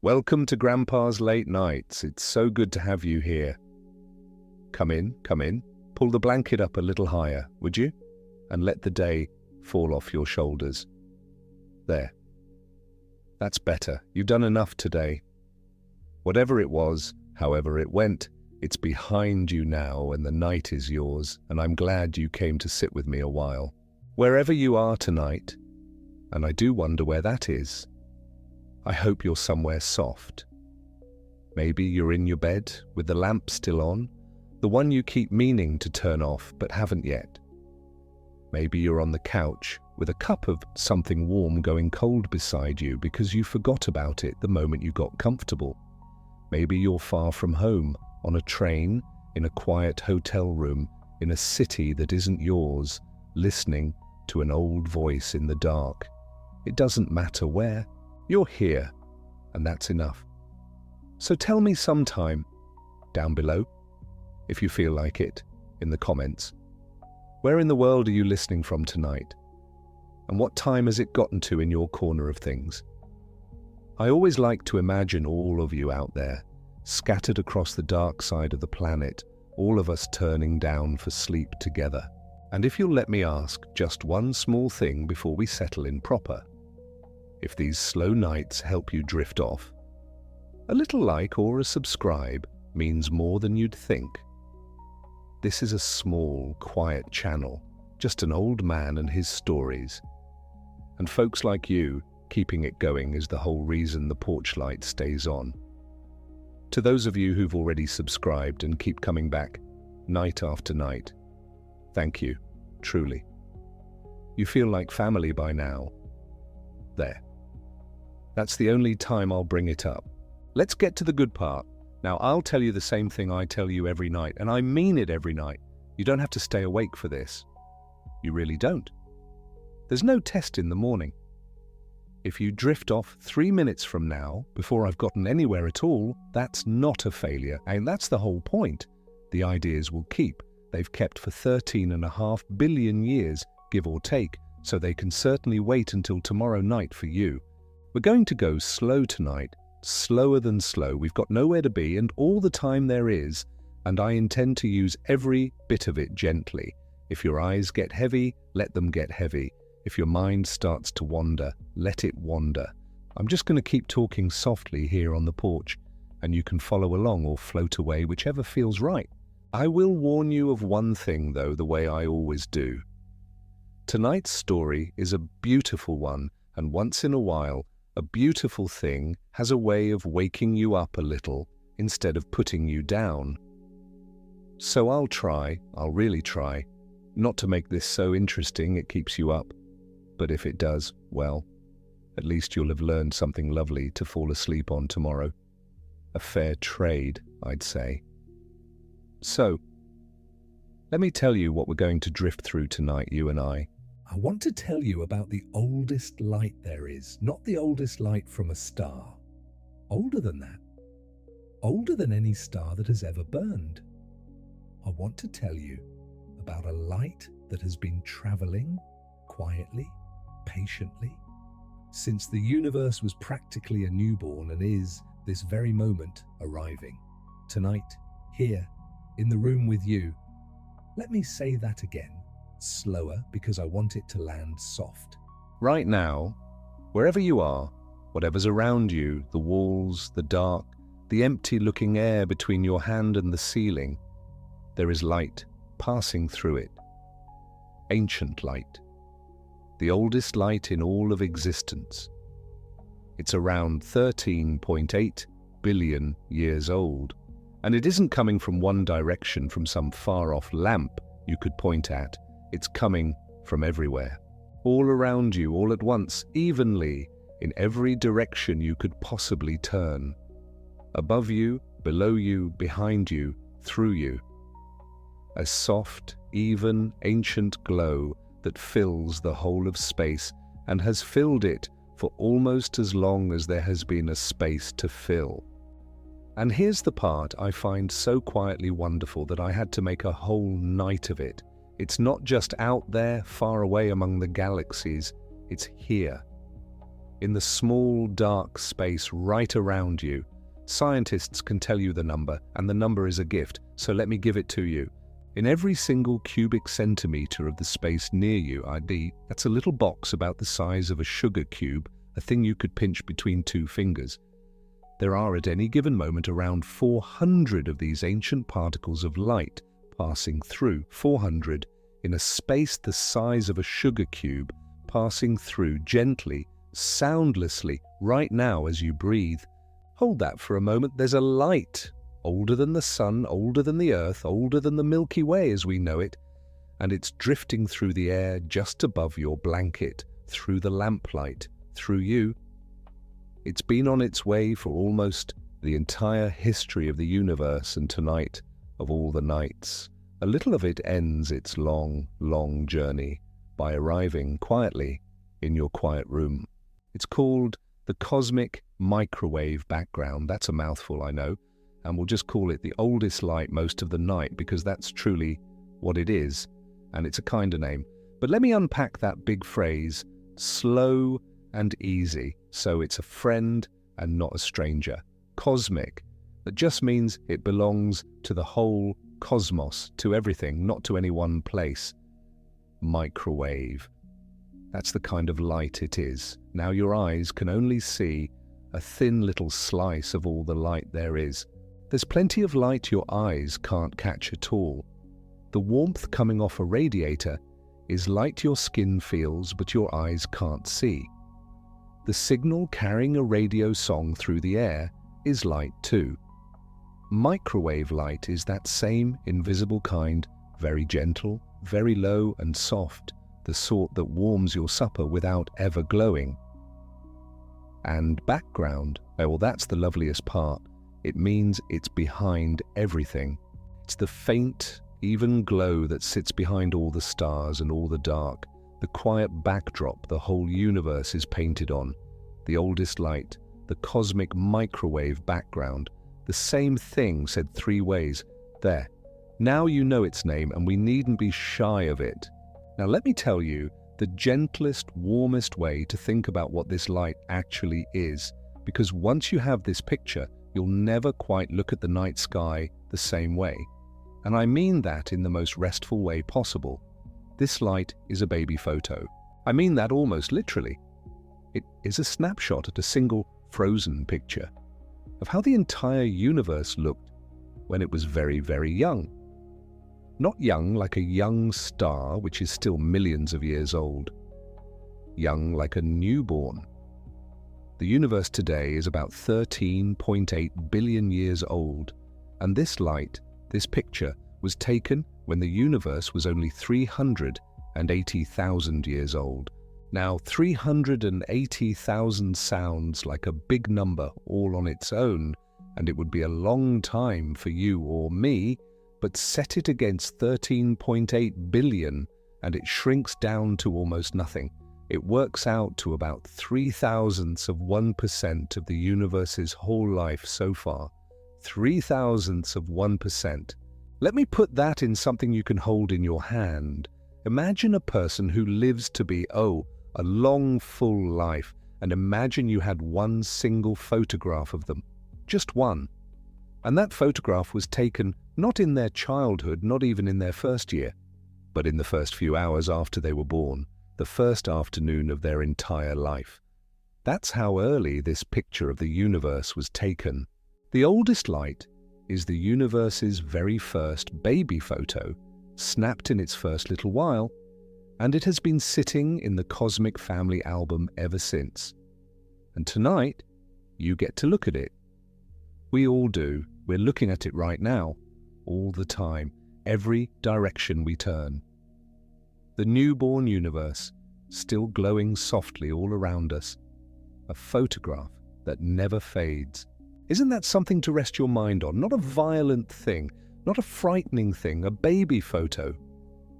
Welcome to Grandpa's Late Nights. It's so good to have you here. Come in. Pull the blanket up a little higher, would you? And let the day fall off your shoulders. There. That's better. You've done enough today. Whatever it was, however it went, it's behind you now and the night is yours, and I'm glad you came to sit with me a while. Wherever you are tonight, and I do wonder where that is, I hope you're somewhere soft. Maybe you're in your bed with the lamp still on, the one you keep meaning to turn off but haven't yet. Maybe you're on the couch with a cup of something warm going cold beside you because you forgot about it the moment you got comfortable. Maybe you're far from home, on a train, in a quiet hotel room, in a city that isn't yours, listening to an old voice in the dark. It doesn't matter where. You're here, and that's enough. So tell me sometime, down below, if you feel like it, in the comments, where in the world are you listening from tonight? And what time has it gotten to in your corner of things? I always like to imagine all of you out there, scattered across the dark side of the planet, all of us turning down for sleep together. And if you'll let me ask just one small thing before we settle in proper. If these slow nights help you drift off, a little like or a subscribe means more than you'd think. This is a small, quiet channel, just an old man and his stories. And folks like you, keeping it going is the whole reason the porch light stays on. To those of you who've already subscribed and keep coming back, night after night, thank you, truly. You feel like family by now. There. That's the only time I'll bring it up. Let's get to the good part. Now, I'll tell you the same thing I tell you every night, and I mean it every night. You don't have to stay awake for this. You really don't. There's no test in the morning. If you drift off 3 minutes from now, before I've gotten anywhere at all, that's not a failure, and that's the whole point. The ideas will keep. They've kept for 13.5 billion years, give or take, so they can certainly wait until tomorrow night for you. We're going to go slow tonight, slower than slow. We've got nowhere to be and all the time there is, and I intend to use every bit of it gently. If your eyes get heavy, let them get heavy. If your mind starts to wander, let it wander. I'm just going to keep talking softly here on the porch, and you can follow along or float away, whichever feels right. I will warn you of one thing, though, the way I always do. Tonight's story is a beautiful one, and once in a while, a beautiful thing has a way of waking you up a little instead of putting you down. So I'll really try, not to make this so interesting it keeps you up. But if it does, well, at least you'll have learned something lovely to fall asleep on tomorrow. A fair trade, I'd say. So, let me tell you what we're going to drift through tonight, you and I. I want to tell you about the oldest light there is, not the oldest light from a star. Older than that. Older than any star that has ever burned. I want to tell you about a light that has been traveling quietly, patiently, since the universe was practically a newborn and is, this very moment, arriving. Tonight, here, in the room with you. Let me say that again. Slower, because I want it to land soft. Right now, wherever you are, whatever's around you, the walls, the dark, the empty-looking air between your hand and the ceiling, there is light passing through it. Ancient light. The oldest light in all of existence. It's around 13.8 billion years old, and it isn't coming from one direction, from some far-off lamp you could point at. It's coming from everywhere, all around you, all at once, evenly, in every direction you could possibly turn. Above you, below you, behind you, through you. A soft, even, ancient glow that fills the whole of space and has filled it for almost as long as there has been a space to fill. And here's the part I find so quietly wonderful that I had to make a whole night of it. It's not just out there, far away among the galaxies, it's here. in the small, dark space right around you. Scientists can tell you the number, and the number is a gift, so let me give it to you. In every single cubic centimeter of the space near you, that's a little box about the size of a sugar cube, a thing you could pinch between two fingers. There are at any given moment around 400 of these ancient particles of light passing through, 400 in a space the size of a sugar cube, passing through gently, soundlessly, right now as you breathe. Hold that for a moment. There's a light, older than the sun, older than the earth, older than the Milky Way as we know it, and it's drifting through the air just above your blanket, through the lamplight, through you. It's been on its way for almost the entire history of the universe, and tonight, of all the nights, a little of it ends its long, long journey by arriving quietly in your quiet room. It's called the cosmic microwave background. That's a mouthful, I know, and we'll just call it the oldest light most of the night because that's truly what it is, and it's a kinder name. But let me unpack that big phrase, slow and easy, so it's a friend and not a stranger. Cosmic, that just means it belongs to the whole cosmos, to everything, not to any one place. Microwave, that's the kind of light it is. Now your eyes can only see a thin little slice of all the light there is. There's plenty of light your eyes can't catch at all. The warmth coming off a radiator is light your skin feels but your eyes can't see. The signal carrying a radio song through the air is light too. Microwave light is that same invisible kind, very gentle, very low and soft, the sort that warms your supper without ever glowing. And background, well, that's the loveliest part. It means it's behind everything. It's the faint, even glow that sits behind all the stars and all the dark, the quiet backdrop the whole universe is painted on, the oldest light, the cosmic microwave background, the same thing said three ways. There. Now you know its name and we needn't be shy of it. Now let me tell you the gentlest, warmest way to think about what this light actually is, because once you have this picture, you'll never quite look at the night sky the same way. And I mean that in the most restful way possible. This light is a baby photo. I mean that almost literally. It is a snapshot at a single frozen picture of how the entire universe looked when it was very, very young. Not young like a young star, which is still millions of years old. Young like a newborn. The universe today is about 13.8 billion years old, and this light, this picture, was taken when the universe was only 380,000 years old. Now, 380,000 sounds like a big number all on its own, and it would be a long time for you or me, but set it against 13.8 billion and it shrinks down to almost nothing. It works out to about 0.003% of the universe's whole life so far. 0.003%. Let me put that in something you can hold in your hand. Imagine a person who lives to be, a long, full life, and imagine you had one single photograph of them. Just one. And that photograph was taken not in their childhood, not even in their first year, but in the first few hours after they were born, the first afternoon of their entire life. That's how early this picture of the universe was taken. The oldest light is the universe's very first baby photo, snapped in its first little while, and it has been sitting in the Cosmic Family album ever since. And tonight, you get to look at it. We all do. We're looking at it right now, all the time, every direction we turn. The newborn universe, still glowing softly all around us, a photograph that never fades. Isn't that something to rest your mind on? Not a violent thing, not a frightening thing, a baby photo.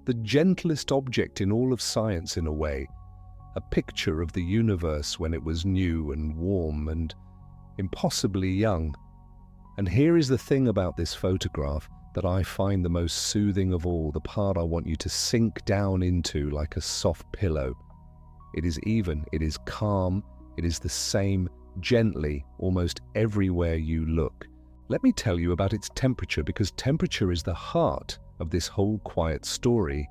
The gentlest object in all of science in a way. A picture of the universe when it was new and warm and impossibly young. And here is the thing about this photograph that I find the most soothing of all, the part I want you to sink down into like a soft pillow. It is even, it is calm, It is the same gently almost everywhere you look. Let me tell you about its temperature, because temperature is the heart of this whole quiet story.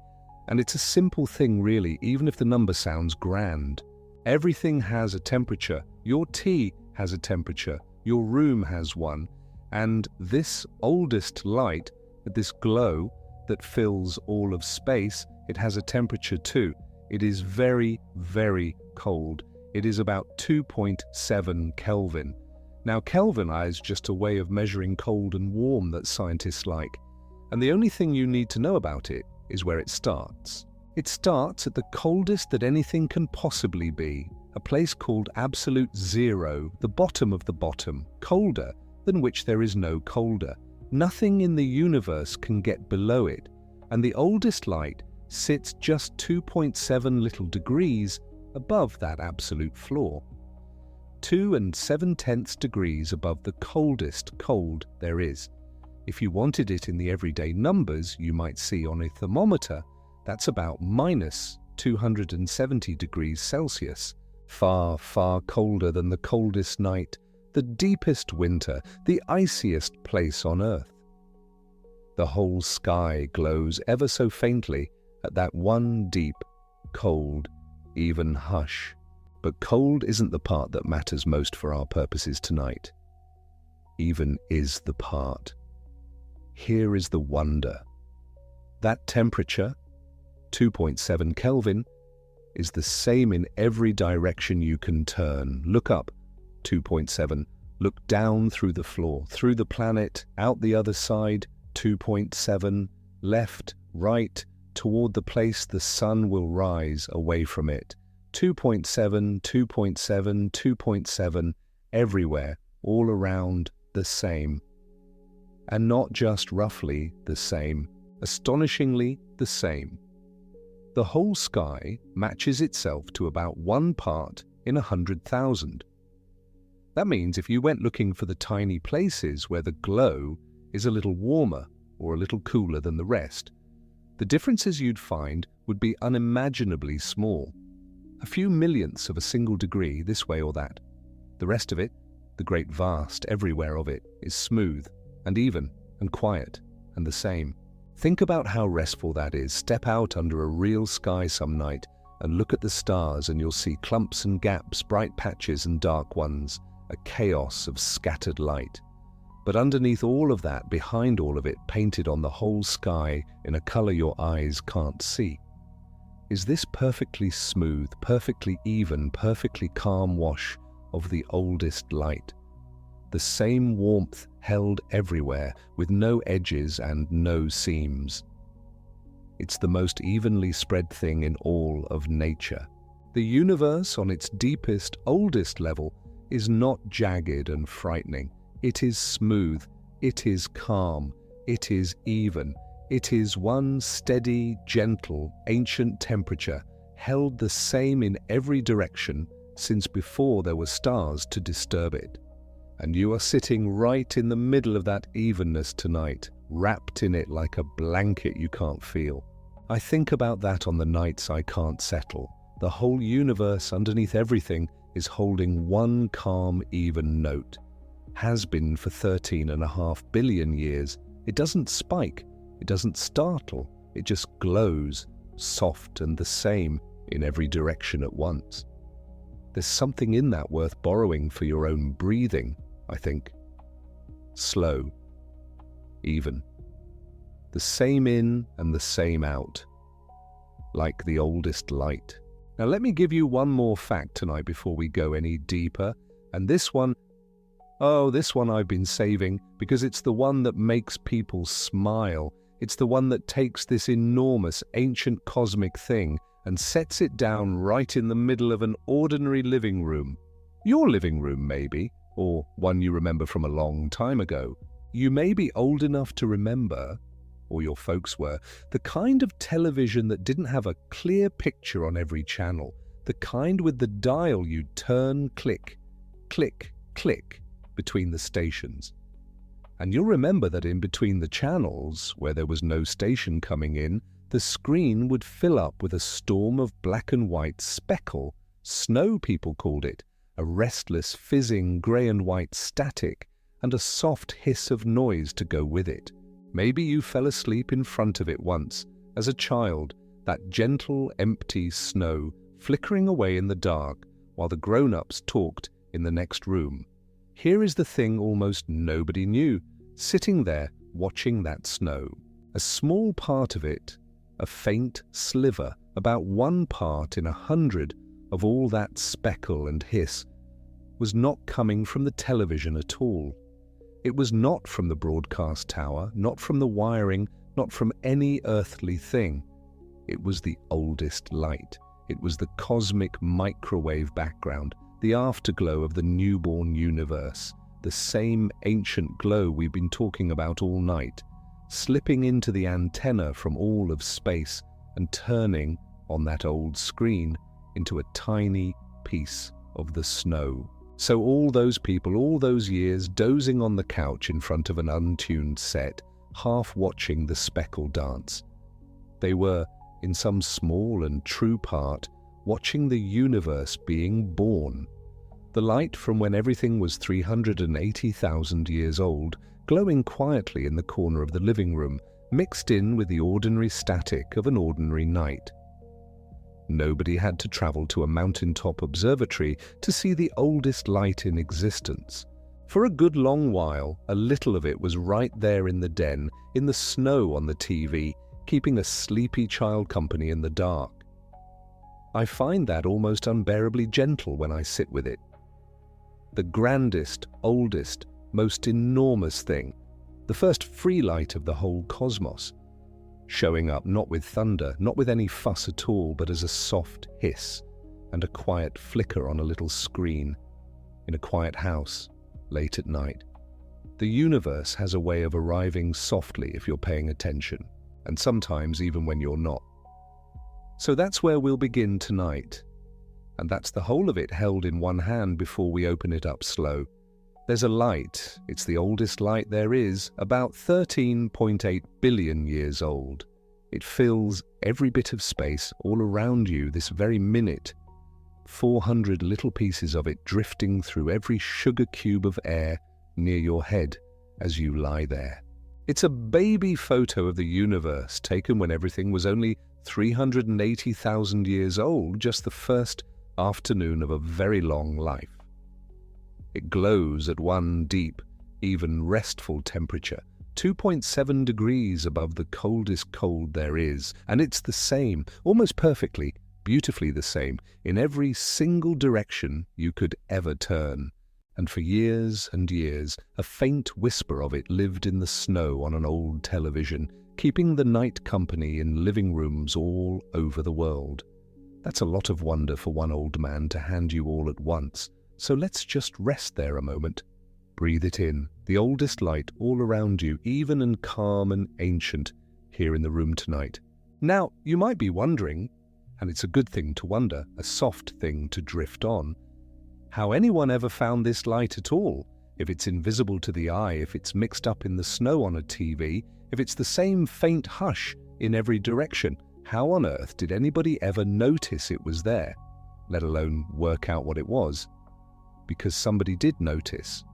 And it's a simple thing really, even if the number sounds grand. Everything has a temperature. Your tea has a temperature. Your room has one. And this oldest light, this glow that fills all of space, it has a temperature too. It is very, very cold. It is about 2.7 Kelvin. Now, Kelvin is just a way of measuring cold and warm that scientists like. And the only thing you need to know about it is where it starts. It starts at the coldest that anything can possibly be, a place called absolute zero, the bottom of the bottom, colder than which there is no colder. Nothing in the universe can get below it, and the oldest light sits just 2.7 little degrees above that absolute floor. 2 7/10 degrees above the coldest cold there is. If you wanted it in the everyday numbers you might see on a thermometer, that's about minus 270 degrees Celsius. Far, far colder than the coldest night, the deepest winter, the iciest place on Earth. The whole sky glows ever so faintly at that one deep, cold, even hush. But cold isn't the part that matters most for our purposes tonight. Even is the part. Here is the wonder. That temperature, 2.7 Kelvin, is the same in every direction you can turn. Look up, 2.7. Look down through the floor, through the planet, out the other side, 2.7. Left, right, toward the place the sun will rise away from it. 2.7, 2.7, 2.7, everywhere, all around, the same. And not just roughly the same, astonishingly the same. The whole sky matches itself to about 1 part in 100,000. That means if you went looking for the tiny places where the glow is a little warmer or a little cooler than the rest, the differences you'd find would be unimaginably small. A few millionths of a single degree this way or that. The rest of it, the great vast everywhere of it, is smooth and even and quiet and the same. Think about how restful that is. Step out under a real sky some night and look at the stars and you'll see clumps and gaps, bright patches and dark ones, a chaos of scattered light. But underneath all of that, behind all of it, painted on the whole sky in a color your eyes can't see, is this perfectly smooth, perfectly even, perfectly calm wash of the oldest light. The same warmth held everywhere, with no edges and no seams. It's the most evenly spread thing in all of nature. The universe, on its deepest, oldest level, is not jagged and frightening. It is smooth, it is calm, it is even. It is one steady, gentle, ancient temperature, held the same in every direction since before there were stars to disturb it. And you are sitting right in the middle of that evenness tonight, wrapped in it like a blanket you can't feel. I think about that on the nights I can't settle. The whole universe underneath everything is holding one calm, even note. Has been for 13.5 billion years. It doesn't spike. It doesn't startle, it just glows, soft and the same in every direction at once. There's something in that worth borrowing for your own breathing, I think. Slow, even. The same in and the same out, like the oldest light. Now let me give you one more fact tonight before we go any deeper, and this one I've been saving because it's the one that makes people smile. It's the one that takes this enormous, ancient cosmic thing and sets it down right in the middle of an ordinary living room. Your living room, maybe, or one you remember from a long time ago. You may be old enough to remember, or your folks were, the kind of television that didn't have a clear picture on every channel, the kind with the dial you'd turn, click, click, click between the stations. And you'll remember that in between the channels, where there was no station coming in, the screen would fill up with a storm of black and white speckle, snow people called it, a restless, fizzing grey and white static, and a soft hiss of noise to go with it. Maybe you fell asleep in front of it once, as a child, that gentle, empty snow flickering away in the dark while the grown-ups talked in the next room. Here is the thing almost nobody knew, sitting there watching that snow. A small part of it, a faint sliver, about 1 part in 100 of all that speckle and hiss, was not coming from the television at all. It was not from the broadcast tower, not from the wiring, not from any earthly thing. It was the oldest light. It was the cosmic microwave background, the afterglow of the newborn universe, the same ancient glow we've been talking about all night, slipping into the antenna from all of space and turning, on that old screen, into a tiny piece of the snow. So all those people, all those years, dozing on the couch in front of an untuned set, half watching the speckle dance. They were, in some small and true part, watching the universe being born. The light from when everything was 380,000 years old, glowing quietly in the corner of the living room, mixed in with the ordinary static of an ordinary night. Nobody had to travel to a mountaintop observatory to see the oldest light in existence. For a good long while, a little of it was right there in the den, in the snow on the TV, keeping a sleepy child company in the dark. I find that almost unbearably gentle when I sit with it. The grandest, oldest, most enormous thing, the first free light of the whole cosmos, showing up not with thunder, not with any fuss at all, but as a soft hiss and a quiet flicker on a little screen, in a quiet house, late at night. The universe has a way of arriving softly if you're paying attention, and sometimes even when you're not. So that's where we'll begin tonight, and that's the whole of it held in one hand before we open it up slow. There's a light, it's the oldest light there is, about 13.8 billion years old. It fills every bit of space all around you this very minute, 400 little pieces of it drifting through every sugar cube of air near your head as you lie there. It's a baby photo of the universe taken when everything was only 380,000 years old, just the first afternoon of a very long life. It glows at one deep, even restful temperature, 2.7 degrees above the coldest cold there is, and it's the same, almost perfectly, beautifully the same, in every single direction you could ever turn. And for years and years, a faint whisper of it lived in the snow on an old television, keeping the night company in living rooms all over the world. That's a lot of wonder for one old man to hand you all at once. So let's just rest there a moment. Breathe it in, the oldest light all around you, even and calm and ancient, here in the room tonight. Now, you might be wondering, and it's a good thing to wonder, a soft thing to drift on, how anyone ever found this light at all, if it's invisible to the eye, if it's mixed up in the snow on a TV, if it's the same faint hush in every direction. How on earth did anybody ever notice it was there, let alone work out what it was? Because somebody did notice,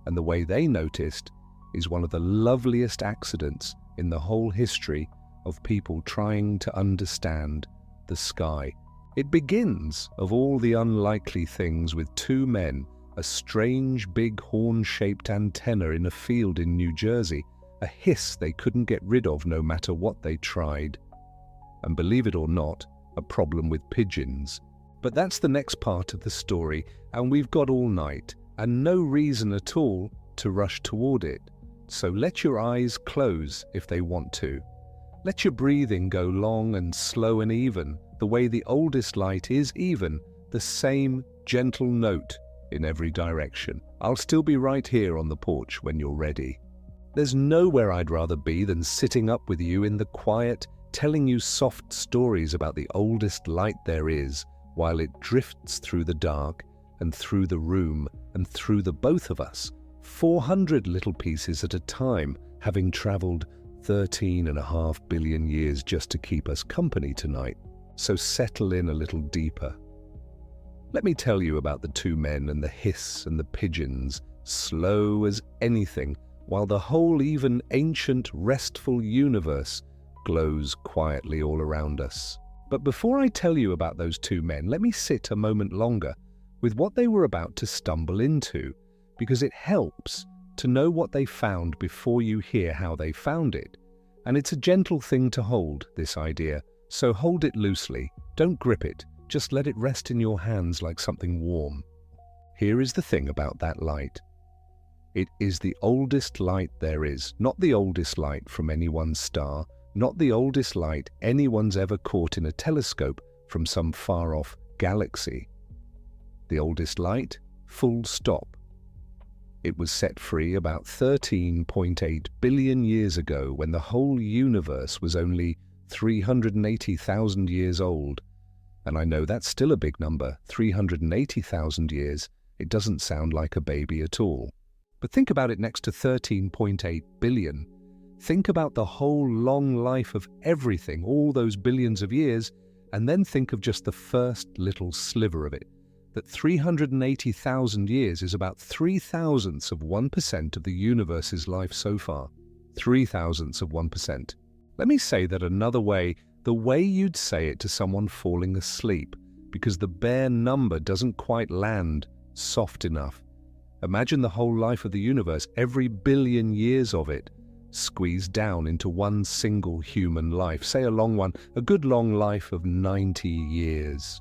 and the way they noticed is one of the loveliest accidents in the whole history of people trying to understand the sky. It begins, of all the unlikely things, with two men, a strange big horn-shaped antenna in a field in New Jersey, a hiss they couldn't get rid of no matter what they tried. And believe it or not, a problem with pigeons. But that's the next part of the story, and we've got all night, and no reason at all to rush toward it. So let your eyes close if they want to. Let your breathing go long and slow and even, the way the oldest light is even, the same gentle note in every direction. I'll still be right here on the porch when you're ready. There's nowhere I'd rather be than sitting up with you in the quiet, telling you soft stories about the oldest light there is, while it drifts through the dark and through the room and through the both of us, 400 little pieces at a time, having travelled 13.5 billion years just to keep us company tonight. So settle in a little deeper. Let me tell you about the two men and the hiss and the pigeons, slow as anything, while the whole even ancient, restful universe glows quietly all around us. But before I tell you about those two men, let me sit a moment longer with what they were about to stumble into, because it helps to know what they found before you hear how they found it. And it's a gentle thing to hold, this idea, so hold it loosely, don't grip it, just let it rest in your hands like something warm. Here is the thing about that light. It is the oldest light there is, not the oldest light from any one star, not the oldest light anyone's ever caught in a telescope from some far-off galaxy. The oldest light, full stop. It was set free about 13.8 billion years ago when the whole universe was only 380,000 years old. And I know that's still a big number, 380,000 years. It doesn't sound like a baby at all. But think about it next to 13.8 billion. Think about the whole long life of everything, all those billions of years, and then think of just the first little sliver of it. That 380,000 years is about 0.003 of 1% of the universe's life so far. 0.003 of 1%. Let me say that another way, the way you'd say it to someone falling asleep, because the bare number doesn't quite land soft enough. Imagine the whole life of the universe, every billion years of it, squeezed down into one single human life, say a long one, a good long life of 90 years.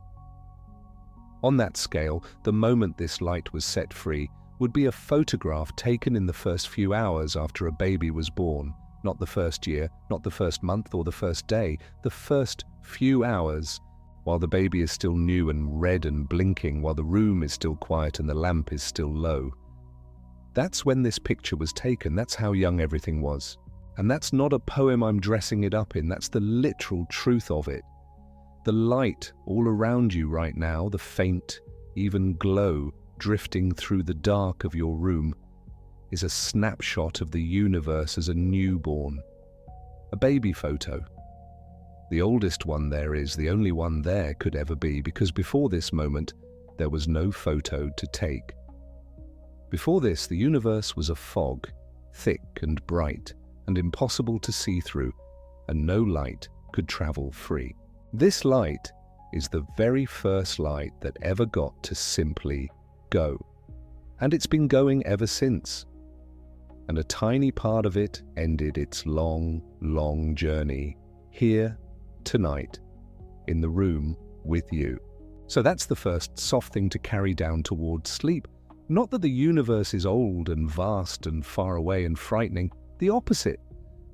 On that scale, the moment this light was set free would be a photograph taken in the first few hours after a baby was born. Not the first year, not the first month or the first day, the first few hours, while the baby is still new and red and blinking, while the room is still quiet and the lamp is still low. That's when this picture was taken, that's how young everything was. And that's not a poem I'm dressing it up in, that's the literal truth of it. The light all around you right now, the faint, even glow drifting through the dark of your room, is a snapshot of the universe as a newborn. A baby photo. The oldest one there is, the only one there could ever be, because before this moment, there was no photo to take. Before this, the universe was a fog, thick and bright, and impossible to see through, and no light could travel free. This light is the very first light that ever got to simply go. And it's been going ever since. And a tiny part of it ended its long, long journey here, tonight, in the room with you. So that's the first soft thing to carry down towards sleep. Not that the universe is old and vast and far away and frightening, the opposite.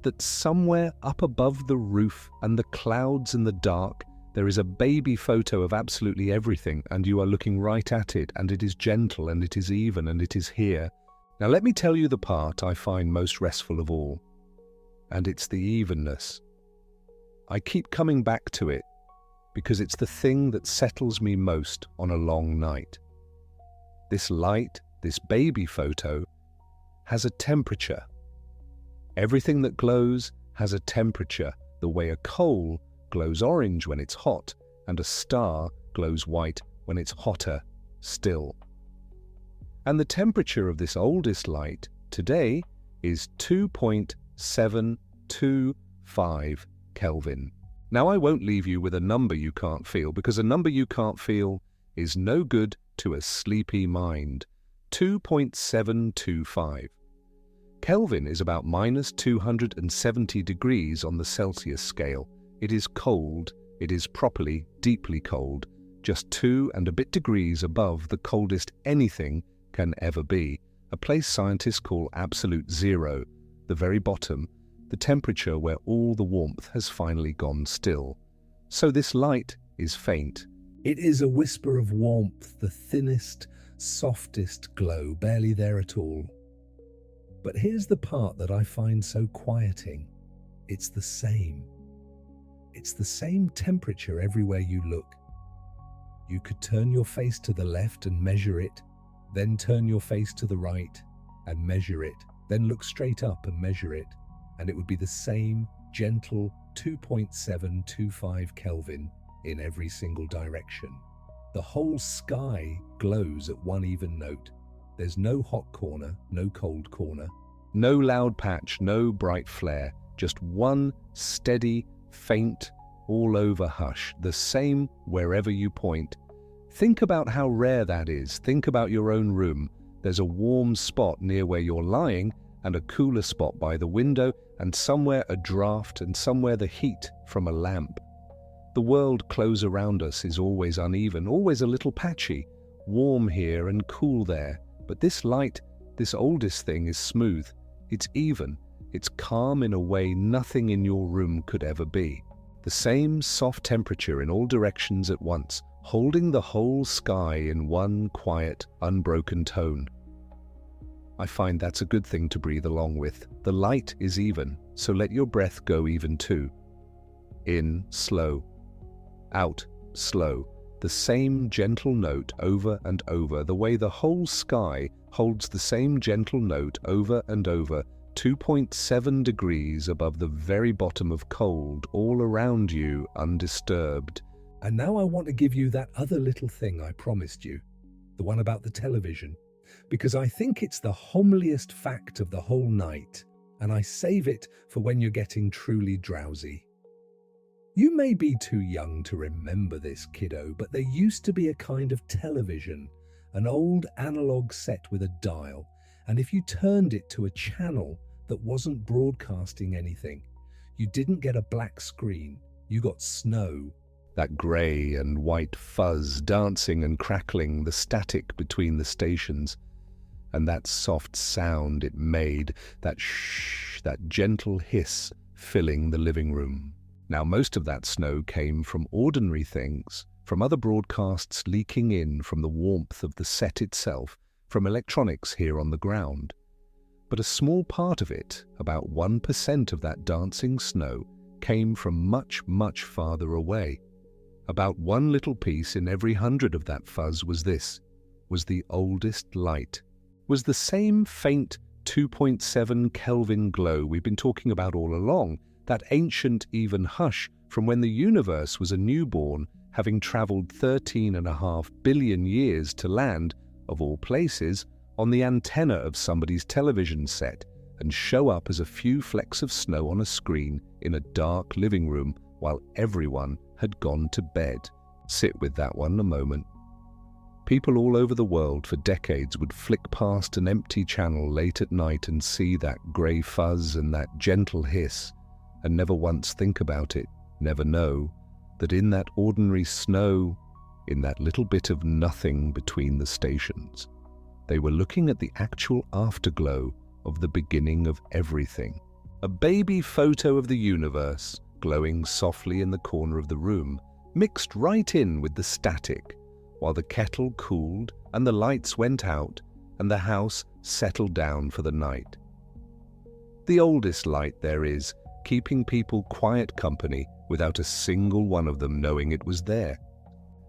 That somewhere up above the roof and the clouds and the dark, there is a baby photo of absolutely everything, and you are looking right at it, and it is gentle, and it is even, and it is here. Now let me tell you the part I find most restful of all, and it's the evenness. I keep coming back to it, because it's the thing that settles me most on a long night. This light, this baby photo, has a temperature. Everything that glows has a temperature, the way a coal glows orange when it's hot, and a star glows white when it's hotter still. And the temperature of this oldest light today is 2.725 Kelvin. Now I won't leave you with a number you can't feel, because a number you can't feel is no good to a sleepy mind. 2.725. Kelvin is about minus 270 degrees on the Celsius scale. It is cold, it is properly, deeply cold, just 2 and a bit degrees above the coldest anything can ever be, a place scientists call absolute zero, the very bottom, the temperature where all the warmth has finally gone still. So this light is faint. It is a whisper of warmth, the thinnest, softest glow, barely there at all. But here's the part that I find so quieting. It's the same. It's the same temperature everywhere you look. You could turn your face to the left and measure it, then turn your face to the right and measure it, then look straight up and measure it, and it would be the same gentle 2.725 Kelvin in every single direction. The whole sky glows at one even note. There's no hot corner, no cold corner, no loud patch, no bright flare, just one steady, faint, all-over hush, the same wherever you point. Think about how rare that is. Think about your own room. There's a warm spot near where you're lying, and a cooler spot by the window, and somewhere a draft, and somewhere the heat from a lamp. The world close around us is always uneven, always a little patchy, warm here and cool there. But this light, this oldest thing, is smooth. It's even. It's calm in a way nothing in your room could ever be. The same soft temperature in all directions at once, holding the whole sky in one quiet, unbroken tone. I find that's a good thing to breathe along with. The light is even, so let your breath go even too. In, slow. Out, slow. The same gentle note over and over, the way the whole sky holds the same gentle note over and over, 2.7 degrees above the very bottom of cold, all around you, undisturbed. And now I want to give you that other little thing I promised you, the one about the television, because I think it's the homeliest fact of the whole night, and I save it for when you're getting truly drowsy. You may be too young to remember this, kiddo, but there used to be a kind of television, an old analog set with a dial, and if you turned it to a channel that wasn't broadcasting anything, you didn't get a black screen, you got snow. That grey and white fuzz dancing and crackling, the static between the stations, and that soft sound it made, that shh, that gentle hiss filling the living room. Now, most of that snow came from ordinary things, from other broadcasts leaking in from the warmth of the set itself, from electronics here on the ground. But a small part of it, about 1% of that dancing snow, came from much, much farther away. About one little piece in every 100 of that fuzz was this, was the oldest light, was the same faint 2.7 Kelvin glow we've been talking about all along, that ancient even hush from when the universe was a newborn, having travelled 13.5 billion years to land, of all places, on the antenna of somebody's television set and show up as a few flecks of snow on a screen in a dark living room while everyone had gone to bed. Sit with that one a moment. People all over the world for decades would flick past an empty channel late at night and see that grey fuzz and that gentle hiss, and never once think about it, never know that in that ordinary snow, in that little bit of nothing between the stations, they were looking at the actual afterglow of the beginning of everything. A baby photo of the universe, glowing softly in the corner of the room, mixed right in with the static, while the kettle cooled and the lights went out and the house settled down for the night. The oldest light there is, keeping people quiet company without a single one of them knowing it was there.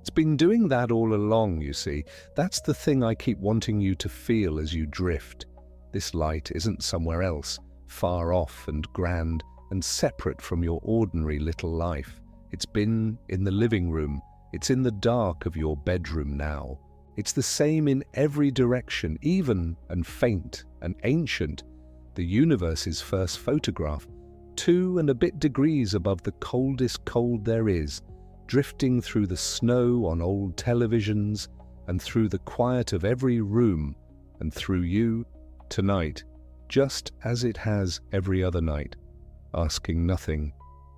It's been doing that all along, you see. That's the thing I keep wanting you to feel as you drift. This light isn't somewhere else, far off and grand and separate from your ordinary little life. It's been in the living room. It's in the dark of your bedroom now. It's the same in every direction, even and faint and ancient. The universe's first photograph, 2 and a bit degrees above the coldest cold there is, drifting through the snow on old televisions and through the quiet of every room and through you tonight, just as it has every other night, asking nothing,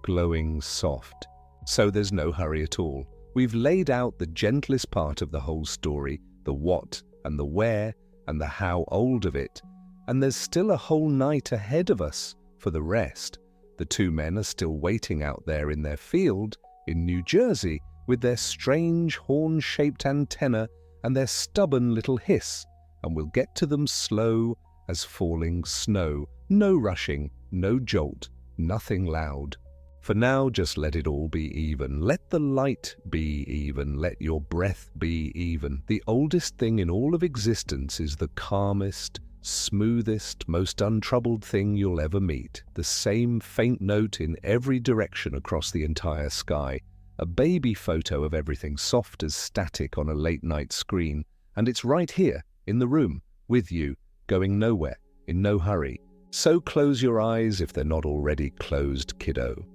glowing soft. So there's no hurry at all. We've laid out the gentlest part of the whole story, the what and the where and the how old of it, and there's still a whole night ahead of us for the rest. The 2 men are still waiting out there in their field in New Jersey with their strange horn-shaped antenna and their stubborn little hiss, and we'll get to them slow as falling snow. No rushing, no jolt, nothing loud. For now, just let it all be even. Let the light be even. Let your breath be even. The oldest thing in all of existence is the calmest, smoothest, most untroubled thing you'll ever meet. The same faint note in every direction across the entire sky. A baby photo of everything, soft as static on a late-night screen. And it's right here, in the room, with you, going nowhere, in no hurry. So close your eyes if they're not already closed, kiddo.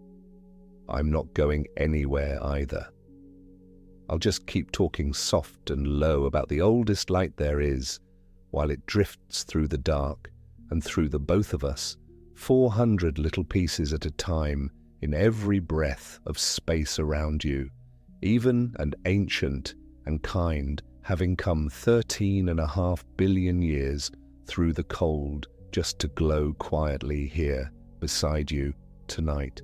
I'm not going anywhere either. I'll just keep talking soft and low about the oldest light there is, while it drifts through the dark and through the both of us, 400 little pieces at a time, in every breath of space around you, even and ancient and kind, having come 13.5 billion years through the cold just to glow quietly here beside you tonight.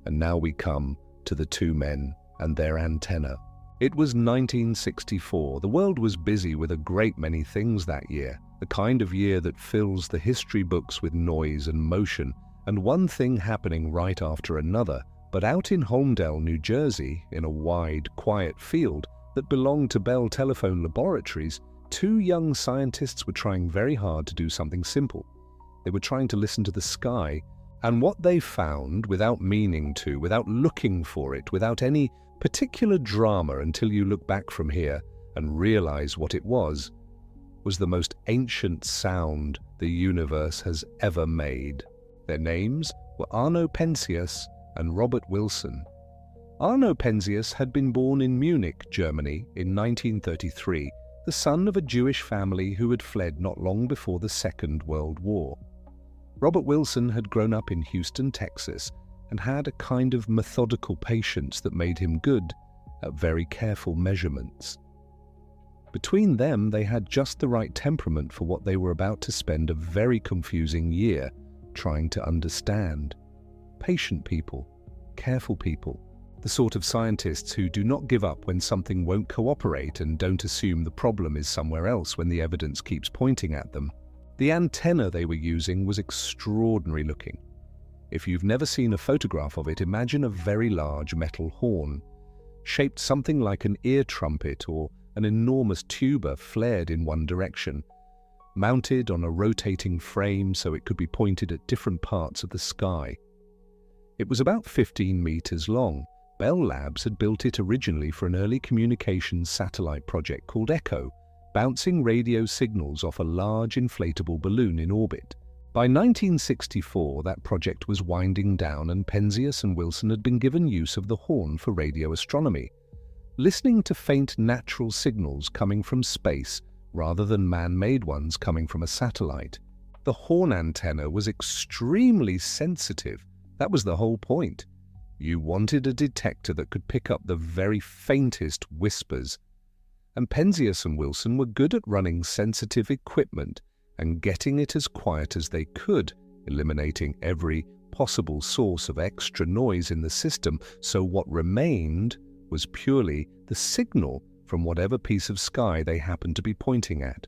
And now we come to the two men and their antenna. It was 1964. The world was busy with a great many things that year, the kind of year that fills the history books with noise and motion, and one thing happening right after another. But out in Holmdel, New Jersey, in a wide, quiet field that belonged to Bell Telephone Laboratories, two young scientists were trying very hard to do something simple. They were trying to listen to the sky, and what they found, without meaning to, without looking for it, without any particular drama until you look back from here and realize what it was the most ancient sound the universe has ever made. Their names were Arno Penzias and Robert Wilson. Arno Penzias had been born in Munich, Germany in 1933, the son of a Jewish family who had fled not long before the Second World War. Robert Wilson had grown up in Houston, Texas, and had a kind of methodical patience that made him good at very careful measurements. Between them, they had just the right temperament for what they were about to spend a very confusing year trying to understand. Patient people, careful people, the sort of scientists who do not give up when something won't cooperate and don't assume the problem is somewhere else when the evidence keeps pointing at them. The antenna they were using was extraordinary looking. If you've never seen a photograph of it, imagine a very large metal horn, shaped something like an ear trumpet or an enormous tuba flared in one direction, mounted on a rotating frame so it could be pointed at different parts of the sky. It was about 15 meters long. Bell Labs had built it originally for an early communications satellite project called ECHO, bouncing radio signals off a large inflatable balloon in orbit. By 1964, that project was winding down and Penzias and Wilson had been given use of the horn for radio astronomy, listening to faint natural signals coming from space rather than man-made ones coming from a satellite. The horn antenna was extremely sensitive. That was the whole point. You wanted a detector that could pick up the very faintest whispers. And Penzias and Wilson were good at running sensitive equipment and getting it as quiet as they could, eliminating every possible source of extra noise in the system, so what remained was purely the signal from whatever piece of sky they happened to be pointing at.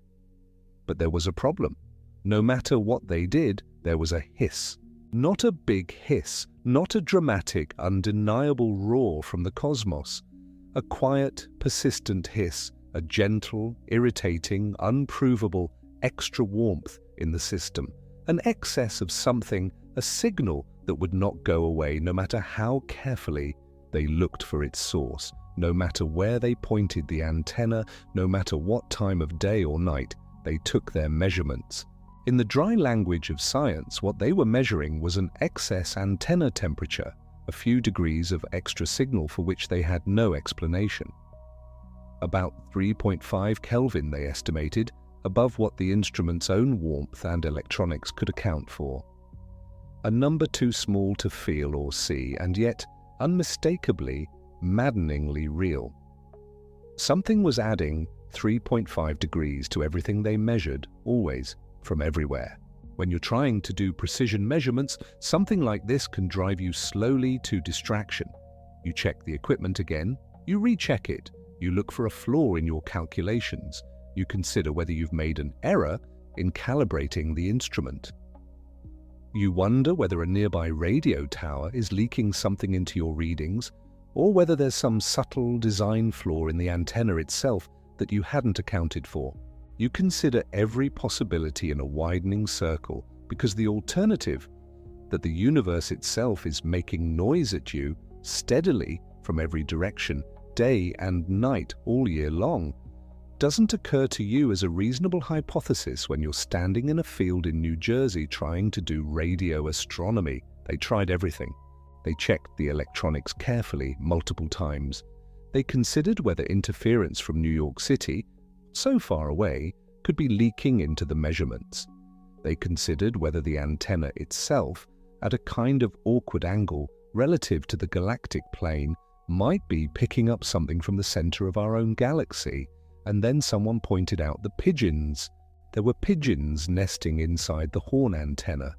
But there was a problem. No matter what they did, there was a hiss. Not a big hiss, not a dramatic, undeniable roar from the cosmos. A quiet, persistent hiss, a gentle, irritating, unprovable, extra warmth in the system, an excess of something, a signal that would not go away no matter how carefully they looked for its source, no matter where they pointed the antenna, no matter what time of day or night they took their measurements. In the dry language of science, what they were measuring was an excess antenna temperature, a few degrees of extra signal for which they had no explanation. About 3.5 Kelvin, they estimated, above what the instrument's own warmth and electronics could account for. A number too small to feel or see, and yet unmistakably, maddeningly real. Something was adding 3.5 degrees to everything they measured, always, from everywhere. When you're trying to do precision measurements, something like this can drive you slowly to distraction. You check the equipment again, you recheck it, you look for a flaw in your calculations, you consider whether you've made an error in calibrating the instrument. You wonder whether a nearby radio tower is leaking something into your readings, or whether there's some subtle design flaw in the antenna itself that you hadn't accounted for. You consider every possibility in a widening circle because the alternative, that the universe itself is making noise at you steadily from every direction, day and night, all year long, doesn't occur to you as a reasonable hypothesis when you're standing in a field in New Jersey trying to do radio astronomy. They tried everything. They checked the electronics carefully multiple times. They considered whether interference from New York City, so far away, could be leaking into the measurements. They considered whether the antenna itself, at a kind of awkward angle relative to the galactic plane, might be picking up something from the center of our own galaxy. And then someone pointed out the pigeons. There were pigeons nesting inside the horn antenna.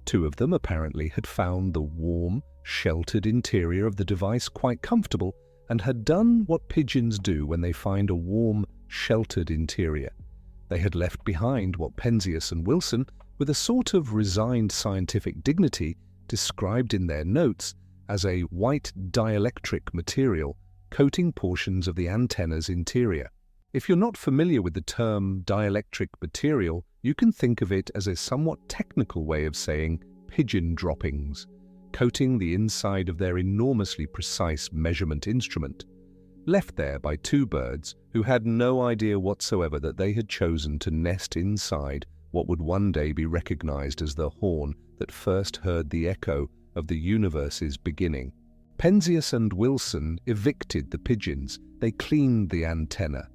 Two of them apparently had found the warm, sheltered interior of the device quite comfortable and had done what pigeons do when they find a warm, sheltered interior. They had left behind what Penzias and Wilson, with a sort of resigned scientific dignity, described in their notes as a white dielectric material coating portions of the antenna's interior. If you're not familiar with the term dielectric material, you can think of it as a somewhat technical way of saying pigeon droppings, coating the inside of their enormously precise measurement instrument, left there by two birds who had no idea whatsoever that they had chosen to nest inside what would one day be recognized as the horn that first heard the echo of the universe's beginning. Penzias and Wilson evicted the pigeons. They cleaned the antenna.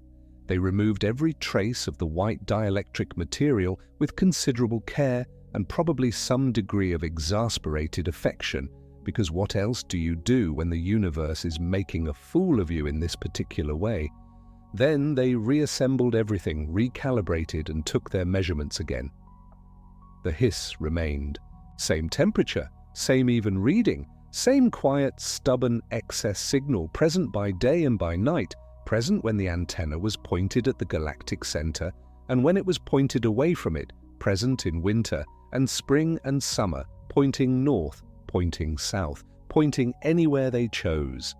They removed every trace of the white dielectric material with considerable care and probably some degree of exasperated affection, because what else do you do when the universe is making a fool of you in this particular way? Then they reassembled everything, recalibrated, and took their measurements again. The hiss remained. Same temperature, same even reading, same quiet, stubborn excess signal present by day and by night, present when the antenna was pointed at the galactic center and when it was pointed away from it, present in winter and spring and summer, pointing north, pointing south, pointing anywhere they chose.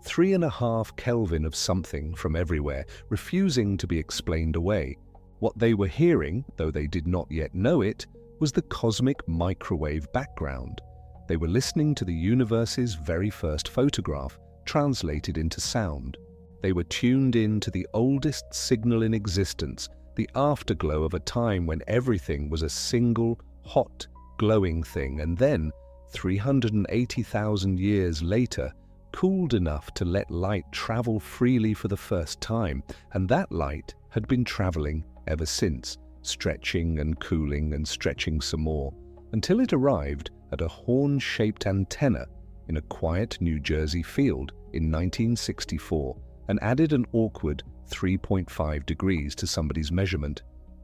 3.5 Kelvin of something from everywhere, refusing to be explained away. What they were hearing, though they did not yet know it, was the cosmic microwave background. They were listening to the universe's very first photograph, translated into sound. They were tuned in to the oldest signal in existence, the afterglow of a time when everything was a single, hot, glowing thing, and then, 380,000 years later, cooled enough to let light travel freely for the first time, and that light had been traveling ever since, stretching and cooling and stretching some more, until it arrived at a horn-shaped antenna in a quiet New Jersey field in 1964, and added an awkward 3.5 degrees to somebody's measurement.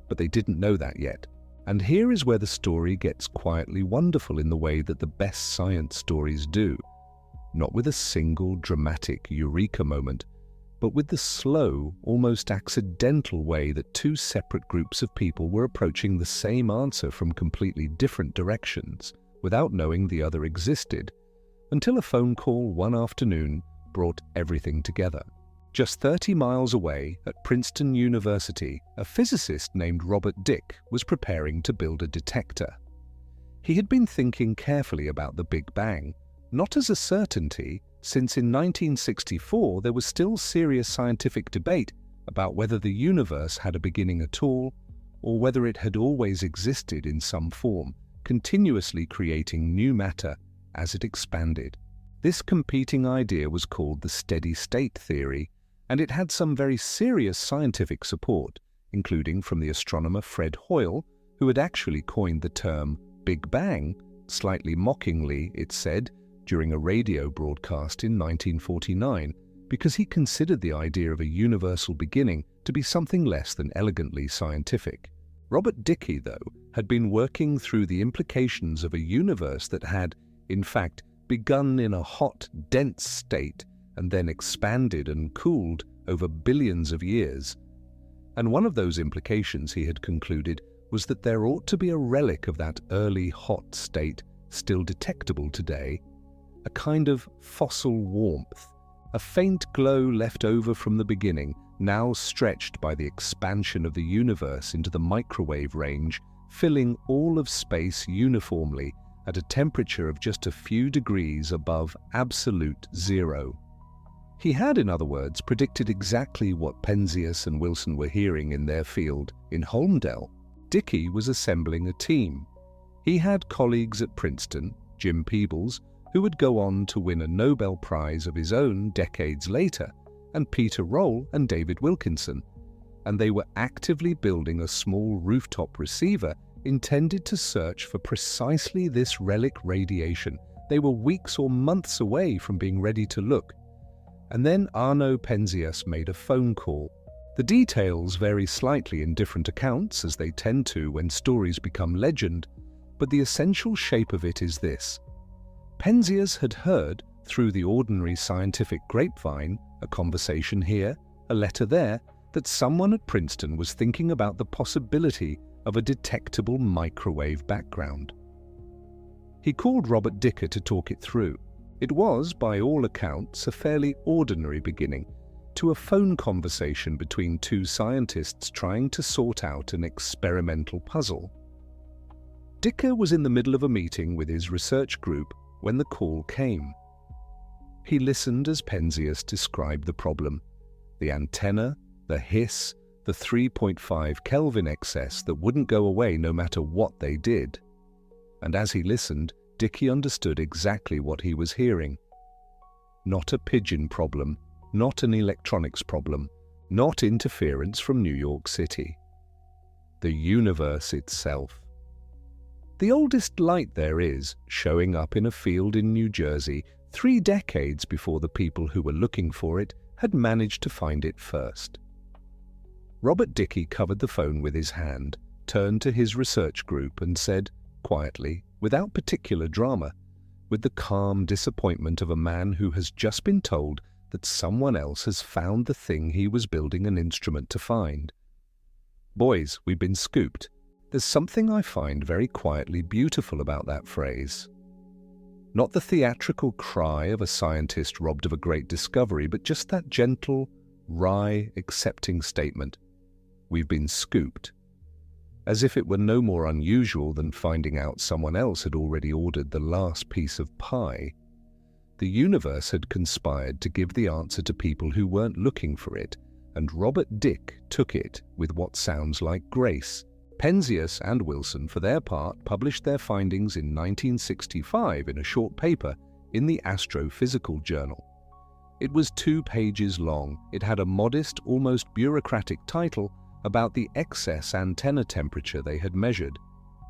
But they didn't know that yet. And here is where the story gets quietly wonderful in the way that the best science stories do. Not with a single dramatic eureka moment, but with the slow, almost accidental way that two separate groups of people were approaching the same answer from completely different directions, without knowing the other existed, until a phone call one afternoon brought everything together. Just 30 miles away, at Princeton University, a physicist named Robert Dicke was preparing to build a detector. He had been thinking carefully about the Big Bang, not as a certainty, since in 1964 there was still serious scientific debate about whether the universe had a beginning at all, or whether it had always existed in some form, continuously creating new matter as it expanded. This competing idea was called the steady-state theory, and it had some very serious scientific support, including from the astronomer Fred Hoyle, who had actually coined the term Big Bang, slightly mockingly, it said, during a radio broadcast in 1949, because he considered the idea of a universal beginning to be something less than elegantly scientific. Robert Dicke, though, had been working through the implications of a universe that had, in fact, begun in a hot, dense state and then expanded and cooled over billions of years. And one of those implications, he had concluded, was that there ought to be a relic of that early hot state still detectable today, a kind of fossil warmth, a faint glow left over from the beginning, now stretched by the expansion of the universe into the microwave range, filling all of space uniformly at a temperature of just a few degrees above absolute zero. He had, in other words, predicted exactly what Penzias and Wilson were hearing in their field in Holmdel. Dickey was assembling a team. He had colleagues at Princeton, Jim Peebles, who would go on to win a Nobel Prize of his own decades later, and Peter Roll and David Wilkinson, and they were actively building a small rooftop receiver intended to search for precisely this relic radiation. They were weeks or months away from being ready to look. And then Arno Penzias made a phone call. The details vary slightly in different accounts, as they tend to when stories become legend, but the essential shape of it is this. Penzias had heard, through the ordinary scientific grapevine, a conversation here, a letter there, that someone at Princeton was thinking about the possibility of a detectable microwave background. He called Robert Dicker to talk it through. It was, by all accounts, a fairly ordinary beginning to a phone conversation between two scientists trying to sort out an experimental puzzle. Dicker was in the middle of a meeting with his research group when the call came. He listened as Penzias described the problem, the antenna, the hiss, the 3.5 Kelvin excess that wouldn't go away no matter what they did. And as he listened, Dickey understood exactly what he was hearing. Not a pigeon problem, not an electronics problem, not interference from New York City. The universe itself. The oldest light there is, showing up in a field in New Jersey 3 decades before the people who were looking for it had managed to find it first. Robert Dickey covered the phone with his hand, turned to his research group and said, quietly, without particular drama, with the calm disappointment of a man who has just been told that someone else has found the thing he was building an instrument to find. Boys, we've been scooped. There's something I find very quietly beautiful about that phrase. Not the theatrical cry of a scientist robbed of a great discovery, but just that gentle, wry, accepting statement. We've been scooped. As if it were no more unusual than finding out someone else had already ordered the last piece of pie. The universe had conspired to give the answer to people who weren't looking for it, and Robert Dick took it with what sounds like grace. Penzias and Wilson, for their part, published their findings in 1965 in a short paper in the Astrophysical Journal. It was 2 pages long. It had a modest, almost bureaucratic title about the excess antenna temperature they had measured.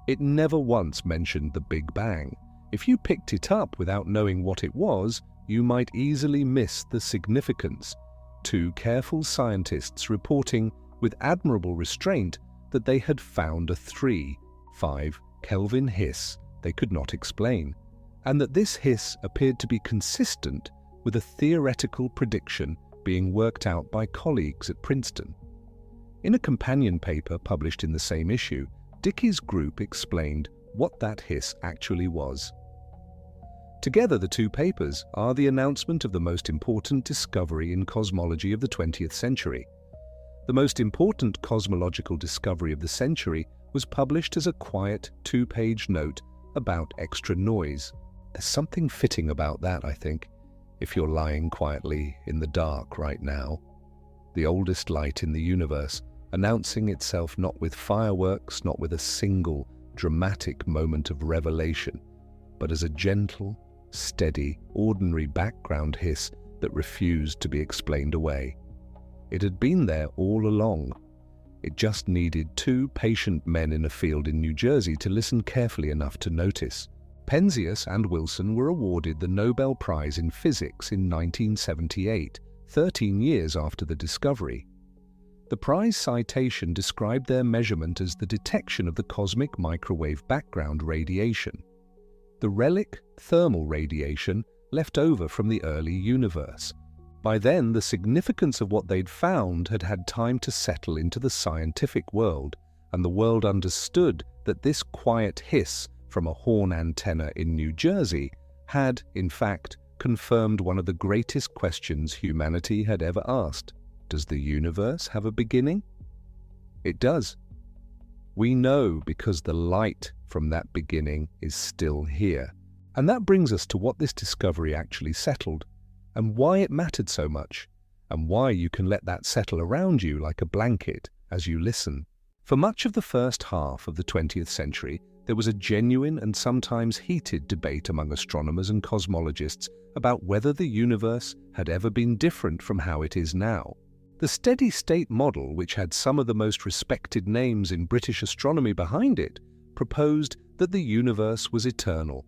It never once mentioned the Big Bang. If you picked it up without knowing what it was, you might easily miss the significance. 2 careful scientists reporting with admirable restraint that they had found a 3.5 Kelvin hiss they could not explain, and that this hiss appeared to be consistent with a theoretical prediction being worked out by colleagues at Princeton. In a companion paper published in the same issue, Dickey's group explained what that hiss actually was. Together, the 2 papers are the announcement of the most important discovery in cosmology of the 20th century. The most important cosmological discovery of the century was published as a quiet 2-page note about extra noise. There's something fitting about that, I think, if you're lying quietly in the dark right now. The oldest light in the universe, announcing itself not with fireworks, not with a single dramatic moment of revelation, but as a gentle, steady, ordinary background hiss that refused to be explained away. It had been there all along. It just needed 2 patient men in a field in New Jersey to listen carefully enough to notice. Penzias and Wilson were awarded the Nobel Prize in Physics in 1978, 13 years after the discovery. The prize citation described their measurement as the detection of the cosmic microwave background radiation, the relic thermal radiation left over from the early universe. By then, the significance of what they'd found had had time to settle into the scientific world, and the world understood that this quiet hiss from a horn antenna in New Jersey had, in fact, confirmed one of the greatest questions humanity had ever asked. Does the universe have a beginning? It does. We know because the light from that beginning is still here. And that brings us to what this discovery actually settled, and why it mattered so much, and why you can let that settle around you like a blanket as you listen. For much of the first half of the 20th century, there was a genuine and sometimes heated debate among astronomers and cosmologists about whether the universe had ever been different from how it is now. The steady-state model, which had some of the most respected names in British astronomy behind it, proposed that the universe was eternal,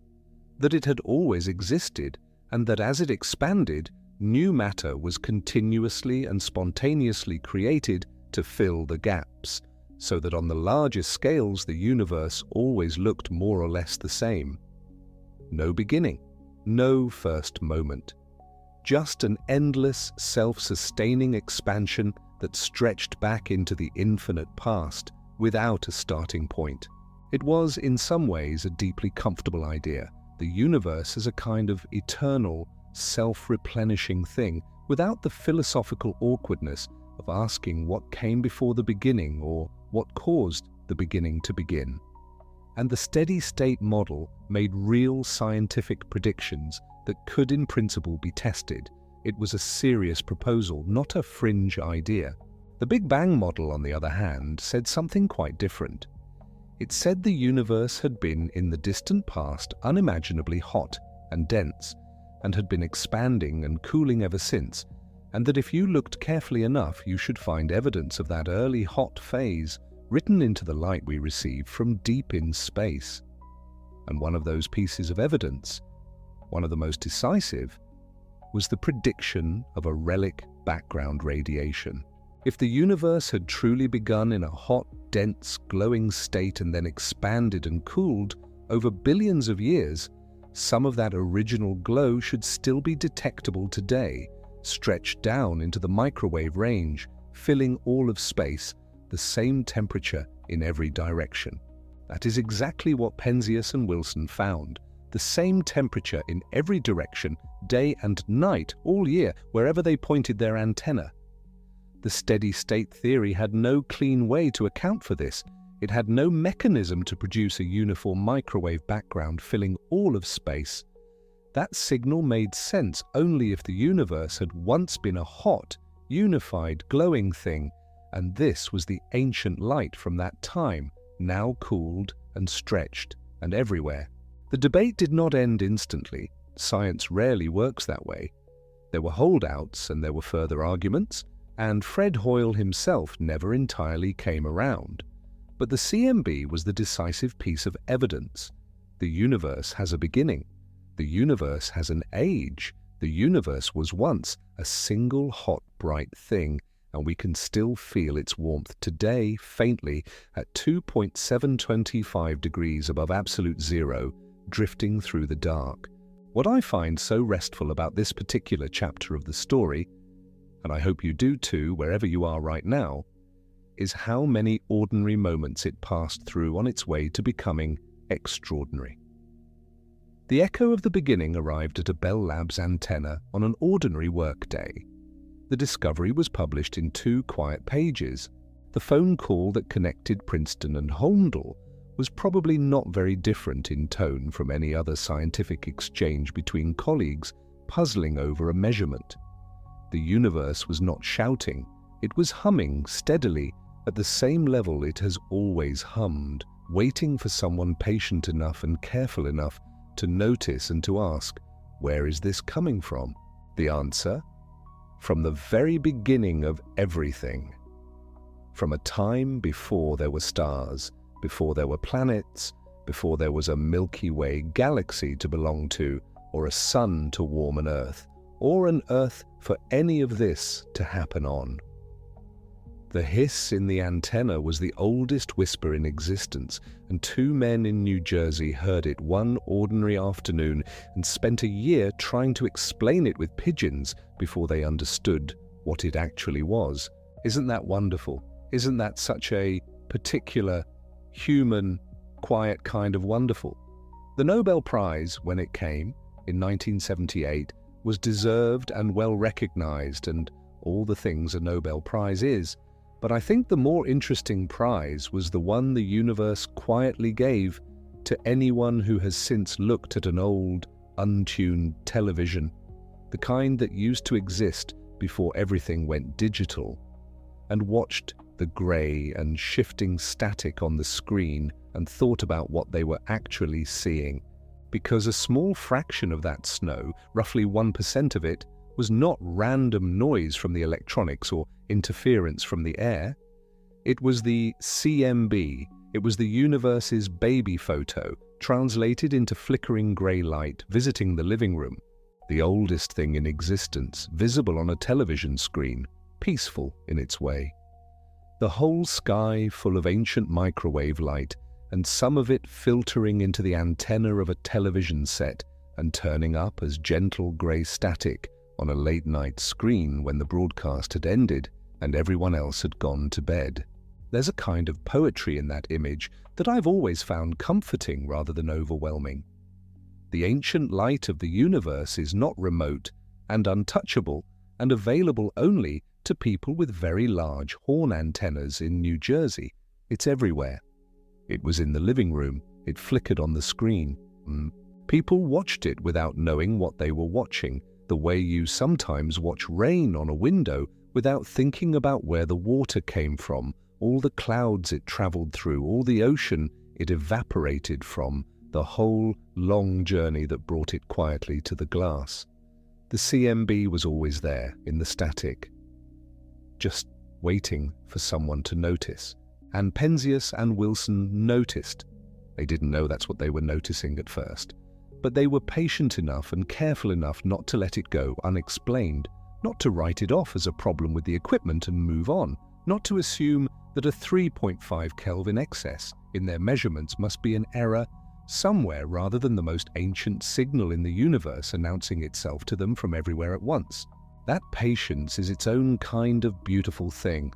that it had always existed, and that as it expanded, new matter was continuously and spontaneously created to fill the gaps, so that on the larger scales the universe always looked more or less the same. No beginning, no first moment. Just an endless, self-sustaining expansion that stretched back into the infinite past without a starting point. It was, in some ways, a deeply comfortable idea. The universe as a kind of eternal, self-replenishing thing without the philosophical awkwardness of asking what came before the beginning or what caused the beginning to begin. And the steady-state model made real scientific predictions that could in principle be tested. It was a serious proposal, not a fringe idea. The Big Bang model, on the other hand, said something quite different. It said the universe had been in the distant past unimaginably hot and dense, and had been expanding and cooling ever since, and that if you looked carefully enough you should find evidence of that early hot phase written into the light we receive from deep in space. And one of those pieces of evidence, one of the most decisive, was the prediction of a relic background radiation. If the universe had truly begun in a hot, dense, glowing state and then expanded and cooled over billions of years, some of that original glow should still be detectable today, stretched down into the microwave range, filling all of space, the same temperature in every direction. That is exactly what Penzias and Wilson found. The same temperature in every direction, day and night, all year, wherever they pointed their antenna. The steady-state theory had no clean way to account for this. It had no mechanism to produce a uniform microwave background filling all of space. That signal made sense only if the universe had once been a hot, unified, glowing thing, and this was the ancient light from that time, now cooled and stretched and everywhere. The debate did not end instantly. Science rarely works that way. There were holdouts and there were further arguments, and Fred Hoyle himself never entirely came around. But the CMB was the decisive piece of evidence. The universe has a beginning. The universe has an age. The universe was once a single hot, bright thing, and we can still feel its warmth today, faintly, at 2.725 degrees above absolute zero, drifting through the dark. What I find so restful about this particular chapter of the story, and I hope you do too, wherever you are right now, is how many ordinary moments it passed through on its way to becoming extraordinary. The echo of the beginning arrived at a Bell Labs antenna on an ordinary workday. The discovery was published in 2 quiet pages. The phone call that connected Princeton and Holmdel was probably not very different in tone from any other scientific exchange between colleagues puzzling over a measurement. The universe was not shouting, it was humming steadily at the same level it has always hummed, waiting for someone patient enough and careful enough to notice and to ask, where is this coming from? The answer? From the very beginning of everything. From a time before there were stars, before there were planets, before there was a Milky Way galaxy to belong to, or a sun to warm an Earth, or an Earth for any of this to happen on. The hiss in the antenna was the oldest whisper in existence, and 2 men in New Jersey heard it one ordinary afternoon and spent a year trying to explain it with pigeons before they understood what it actually was. Isn't that wonderful? Isn't that such a particular, human, quiet kind of wonderful? The Nobel Prize, when it came, in 1978, was deserved and well recognized, and all the things a Nobel Prize is. But I think the more interesting prize was the one the universe quietly gave To anyone who has since looked at an old, untuned television, the kind that used to exist before everything went digital, and watched the grey and shifting static on the screen and thought about what they were actually seeing, because a small fraction of that snow, roughly 1% of it, was not random noise from the electronics or interference from the air. It was the CMB. It was the universe's baby photo, translated into flickering grey light, visiting the living room, the oldest thing in existence, visible on a television screen, peaceful in its way. The whole sky full of ancient microwave light, and some of it filtering into the antenna of a television set and turning up as gentle grey static on a late-night screen when the broadcast had ended and everyone else had gone to bed. There's a kind of poetry in that image that I've always found comforting rather than overwhelming. The ancient light of the universe is not remote and untouchable and available only to people with very large horn antennas in New Jersey. It's everywhere. It was in the living room. It flickered on the screen. People watched it without knowing what they were watching, the way you sometimes watch rain on a window without thinking about where the water came from, all the clouds it traveled through, all the ocean it evaporated from, the whole long journey that brought it quietly to the glass. The CMB was always there, in the static, just waiting for someone to notice. And Penzias and Wilson noticed. They didn't know that's what they were noticing at first, but they were patient enough and careful enough not to let it go unexplained, not to write it off as a problem with the equipment and move on, not to assume that a 3.5 Kelvin excess in their measurements must be an error somewhere rather than the most ancient signal in the universe announcing itself to them from everywhere at once. That patience is its own kind of beautiful thing.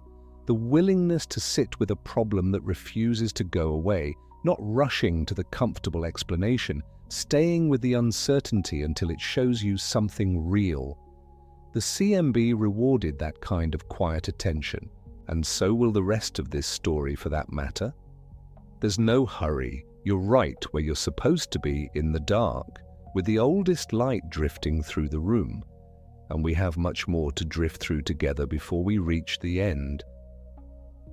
The willingness to sit with a problem that refuses to go away, not rushing to the comfortable explanation, staying with the uncertainty until it shows you something real. The CMB rewarded that kind of quiet attention, and so will the rest of this story for that matter. There's no hurry. You're right where you're supposed to be, in the dark, with the oldest light drifting through the room, and we have much more to drift through together before we reach the end.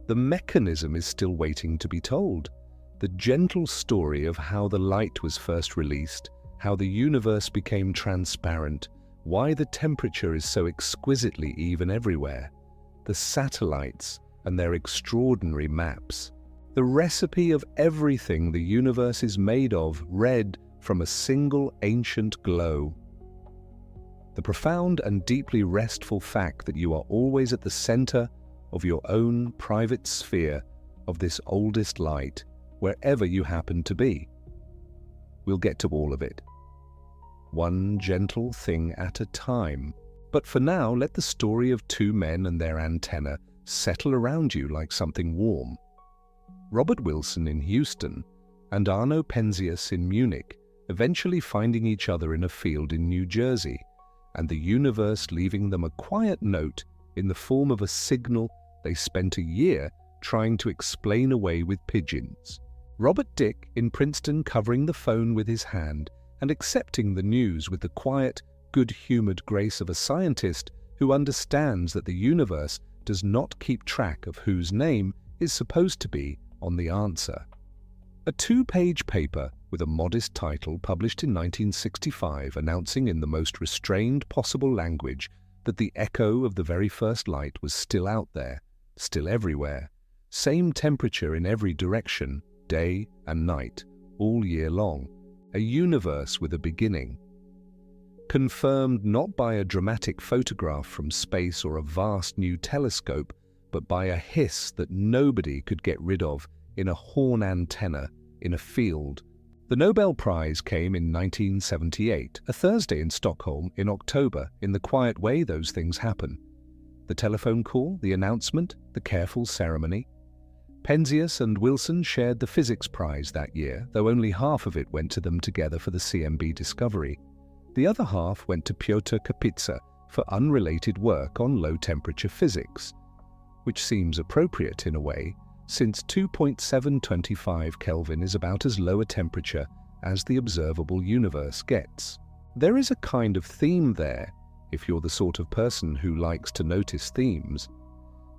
The mechanism is still waiting to be told. The gentle story of how the light was first released, how the universe became transparent, why the temperature is so exquisitely even everywhere, the satellites and their extraordinary maps, the recipe of everything the universe is made of read from a single ancient glow. The profound and deeply restful fact that you are always at the center of your own private sphere of this oldest light, wherever you happen to be. We'll get to all of it, one gentle thing at a time. But for now, let the story of two men and their antenna settle around you like something warm. Robert Wilson in Houston and Arno Penzias in Munich, eventually finding each other in a field in New Jersey, and the universe leaving them a quiet note in the form of a signal they spent a year trying to explain away with pigeons. Robert Dick in Princeton covering the phone with his hand and accepting the news with the quiet, good-humored grace of a scientist who understands that the universe does not keep track of whose name is supposed to be on the answer. A 2-page paper with a modest title published in 1965 announcing in the most restrained possible language that the echo of the very first light was still out there, still everywhere, same temperature in every direction, day and night, all year long, a universe with a beginning. Confirmed not by a dramatic photograph from space or a vast new telescope, but by a hiss that nobody could get rid of in a horn antenna in a field. The Nobel Prize came in 1978, a Thursday in Stockholm in October, in the quiet way those things happen. The telephone call, the announcement, the careful ceremony. Penzias and Wilson shared the physics prize that year, though only half of it went to them together for the CMB discovery. The other half went to Piotr Kapitsa for unrelated work on low-temperature physics, which seems appropriate in a way, since 2.725 Kelvin is about as low a temperature as the observable universe gets. There is a kind of theme there, if you're the sort of person who likes to notice themes.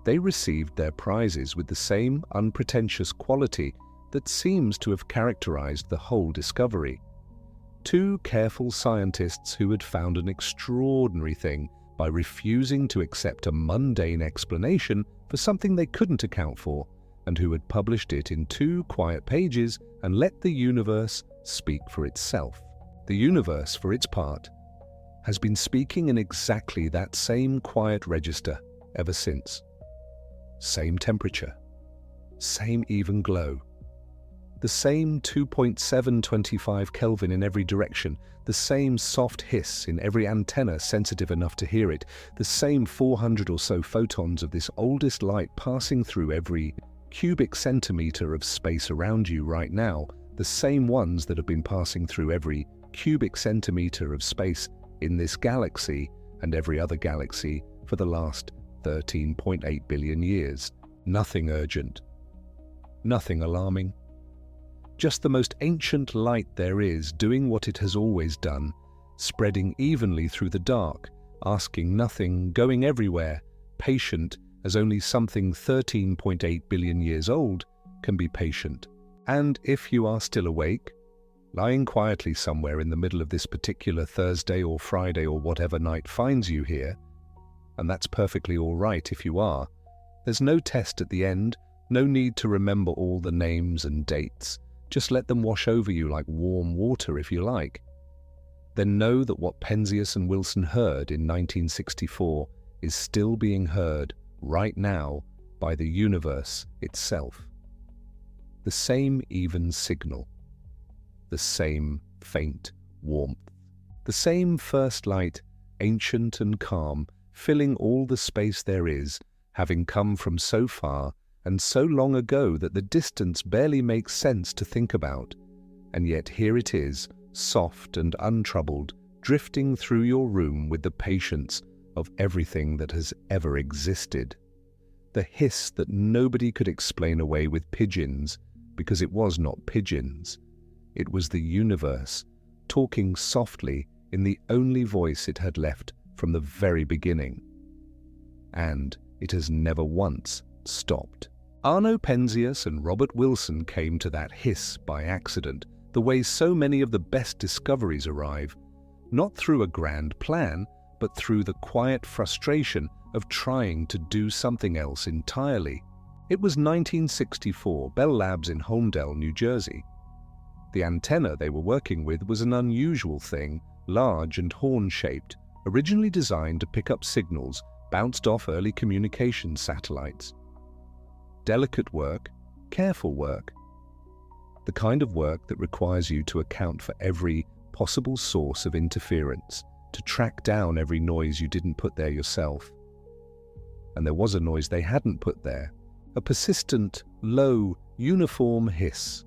They received their prizes with the same unpretentious quality that seems to have characterized the whole discovery. Two careful scientists who had found an extraordinary thing by refusing to accept a mundane explanation for something they couldn't account for, and who had published it in 2 quiet pages and let the universe speak for itself. The universe, for its part, has been speaking in exactly that same quiet register ever since. Same temperature, same even glow, the same 2.725 Kelvin in every direction, the same soft hiss in every antenna sensitive enough to hear it, the same 400 or so photons of this oldest light passing through every cubic centimeter of space around you right now, the same ones that have been passing through every cubic centimeter of space in this galaxy and every other galaxy for the last 13.8 billion years. Nothing urgent, nothing alarming. Just the most ancient light there is, doing what it has always done, spreading evenly through the dark, asking nothing, going everywhere, patient as only something 13.8 billion years old can be patient. And if you are still awake, lying quietly somewhere in the middle of this particular Thursday or Friday or whatever night finds you here, and that's perfectly all right if you are, there's no test at the end, no need to remember all the names and dates. Just let them wash over you like warm water if you like. Then know that what Penzias and Wilson heard in 1964 is still being heard right now by the universe itself. The same even signal, the same faint warmth, the same first light, ancient and calm, filling all the space there is, having come from so far and so long ago that the distance barely makes sense to think about, and yet here it is, soft and untroubled, drifting through your room with the patience of everything that has ever existed. The hiss that nobody could explain away with pigeons, because it was not pigeons. It was the universe, talking softly in the only voice it had left from the very beginning. And it has never once stopped. Arno Penzias and Robert Wilson came to that hiss by accident, the way so many of the best discoveries arrive, not through a grand plan, but through the quiet frustration of trying to do something else entirely. It was 1964, Bell Labs in Holmdel, New Jersey. The antenna they were working with was an unusual thing, large and horn-shaped, originally designed to pick up signals bounced off early communication satellites. Delicate work, careful work. The kind of work that requires you to account for every possible source of interference, to track down every noise you didn't put there yourself. And there was a noise they hadn't put there, a persistent, low, uniform hiss.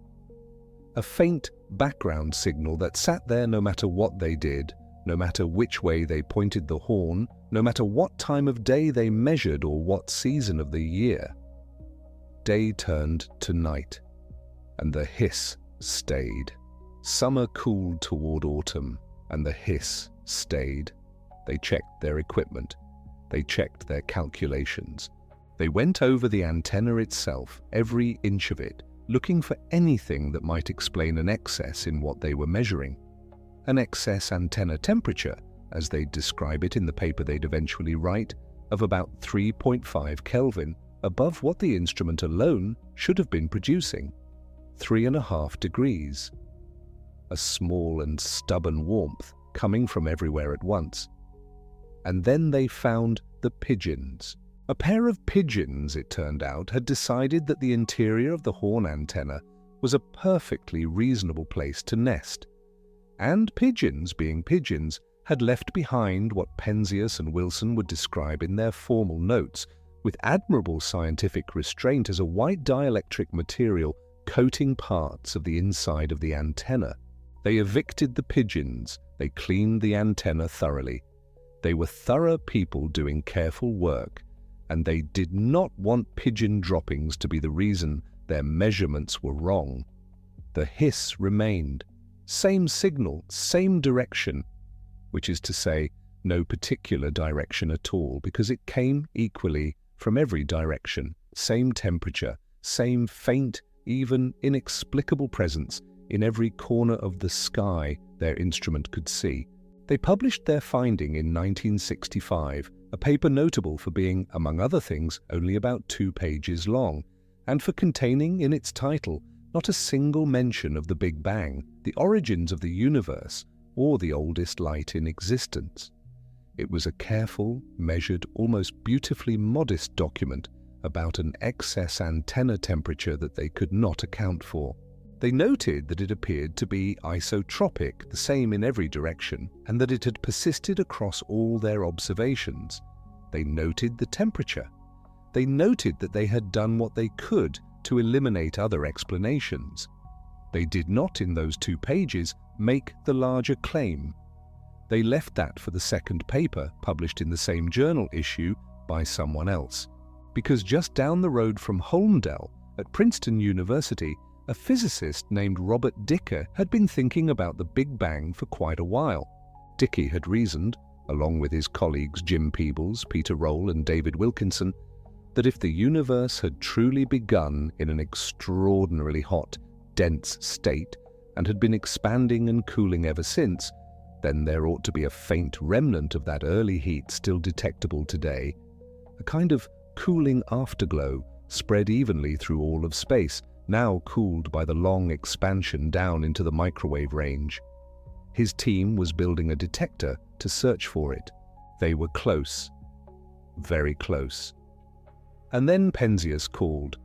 A faint background signal that sat there no matter what they did, no matter which way they pointed the horn, no matter what time of day they measured or what season of the year. Day turned to night, and the hiss stayed. Summer cooled toward autumn, and the hiss stayed. They checked their equipment. They checked their calculations. They went over the antenna itself, every inch of it, looking for anything that might explain an excess in what they were measuring. An excess antenna temperature, as they'd describe it in the paper they'd eventually write, of about 3.5 Kelvin, above what the instrument alone should have been producing, 3.5 degrees. A small and stubborn warmth coming from everywhere at once. And then they found the pigeons. A pair of pigeons, it turned out, had decided that the interior of the horn antenna was a perfectly reasonable place to nest. And pigeons, being pigeons, had left behind what Penzias and Wilson would describe in their formal notes, with admirable scientific restraint, as a white dielectric material coating parts of the inside of the antenna. They evicted the pigeons, they cleaned the antenna thoroughly. They were thorough people doing careful work, and they did not want pigeon droppings to be the reason their measurements were wrong. The hiss remained. Same signal, same direction, which is to say, no particular direction at all, because it came equally from every direction, same temperature, same faint, even inexplicable presence in every corner of the sky their instrument could see. They published their finding in 1965, a paper notable for being, among other things, only about 2 pages long, and for containing in its title not a single mention of the Big Bang, the origins of the universe, or the oldest light in existence. It was a careful, measured, almost beautifully modest document about an excess antenna temperature that they could not account for. They noted that it appeared to be isotropic, the same in every direction, and that it had persisted across all their observations. They noted the temperature. They noted that they had done what they could to eliminate other explanations. They did not, in those 2 pages, make the larger claim. They left that for the second paper, published in the same journal issue by someone else. Because just down the road from Holmdel, at Princeton University, a physicist named Robert Dicke had been thinking about the Big Bang for quite a while. Dicke had reasoned, along with his colleagues Jim Peebles, Peter Roll and David Wilkinson, that if the universe had truly begun in an extraordinarily hot, dense state and had been expanding and cooling ever since, then there ought to be a faint remnant of that early heat still detectable today, a kind of cooling afterglow spread evenly through all of space, now cooled by the long expansion down into the microwave range. His team was building a detector to search for it. They were close, very close. And then Penzias called.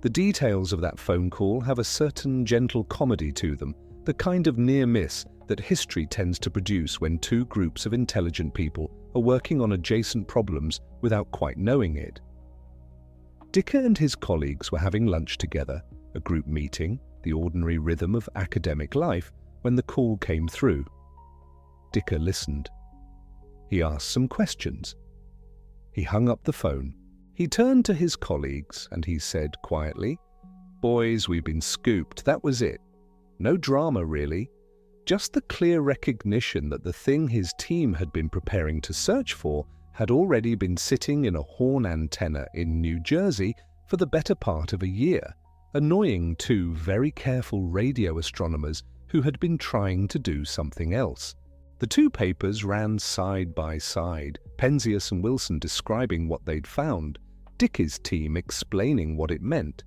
The details of that phone call have a certain gentle comedy to them, the kind of near miss that history tends to produce when 2 groups of intelligent people are working on adjacent problems without quite knowing it. Dicke and his colleagues were having lunch together, a group meeting, the ordinary rhythm of academic life, when the call came through. Dicke listened. He asked some questions. He hung up the phone. He turned to his colleagues and he said quietly, "Boys, we've been scooped, that was it. No drama really. Just the clear recognition that the thing his team had been preparing to search for had already been sitting in a horn antenna in New Jersey for the better part of a year, annoying 2 very careful radio astronomers who had been trying to do something else. The 2 papers ran side by side, Penzias and Wilson describing what they'd found, Dicke's team explaining what it meant.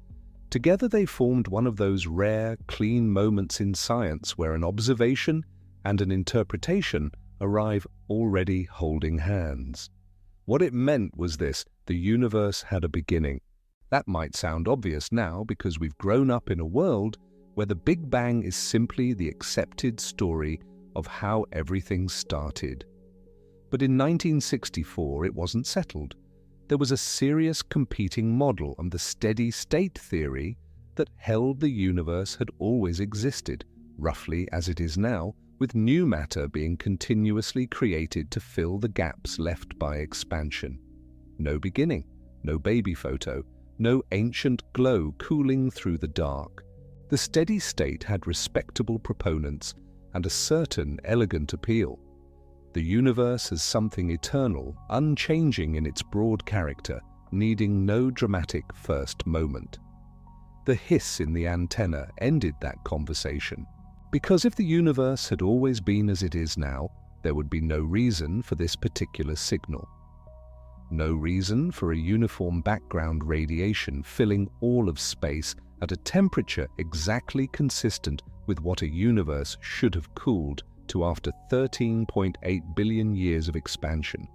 Together they formed one of those rare, clean moments in science where an observation and an interpretation arrive already holding hands. What it meant was this: the universe had a beginning. That might sound obvious now because we've grown up in a world where the Big Bang is simply the accepted story of how everything started. But in 1964 it wasn't settled. There was a serious competing model on the steady-state theory that held the universe had always existed, roughly as it is now, with new matter being continuously created to fill the gaps left by expansion. No beginning, no baby photo, no ancient glow cooling through the dark. The steady state had respectable proponents and a certain elegant appeal. The universe as something eternal, unchanging in its broad character, needing no dramatic first moment. The hiss in the antenna ended that conversation, because if the universe had always been as it is now, there would be no reason for this particular signal. No reason for a uniform background radiation filling all of space at a temperature exactly consistent with what a universe should have cooled to after 13.8 billion years of expansion.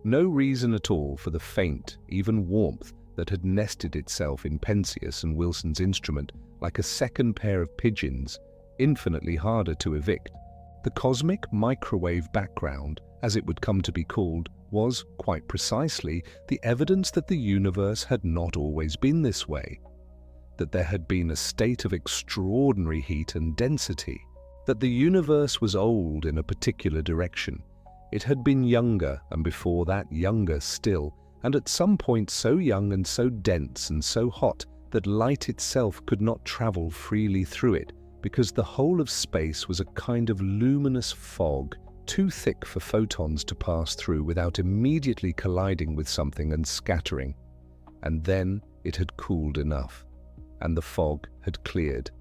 No reason at all for the faint, even warmth that had nested itself in Penzias and Wilson's instrument like a second pair of pigeons, infinitely harder to evict. The cosmic microwave background, as it would come to be called, was, quite precisely, the evidence that the universe had not always been this way, that there had been a state of extraordinary heat and density, that the universe was old in a particular direction. It had been younger, and before that younger still, and at some point so young and so dense and so hot that light itself could not travel freely through it, because the whole of space was a kind of luminous fog, too thick for photons to pass through without immediately colliding with something and scattering. And then it had cooled enough, and the fog had cleared,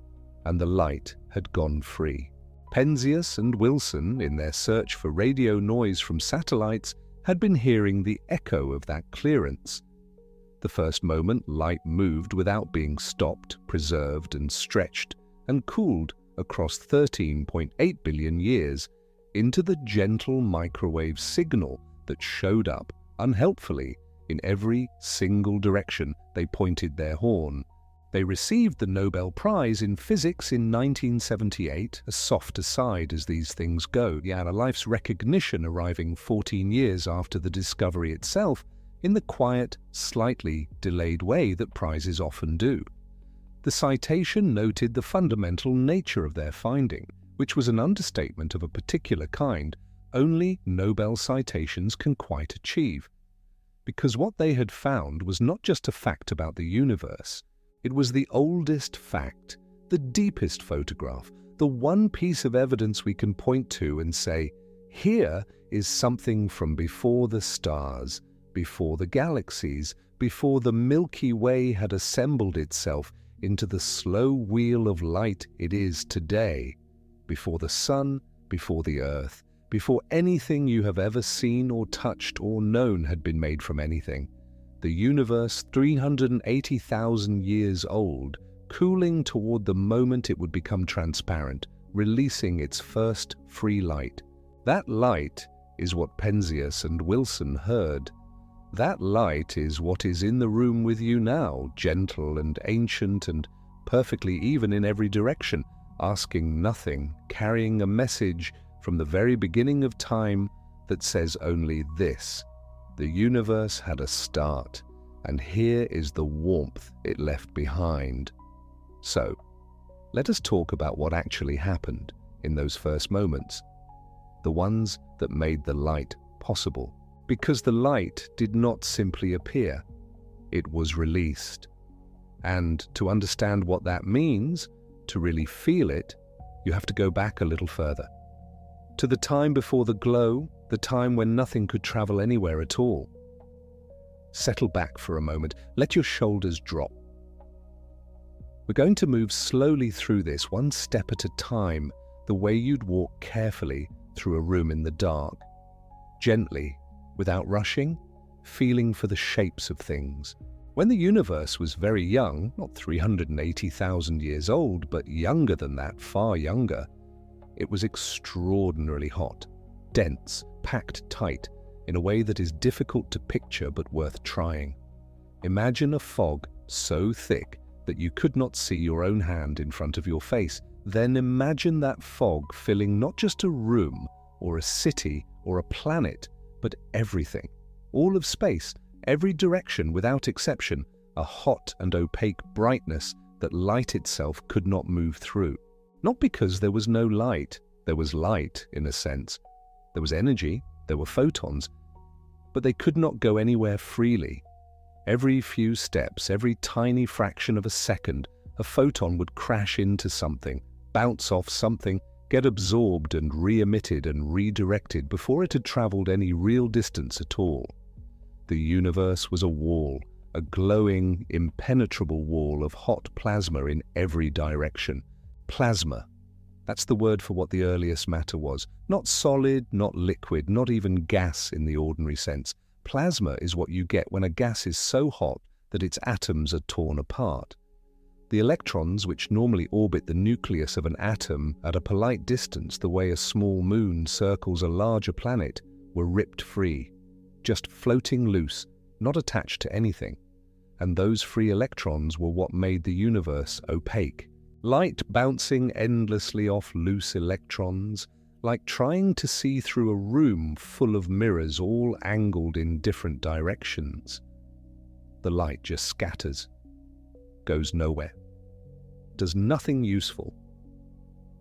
and the light had gone free. Penzias and Wilson, in their search for radio noise from satellites, had been hearing the echo of that clearance. The first moment, light moved without being stopped, preserved and stretched, and cooled across 13.8 billion years into the gentle microwave signal that showed up, unhelpfully, in every single direction they pointed their horn. They received the Nobel Prize in Physics in 1978, a soft aside as these things go, yet a life's recognition arriving 14 years after the discovery itself, in the quiet, slightly delayed way that prizes often do. The citation noted the fundamental nature of their finding, which was an understatement of a particular kind only Nobel citations can quite achieve. Because what they had found was not just a fact about the universe, it was the oldest fact, the deepest photograph, the one piece of evidence we can point to and say, here is something from before the stars, before the galaxies, before the Milky Way had assembled itself into the slow wheel of light it is today, before the sun, before the earth, before anything you have ever seen or touched or known had been made from anything. The universe, 380,000 years old, cooling toward the moment it would become transparent, releasing its first free light. That light is what Penzias and Wilson heard. That light is what is in the room with you now, gentle and ancient and perfectly even in every direction, asking nothing, carrying a message from the very beginning of time that says only this: the universe had a start, and here is the warmth it left behind. So, let us talk about what actually happened in those first moments, the ones that made the light possible. Because the light did not simply appear, it was released. And to understand what that means, to really feel it, you have to go back a little further. To the time before the glow, the time when nothing could travel anywhere at all. Settle back for a moment, let your shoulders drop. We're going to move slowly through this, one step at a time, the way you'd walk carefully through a room in the dark. Gently, without rushing, feeling for the shapes of things. When the universe was very young, not 380,000 years old, but younger than that, far younger, it was extraordinarily hot, dense, packed tight, in a way that is difficult to picture but worth trying. Imagine a fog so thick that you could not see your own hand in front of your face. Then imagine that fog filling not just a room or a city or a planet, but everything, all of space, every direction without exception, a hot and opaque brightness that light itself could not move through. Not because there was no light, there was light in a sense. There was energy, there were photons, but they could not go anywhere freely. Every few steps, every tiny fraction of a second, a photon would crash into something, bounce off something, get absorbed and re-emitted and redirected before it had traveled any real distance at all. The universe was a wall, a glowing, impenetrable wall of hot plasma in every direction. Plasma. That's the word for what the earliest matter was. Not solid, not liquid, not even gas in the ordinary sense. Plasma is what you get when a gas is so hot that its atoms are torn apart. The electrons, which normally orbit the nucleus of an atom at a polite distance the way a small moon circles a larger planet, were ripped free, just floating loose, not attached to anything. And those free electrons were what made the universe opaque. Light bouncing endlessly off loose electrons, like trying to see through a room full of mirrors all angled in different directions. The light just scatters, goes nowhere, does nothing useful,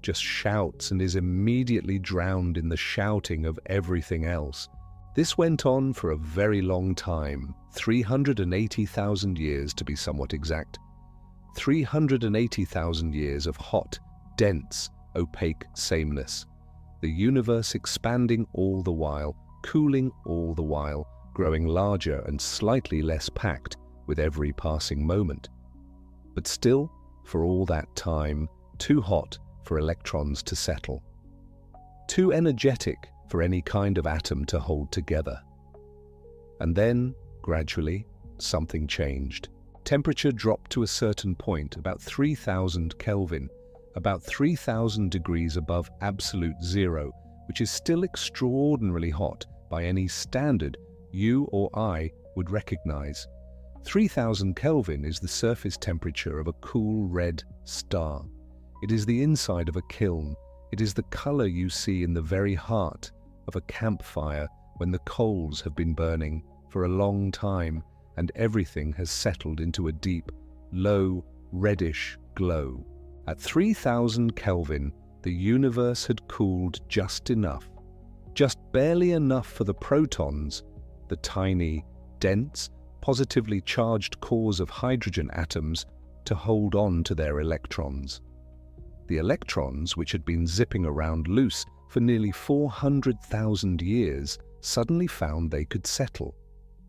just shouts and is immediately drowned in the shouting of everything else. This went on for a very long time, 380,000 years to be somewhat exact. 380,000 years of hot, dense, opaque sameness. The universe expanding all the while, cooling all the while, growing larger and slightly less packed with every passing moment. But still, for all that time, too hot for electrons to settle. Too energetic for any kind of atom to hold together. And then, gradually, something changed. Temperature dropped to a certain point, about 3,000 Kelvin, about 3,000 degrees above absolute zero, which is still extraordinarily hot by any standard you or I would recognize. 3,000 Kelvin is the surface temperature of a cool red star. It is the inside of a kiln. It is the color you see in the very heart of a campfire when the coals have been burning for a long time and everything has settled into a deep, low, reddish glow. At 3,000 Kelvin, the universe had cooled just enough, just barely enough for the protons, the tiny, dense, positively charged cores of hydrogen atoms, to hold on to their electrons. The electrons, which had been zipping around loose for nearly 400,000 years, suddenly found they could settle,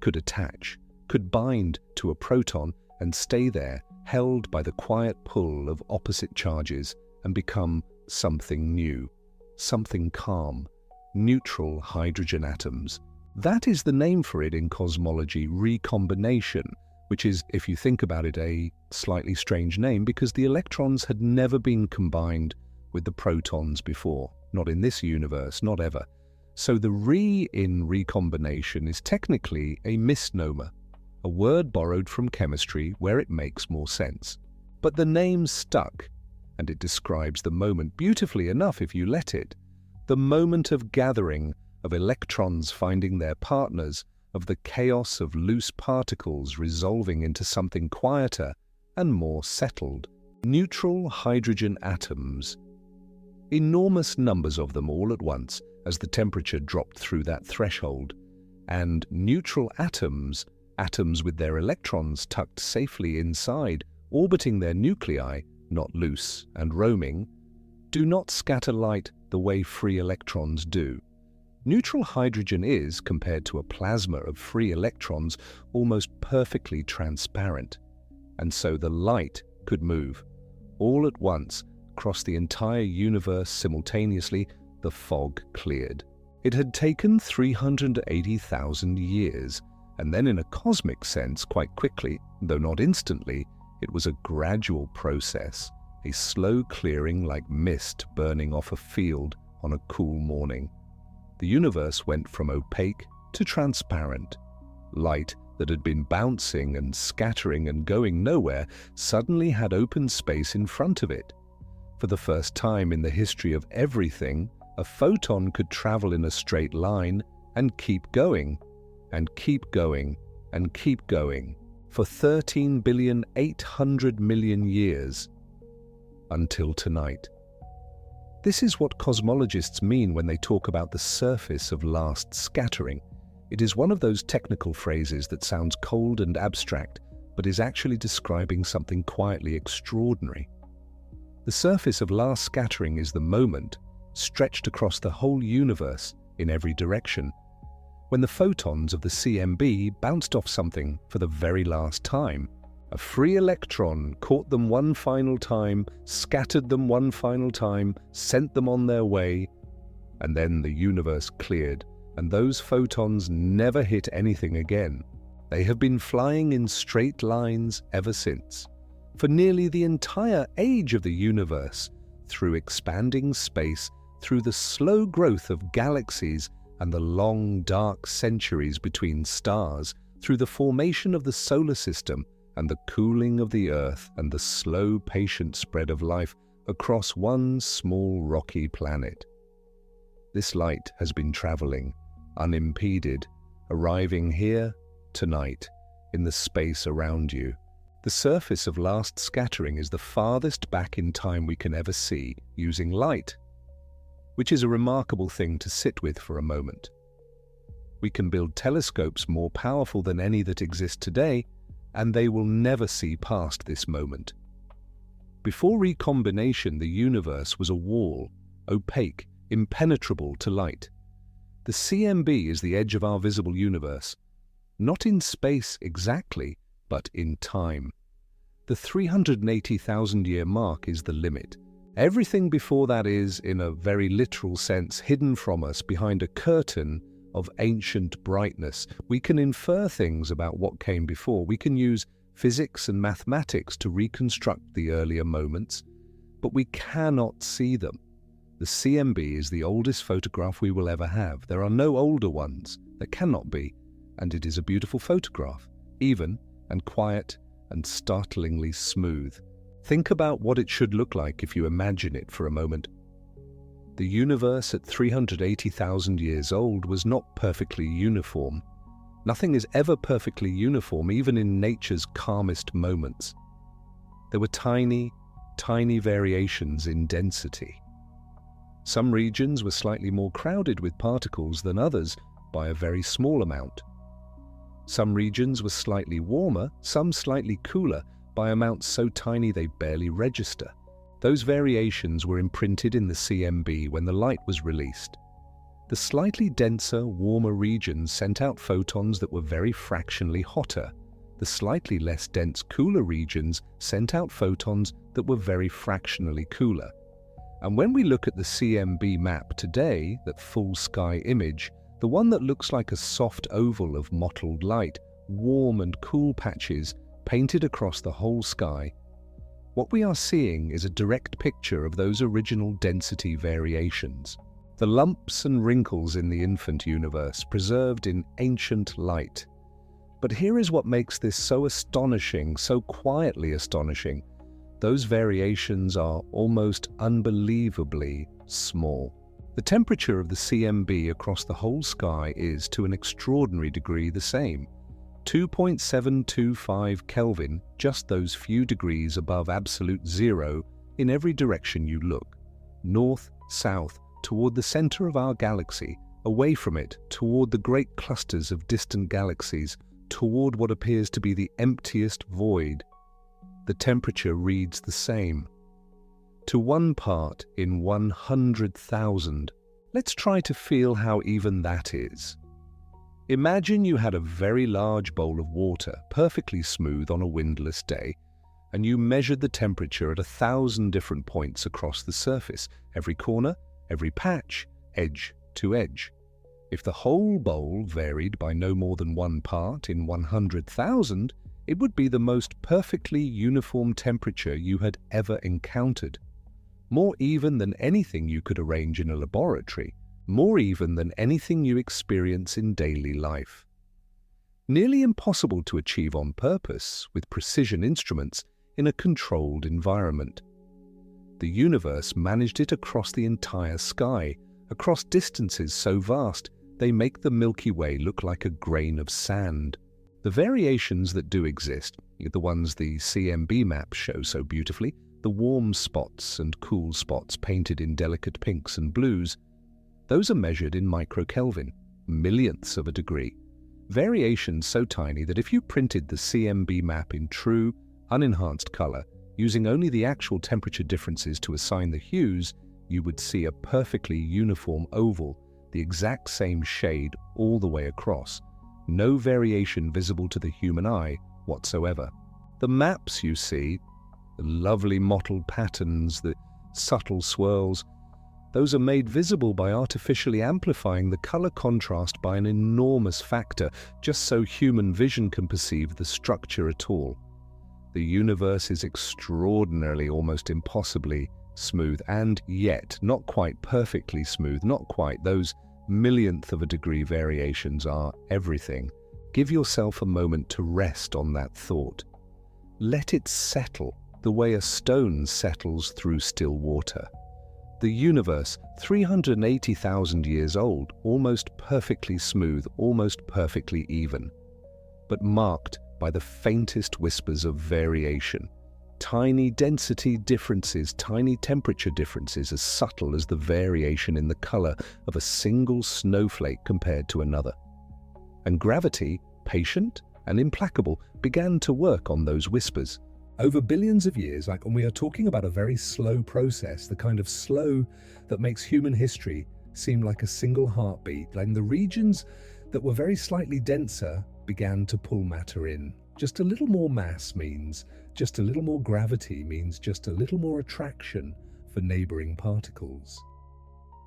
could attach, could bind to a proton and stay there, held by the quiet pull of opposite charges, and become something new, something calm, neutral hydrogen atoms. That is the name for it in cosmology, recombination, which is, if you think about it, a slightly strange name because the electrons had never been combined with the protons before, not in this universe, not ever. So the re in recombination is technically a misnomer, a word borrowed from chemistry where it makes more sense. But the name stuck, and it describes the moment beautifully enough if you let it. The moment of gathering, of electrons finding their partners, of the chaos of loose particles resolving into something quieter and more settled. Neutral hydrogen atoms. Enormous numbers of them all at once as the temperature dropped through that threshold. And neutral atoms, atoms with their electrons tucked safely inside, orbiting their nuclei, not loose and roaming, do not scatter light the way free electrons do. Neutral hydrogen is, compared to a plasma of free electrons, almost perfectly transparent. And so the light could move. All at once, across the entire universe simultaneously, the fog cleared. It had taken 380,000 years, and then in a cosmic sense, quite quickly, though not instantly, it was a gradual process, a slow clearing like mist burning off a field on a cool morning. The universe went from opaque to transparent. Light that had been bouncing and scattering and going nowhere suddenly had open space in front of it. For the first time in the history of everything, a photon could travel in a straight line and keep going, and keep going, and keep going, for 13,800,000,000 years, until tonight. This is what cosmologists mean when they talk about the surface of last scattering. It is one of those technical phrases that sounds cold and abstract, but is actually describing something quietly extraordinary. The surface of last scattering is the moment, stretched across the whole universe in every direction, when the photons of the CMB bounced off something for the very last time. A free electron caught them one final time, scattered them one final time, sent them on their way, and then the universe cleared, and those photons never hit anything again. They have been flying in straight lines ever since, for nearly the entire age of the universe, through expanding space, through the slow growth of galaxies and the long dark centuries between stars, through the formation of the solar system and the cooling of the Earth and the slow, patient spread of life across one small rocky planet. This light has been traveling, unimpeded, arriving here, tonight, in the space around you. The surface of last scattering is the farthest back in time we can ever see using light, which is a remarkable thing to sit with for a moment. We can build telescopes more powerful than any that exist today, and they will never see past this moment. Before recombination, the universe was a wall, opaque, impenetrable to light. The CMB is the edge of our visible universe, not in space exactly, but in time. The 380,000-year mark is the limit. Everything before that is, in a very literal sense, hidden from us behind a curtain of ancient brightness. We can infer things about what came before. We can use physics and mathematics to reconstruct the earlier moments, but we cannot see them. The CMB is the oldest photograph we will ever have. There are no older ones. There cannot be. And it is a beautiful photograph, even and quiet and startlingly smooth. Think about what it should look like if you imagine it for a moment. The universe at 380,000 years old was not perfectly uniform. Nothing is ever perfectly uniform, even in nature's calmest moments. There were tiny, tiny variations in density. Some regions were slightly more crowded with particles than others by a very small amount. Some regions were slightly warmer, some slightly cooler, by amounts so tiny they barely register. Those variations were imprinted in the CMB when the light was released. The slightly denser, warmer regions sent out photons that were very fractionally hotter. The slightly less dense, cooler regions sent out photons that were very fractionally cooler. And when we look at the CMB map today, that full sky image, the one that looks like a soft oval of mottled light, warm and cool patches painted across the whole sky, what we are seeing is a direct picture of those original density variations. The lumps and wrinkles in the infant universe preserved in ancient light. But here is what makes this so astonishing, so quietly astonishing. Those variations are almost unbelievably small. The temperature of the CMB across the whole sky is, to an extraordinary degree, the same. 2.725 Kelvin, just those few degrees above absolute zero in every direction you look. North, south, toward the center of our galaxy, away from it, toward the great clusters of distant galaxies, toward what appears to be the emptiest void. The temperature reads the same. To 1 part in 100,000. Let's try to feel how even that is. Imagine you had a very large bowl of water, perfectly smooth on a windless day, and you measured the temperature at 1,000 different points across the surface, every corner, every patch, edge to edge. If the whole bowl varied by no more than 1 part in 100,000, it would be the most perfectly uniform temperature you had ever encountered. More even than anything you could arrange in a laboratory, more even than anything you experience in daily life. Nearly impossible to achieve on purpose with precision instruments in a controlled environment. The universe managed it across the entire sky, across distances so vast they make the Milky Way look like a grain of sand. The variations that do exist, the ones the CMB map shows so beautifully, the warm spots and cool spots painted in delicate pinks and blues, those are measured in microkelvin, millionths of a degree. Variations so tiny that if you printed the CMB map in true, unenhanced color, using only the actual temperature differences to assign the hues, you would see a perfectly uniform oval, the exact same shade all the way across. No variation visible to the human eye whatsoever. The maps you see, the lovely mottled patterns, the subtle swirls, those are made visible by artificially amplifying the color contrast by an enormous factor, just so human vision can perceive the structure at all. The universe is extraordinarily, almost impossibly smooth, and yet not quite perfectly smooth, not quite. Those millionth of a degree variations are everything. Give yourself a moment to rest on that thought. Let it settle the way a stone settles through still water. The universe, 380,000 years old, almost perfectly smooth, almost perfectly even, but marked by the faintest whispers of variation. Tiny density differences, tiny temperature differences as subtle as the variation in the color of a single snowflake compared to another. And gravity, patient and implacable, began to work on those whispers. Over billions of years, and we are talking about a very slow process, the kind of slow that makes human history seem like a single heartbeat, and the regions that were very slightly denser began to pull matter in. Just a little more mass means just a little more gravity, means just a little more attraction for neighboring particles.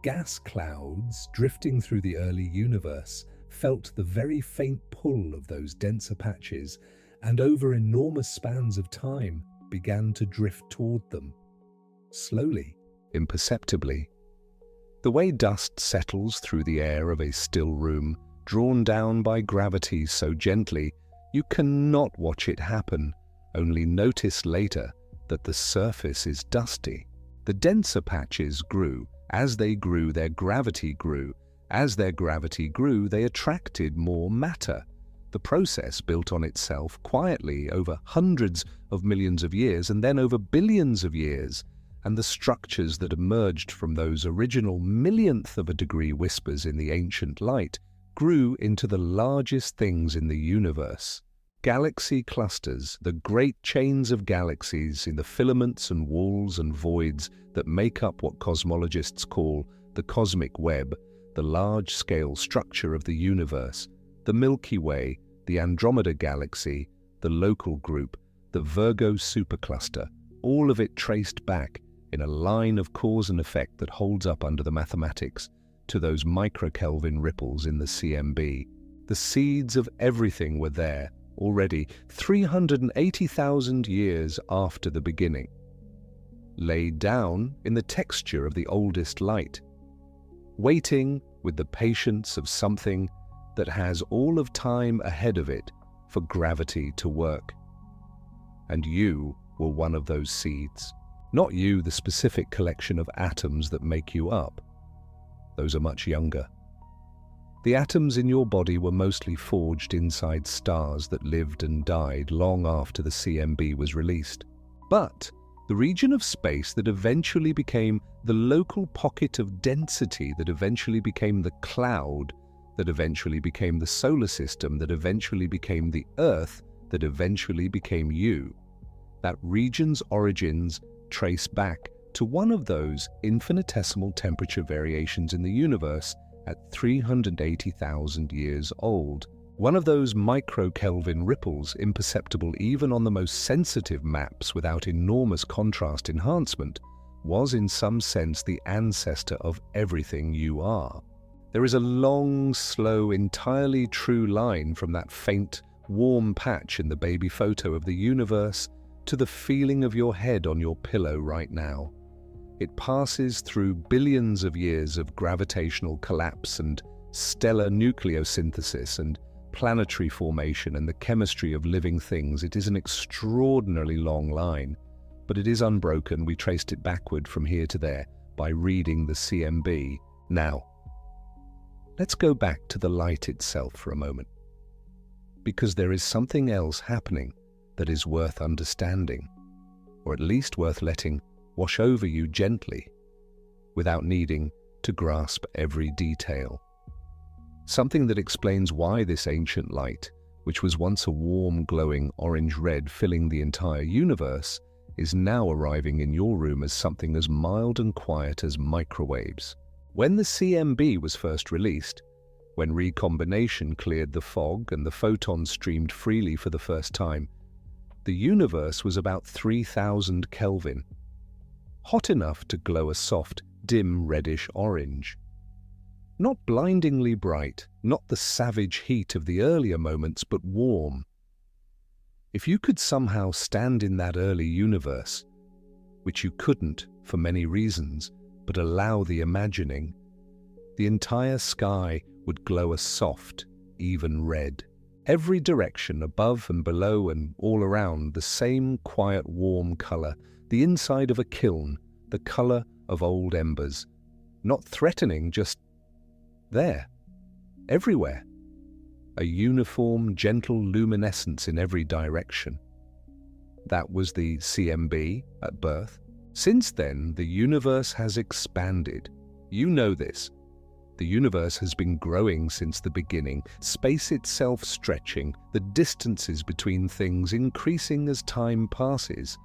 Gas clouds drifting through the early universe felt the very faint pull of those denser patches, and over enormous spans of time began to drift toward them. Slowly, imperceptibly. The way dust settles through the air of a still room, drawn down by gravity so gently, you cannot watch it happen, only notice later that the surface is dusty. The denser patches grew. As they grew, their gravity grew. As their gravity grew, they attracted more matter. The process built on itself quietly over hundreds of millions of years and then over billions of years, and the structures that emerged from those original millionth of a degree whispers in the ancient light grew into the largest things in the universe. Galaxy clusters, the great chains of galaxies in the filaments and walls and voids that make up what cosmologists call the cosmic web, the large-scale structure of the universe, the Milky Way, the Andromeda Galaxy, the Local Group, the Virgo supercluster, all of it traced back in a line of cause and effect that holds up under the mathematics to those microkelvin ripples in the CMB. The seeds of everything were there already 380,000 years after the beginning, laid down in the texture of the oldest light, waiting with the patience of something that has all of time ahead of it for gravity to work. And you were one of those seeds. Not you, the specific collection of atoms that make you up. Those are much younger. The atoms in your body were mostly forged inside stars that lived and died long after the CMB was released. But the region of space that eventually became the local pocket of density, that eventually became the cloud, that eventually became the solar system, that eventually became the Earth, that eventually became you. That region's origins trace back to one of those infinitesimal temperature variations in the universe at 380,000 years old. One of those micro-Kelvin ripples imperceptible even on the most sensitive maps without enormous contrast enhancement was in some sense the ancestor of everything you are. There is a long, slow, entirely true line from that faint, warm patch in the baby photo of the universe to the feeling of your head on your pillow right now. It passes through billions of years of gravitational collapse and stellar nucleosynthesis and planetary formation and the chemistry of living things. It is an extraordinarily long line, but it is unbroken. We traced it backward from here to there by reading the CMB. Now, let's go back to the light itself for a moment, because there is something else happening that is worth understanding, or at least worth letting wash over you gently, without needing to grasp every detail. Something that explains why this ancient light, which was once a warm, glowing orange-red filling the entire universe, is now arriving in your room as something as mild and quiet as microwaves. When the CMB was first released, when recombination cleared the fog and the photons streamed freely for the first time, the universe was about 3,000 Kelvin, hot enough to glow a soft, dim reddish orange. Not blindingly bright, not the savage heat of the earlier moments, but warm. If you could somehow stand in that early universe, which you couldn't for many reasons, but allow the imagining, the entire sky would glow a soft, even red. Every direction, above and below and all around, the same quiet, warm color, the inside of a kiln, the color of old embers. Not threatening, just there, everywhere. A uniform, gentle luminescence in every direction. That was the CMB at birth. Since then, the universe has expanded. You know this. The universe has been growing since the beginning, space itself stretching, the distances between things increasing as time passes.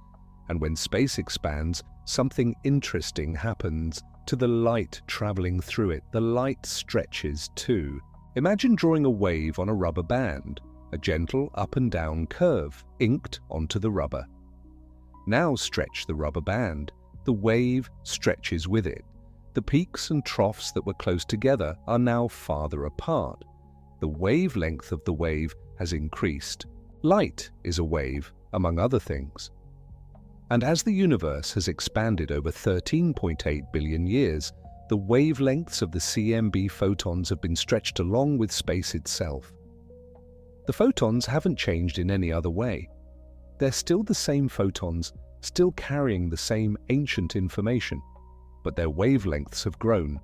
And when space expands, something interesting happens to the light traveling through it. The light stretches too. Imagine drawing a wave on a rubber band, a gentle up and down curve, inked onto the rubber. Now stretch the rubber band. The wave stretches with it. The peaks and troughs that were close together are now farther apart. The wavelength of the wave has increased. Light is a wave, among other things. And as the universe has expanded over 13.8 billion years, the wavelengths of the CMB photons have been stretched along with space itself. The photons haven't changed in any other way. They're still the same photons, still carrying the same ancient information, but their wavelengths have grown,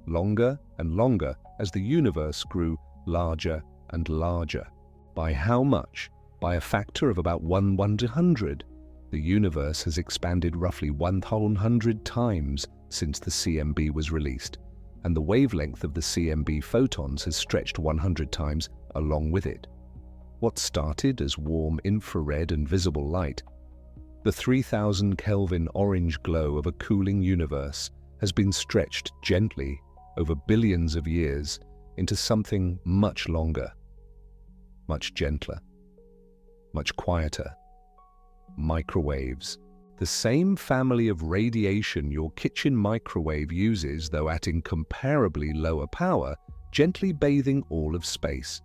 longer and longer as the universe grew larger and larger. By how much? By a factor of about 1 to 100. The universe has expanded roughly 100 times since the CMB was released, and the wavelength of the CMB photons has stretched 100 times along with it. What started as warm infrared and visible light, the 3000 Kelvin orange glow of a cooling universe, has been stretched gently over billions of years into something much longer, much gentler, much quieter. Microwaves. The same family of radiation your kitchen microwave uses, though at incomparably lower power, gently bathing all of space.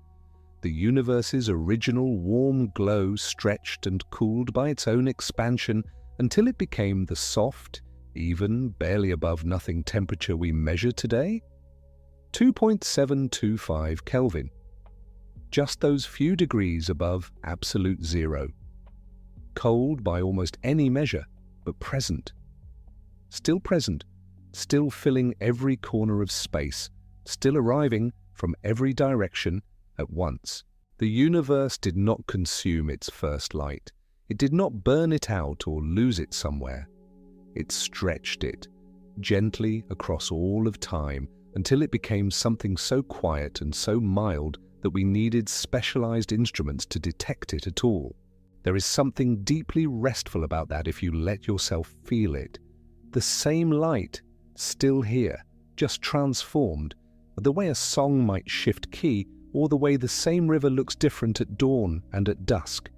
The universe's original warm glow stretched and cooled by its own expansion until it became the soft, even, barely above nothing temperature we measure today? 2.725 Kelvin. Just those few degrees above absolute zero. Cold by almost any measure, but present. Still present, still filling every corner of space, still arriving from every direction at once. The universe did not consume its first light. It did not burn it out or lose it somewhere. It stretched it gently across all of time until it became something so quiet and so mild that we needed specialized instruments to detect it at all. There is something deeply restful about that if you let yourself feel it. The same light, still here, just transformed, the way a song might shift key, or the way the same river looks different at dawn and at dusk.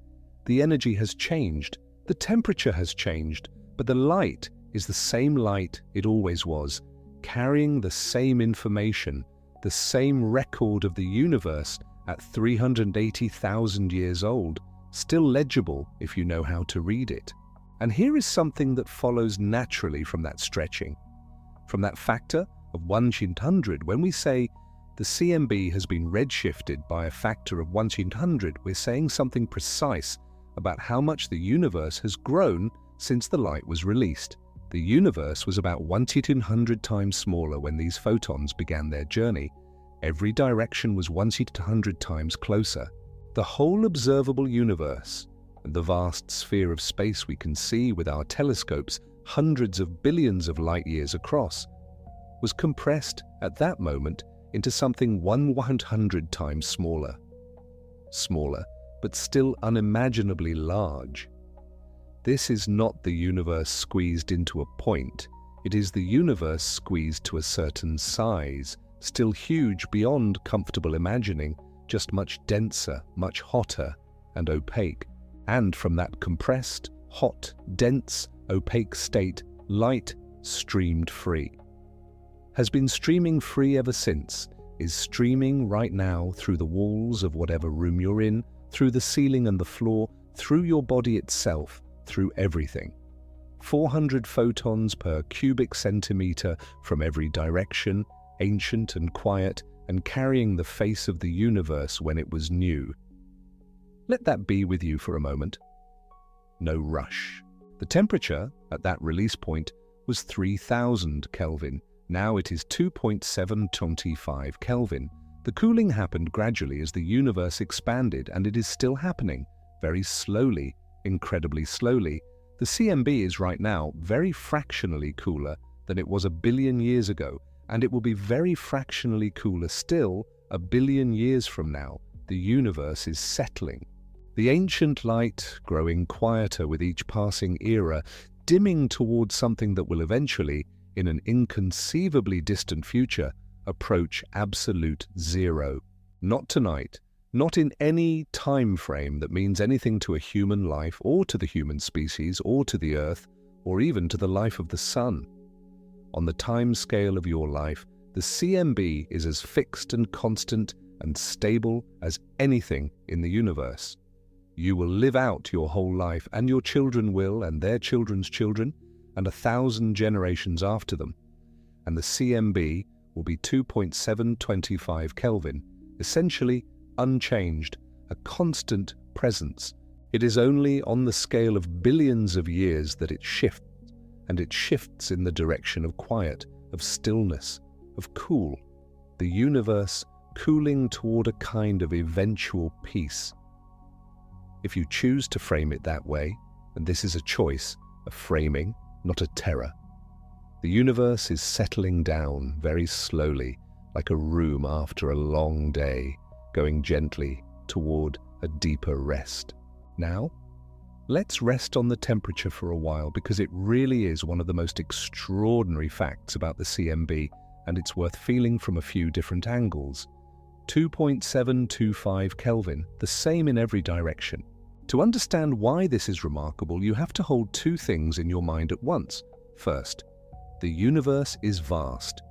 The energy has changed, the temperature has changed, but the light is the same light it always was, carrying the same information, the same record of the universe at 380,000 years old, still legible if you know how to read it. And here is something that follows naturally from that stretching. From that factor of 1 in 100, when we say the CMB has been redshifted by a factor of 1 in 100, we're saying something precise about how much the universe has grown since the light was released. The universe was about 1 in 100 times smaller when these photons began their journey. Every direction was 1 in 100 times closer. The whole observable universe, and the vast sphere of space we can see with our telescopes hundreds of billions of light years across, was compressed at that moment into something 100 times smaller. Smaller, but still unimaginably large. This is not the universe squeezed into a point. It is the universe squeezed to a certain size, still huge beyond comfortable imagining, just much denser, much hotter and opaque. And from that compressed, hot, dense, opaque state, light streamed free. Has been streaming free ever since, is streaming right now through the walls of whatever room you're in, through the ceiling and the floor, through your body itself, through everything. 400 photons per cubic centimeter from every direction, ancient and quiet, and carrying the face of the universe when it was new. Let that be with you for a moment. No rush. The temperature at that release point was 3000 Kelvin. Now it is 2.725 Kelvin. The cooling happened gradually as the universe expanded, and it is still happening, very slowly, incredibly slowly. The CMB is right now very fractionally cooler than it was a billion years ago, and it will be very fractionally cooler still a billion years from now. The universe is settling. The ancient light growing quieter with each passing era, dimming towards something that will eventually, in an inconceivably distant future, approach absolute zero. Not tonight, not in any time frame that means anything to a human life or to the human species or to the Earth or even to the life of the Sun. On the time scale of your life, the CMB is as fixed and constant and stable as anything in the universe. You will live out your whole life, and your children will, and their children's children, and 1,000 generations after them. And the CMB will be 2.725 Kelvin, essentially unchanged, a constant presence. It is only on the scale of billions of years that it shifts, and it shifts in the direction of quiet, of stillness, of cool. The universe cooling toward a kind of eventual peace. If you choose to frame it that way, and this is a choice, a framing, not a terror, the universe is settling down very slowly, like a room after a long day, going gently toward a deeper rest. Now, let's rest on the temperature for a while, because it really is one of the most extraordinary facts about the CMB, and it's worth feeling from a few different angles. 2.725 Kelvin, the same in every direction. To understand why this is remarkable, you have to hold two things in your mind at once. First, the universe is vast.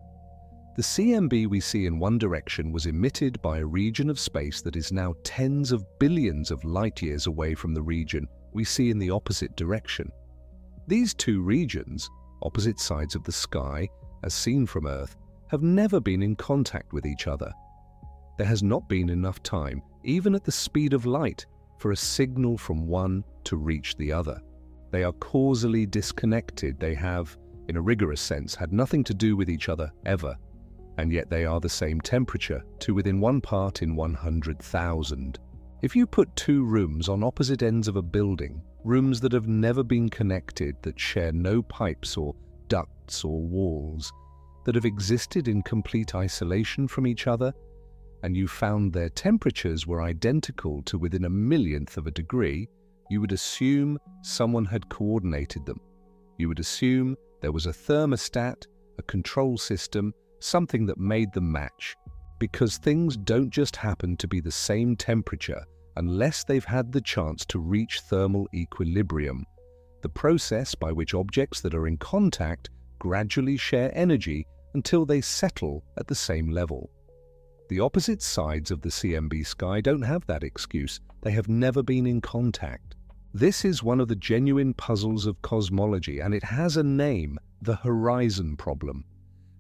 The CMB we see in one direction was emitted by a region of space that is now tens of billions of light years away from the region we see in the opposite direction. These two regions, opposite sides of the sky, as seen from Earth, have never been in contact with each other. There has not been enough time, even at the speed of light, for a signal from one to reach the other. They are causally disconnected. They have, in a rigorous sense, had nothing to do with each other ever, and yet they are the same temperature, to within 1 part in 100,000. If you put two rooms on opposite ends of a building, rooms that have never been connected, that share no pipes or ducts or walls, that have existed in complete isolation from each other, and you found their temperatures were identical to within a millionth of a degree, you would assume someone had coordinated them. You would assume there was a thermostat, a control system, something that made them match. Because things don't just happen to be the same temperature unless they've had the chance to reach thermal equilibrium, the process by which objects that are in contact gradually share energy until they settle at the same level. The opposite sides of the CMB sky don't have that excuse. They have never been in contact. This is one of the genuine puzzles of cosmology, and it has a name, the horizon problem.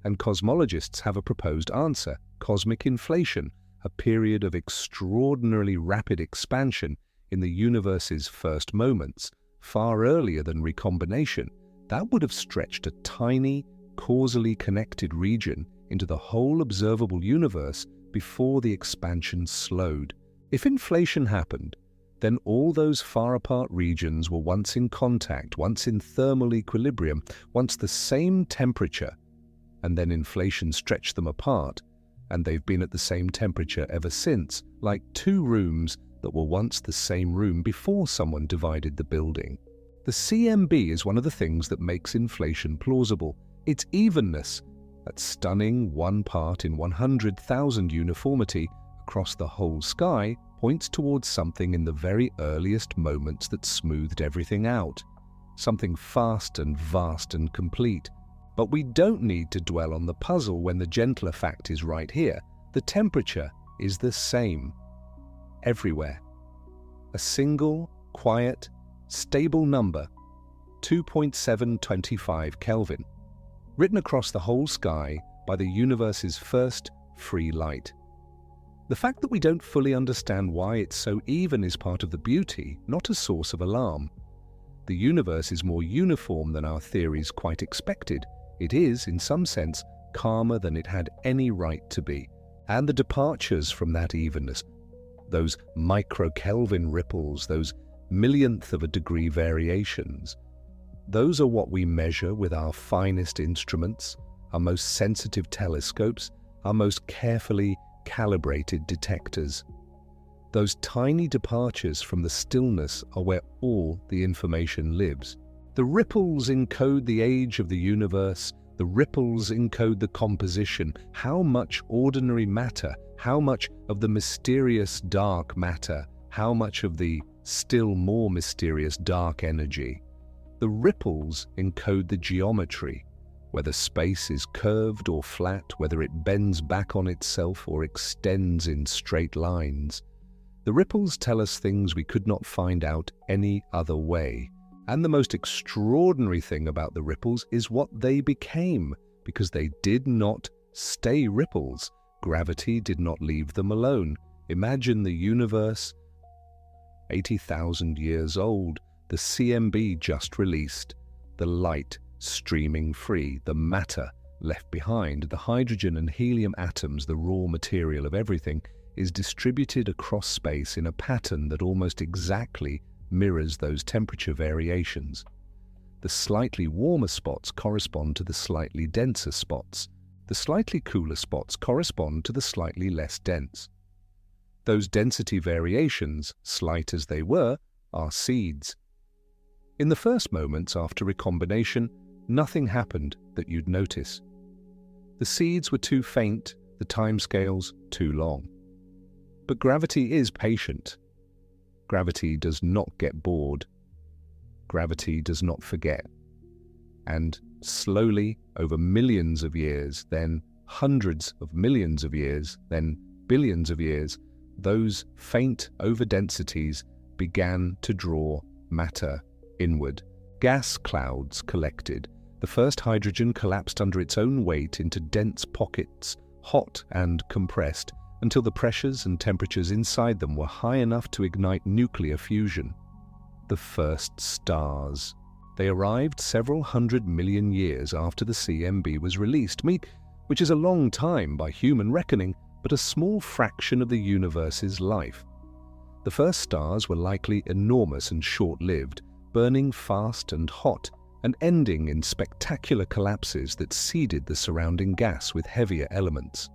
And cosmologists have a proposed answer: cosmic inflation, a period of extraordinarily rapid expansion in the universe's first moments, far earlier than recombination. That would have stretched a tiny, causally connected region into the whole observable universe before the expansion slowed. If inflation happened, then all those far-apart regions were once in contact, once in thermal equilibrium, once the same temperature, and then inflation stretched them apart, and they've been at the same temperature ever since, like two rooms that were once the same room before someone divided the building. The CMB is one of the things that makes inflation plausible. Its evenness, that stunning 1 part in 100,000 uniformity across the whole sky, points towards something in the very earliest moments that smoothed everything out, something fast and vast and complete. But we don't need to dwell on the puzzle when the gentler fact is right here. The temperature is the same everywhere. A single, quiet, stable number, 2.725 Kelvin, written across the whole sky by the universe's first free light. The fact that we don't fully understand why it's so even is part of the beauty, not a source of alarm. The universe is more uniform than our theories quite expected. It is, in some sense, calmer than it had any right to be. And the departures from that evenness, those micro-Kelvin ripples, those millionth of a degree variations, those are what we measure with our finest instruments, our most sensitive telescopes, our most carefully calibrated detectors. Those tiny departures from the stillness are where all the information lives. The ripples encode the age of the universe. The ripples encode the composition. How much ordinary matter, how much of the mysterious dark matter, how much of the still more mysterious dark energy. The ripples encode the geometry, whether space is curved or flat, whether it bends back on itself or extends in straight lines. The ripples tell us things we could not find out any other way. And the most extraordinary thing about the ripples is what they became, because they did not stay ripples. Gravity did not leave them alone. Imagine the universe 80,000 years old, the CMB just released, the light streaming free, the matter left behind, the hydrogen and helium atoms, the raw material of everything, is distributed across space in a pattern that almost exactly mirrors those temperature variations. The slightly warmer spots correspond to the slightly denser spots. The slightly cooler spots correspond to the slightly less dense. Those density variations, slight as they were, are seeds. In the first moments after recombination, nothing happened that you'd notice. The seeds were too faint, the timescales too long. But gravity is patient. Gravity does not get bored. Gravity does not forget. And slowly, over millions of years, then hundreds of millions of years, then billions of years, those faint overdensities began to draw matter inward. Gas clouds collected. The first hydrogen collapsed under its own weight into dense pockets, hot and compressed, until the pressures and temperatures inside them were high enough to ignite nuclear fusion. The first stars. They arrived several 100 million years after the CMB was released, which is a long time by human reckoning, but a small fraction of the universe's life. The first stars were likely enormous and short-lived, burning fast and hot, and ending in spectacular collapses that seeded the surrounding gas with heavier elements.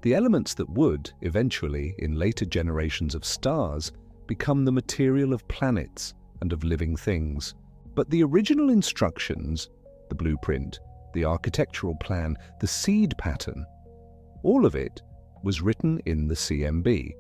The elements that would, eventually, in later generations of stars, become the material of planets and of living things. But the original instructions, the blueprint, the architectural plan, the seed pattern, all of it was written in the CMB.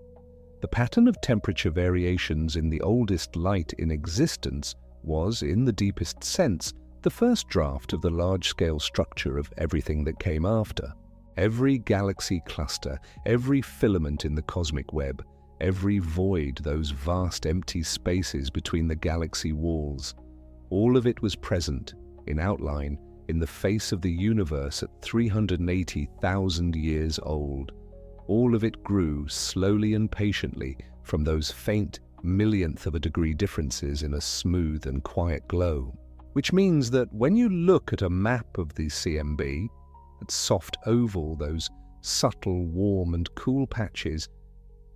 The pattern of temperature variations in the oldest light in existence was, in the deepest sense, the first draft of the large-scale structure of everything that came after. Every galaxy cluster, every filament in the cosmic web, every void, those vast empty spaces between the galaxy walls, all of it was present, in outline, in the face of the universe at 380,000 years old. All of it grew slowly and patiently from those faint millionth of a degree differences in a smooth and quiet glow. Which means that when you look at a map of the CMB, that soft oval, those subtle, warm and cool patches,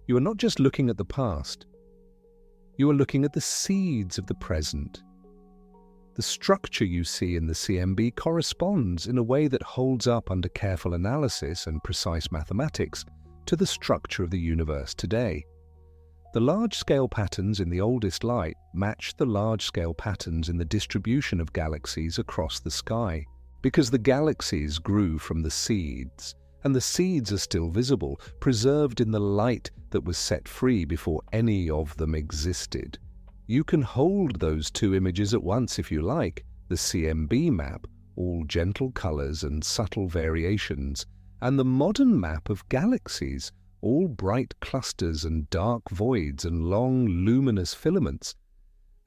you are not just looking at the past. You are looking at the seeds of the present. The structure you see in the CMB corresponds in a way that holds up under careful analysis and precise mathematics to the structure of the universe today. The large-scale patterns in the oldest light match the large-scale patterns in the distribution of galaxies across the sky, because the galaxies grew from the seeds, and the seeds are still visible, preserved in the light that was set free before any of them existed. You can hold those two images at once if you like, the CMB map, all gentle colors and subtle variations, and the modern map of galaxies, all bright clusters and dark voids and long luminous filaments,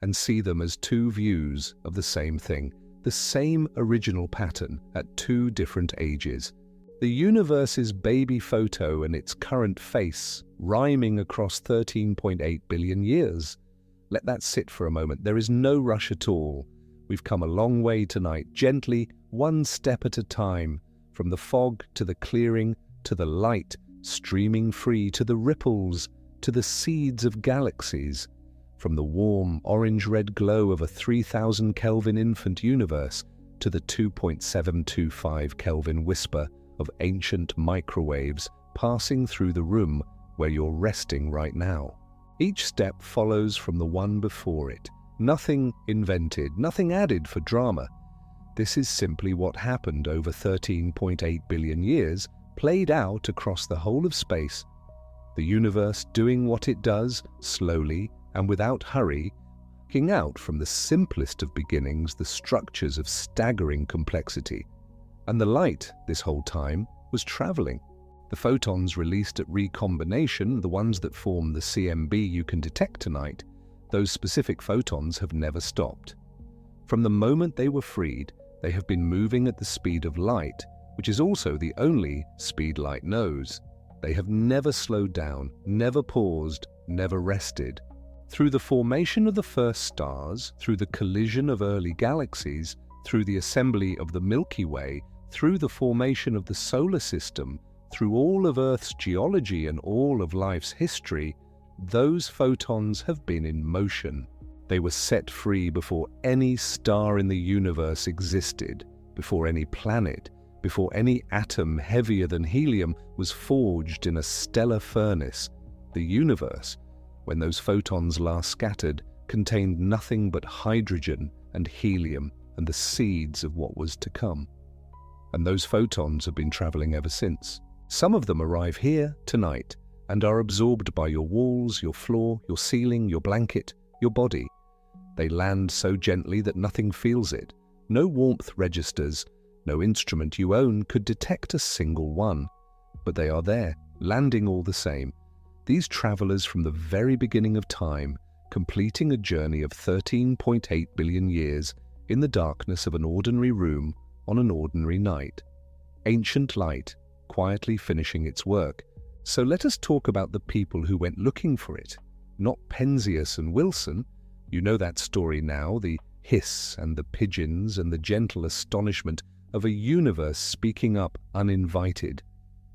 and see them as two views of the same thing, the same original pattern at two different ages. The universe's baby photo and its current face, rhyming across 13.8 billion years. Let that sit for a moment. There is no rush at all. We've come a long way tonight, gently, one step at a time, from the fog to the clearing, to the light, streaming free, to the ripples, to the seeds of galaxies, from the warm orange-red glow of a 3,000 Kelvin infant universe to the 2.725 Kelvin whisper of ancient microwaves passing through the room where you're resting right now. Each step follows from the one before it. Nothing invented, nothing added for drama. This is simply what happened over 13.8 billion years, played out across the whole of space. The universe doing what it does, slowly and without hurry, working out from the simplest of beginnings the structures of staggering complexity. And the light, this whole time, was traveling. The photons released at recombination, the ones that form the CMB you can detect tonight, those specific photons have never stopped. From the moment they were freed, they have been moving at the speed of light, which is also the only speed light knows. They have never slowed down, never paused, never rested. Through the formation of the first stars, through the collision of early galaxies, through the assembly of the Milky Way, through the formation of the solar system, through all of Earth's geology and all of life's history, those photons have been in motion. They were set free before any star in the universe existed, before any planet, before any atom heavier than helium was forged in a stellar furnace. The universe, when those photons last scattered, contained nothing but hydrogen and helium and the seeds of what was to come. And those photons have been traveling ever since. Some of them arrive here tonight and are absorbed by your walls, your floor, your ceiling, your blanket, your body. They land so gently that nothing feels it. No warmth registers, no instrument you own could detect a single one. But they are there, landing all the same. These travelers from the very beginning of time, completing a journey of 13.8 billion years in the darkness of an ordinary room on an ordinary night. Ancient light, quietly finishing its work. So let us talk about the people who went looking for it, not Penzias and Wilson. You know that story now, the hiss and the pigeons and the gentle astonishment of a universe speaking up uninvited.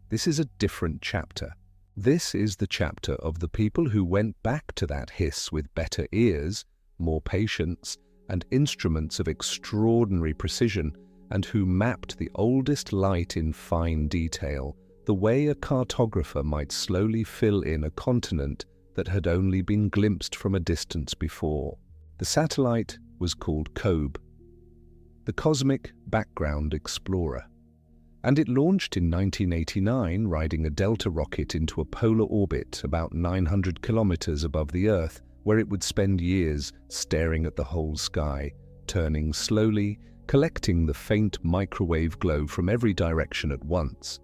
This is a different chapter. This is the chapter of the people who went back to that hiss with better ears, more patience, and instruments of extraordinary precision, and who mapped the oldest light in fine detail, the way a cartographer might slowly fill in a continent that had only been glimpsed from a distance before. The satellite was called COBE, the Cosmic Background Explorer, and it launched in 1989 riding a Delta rocket into a polar orbit about 900 kilometers above the Earth, where it would spend years staring at the whole sky, turning slowly, collecting the faint microwave glow from every direction at once.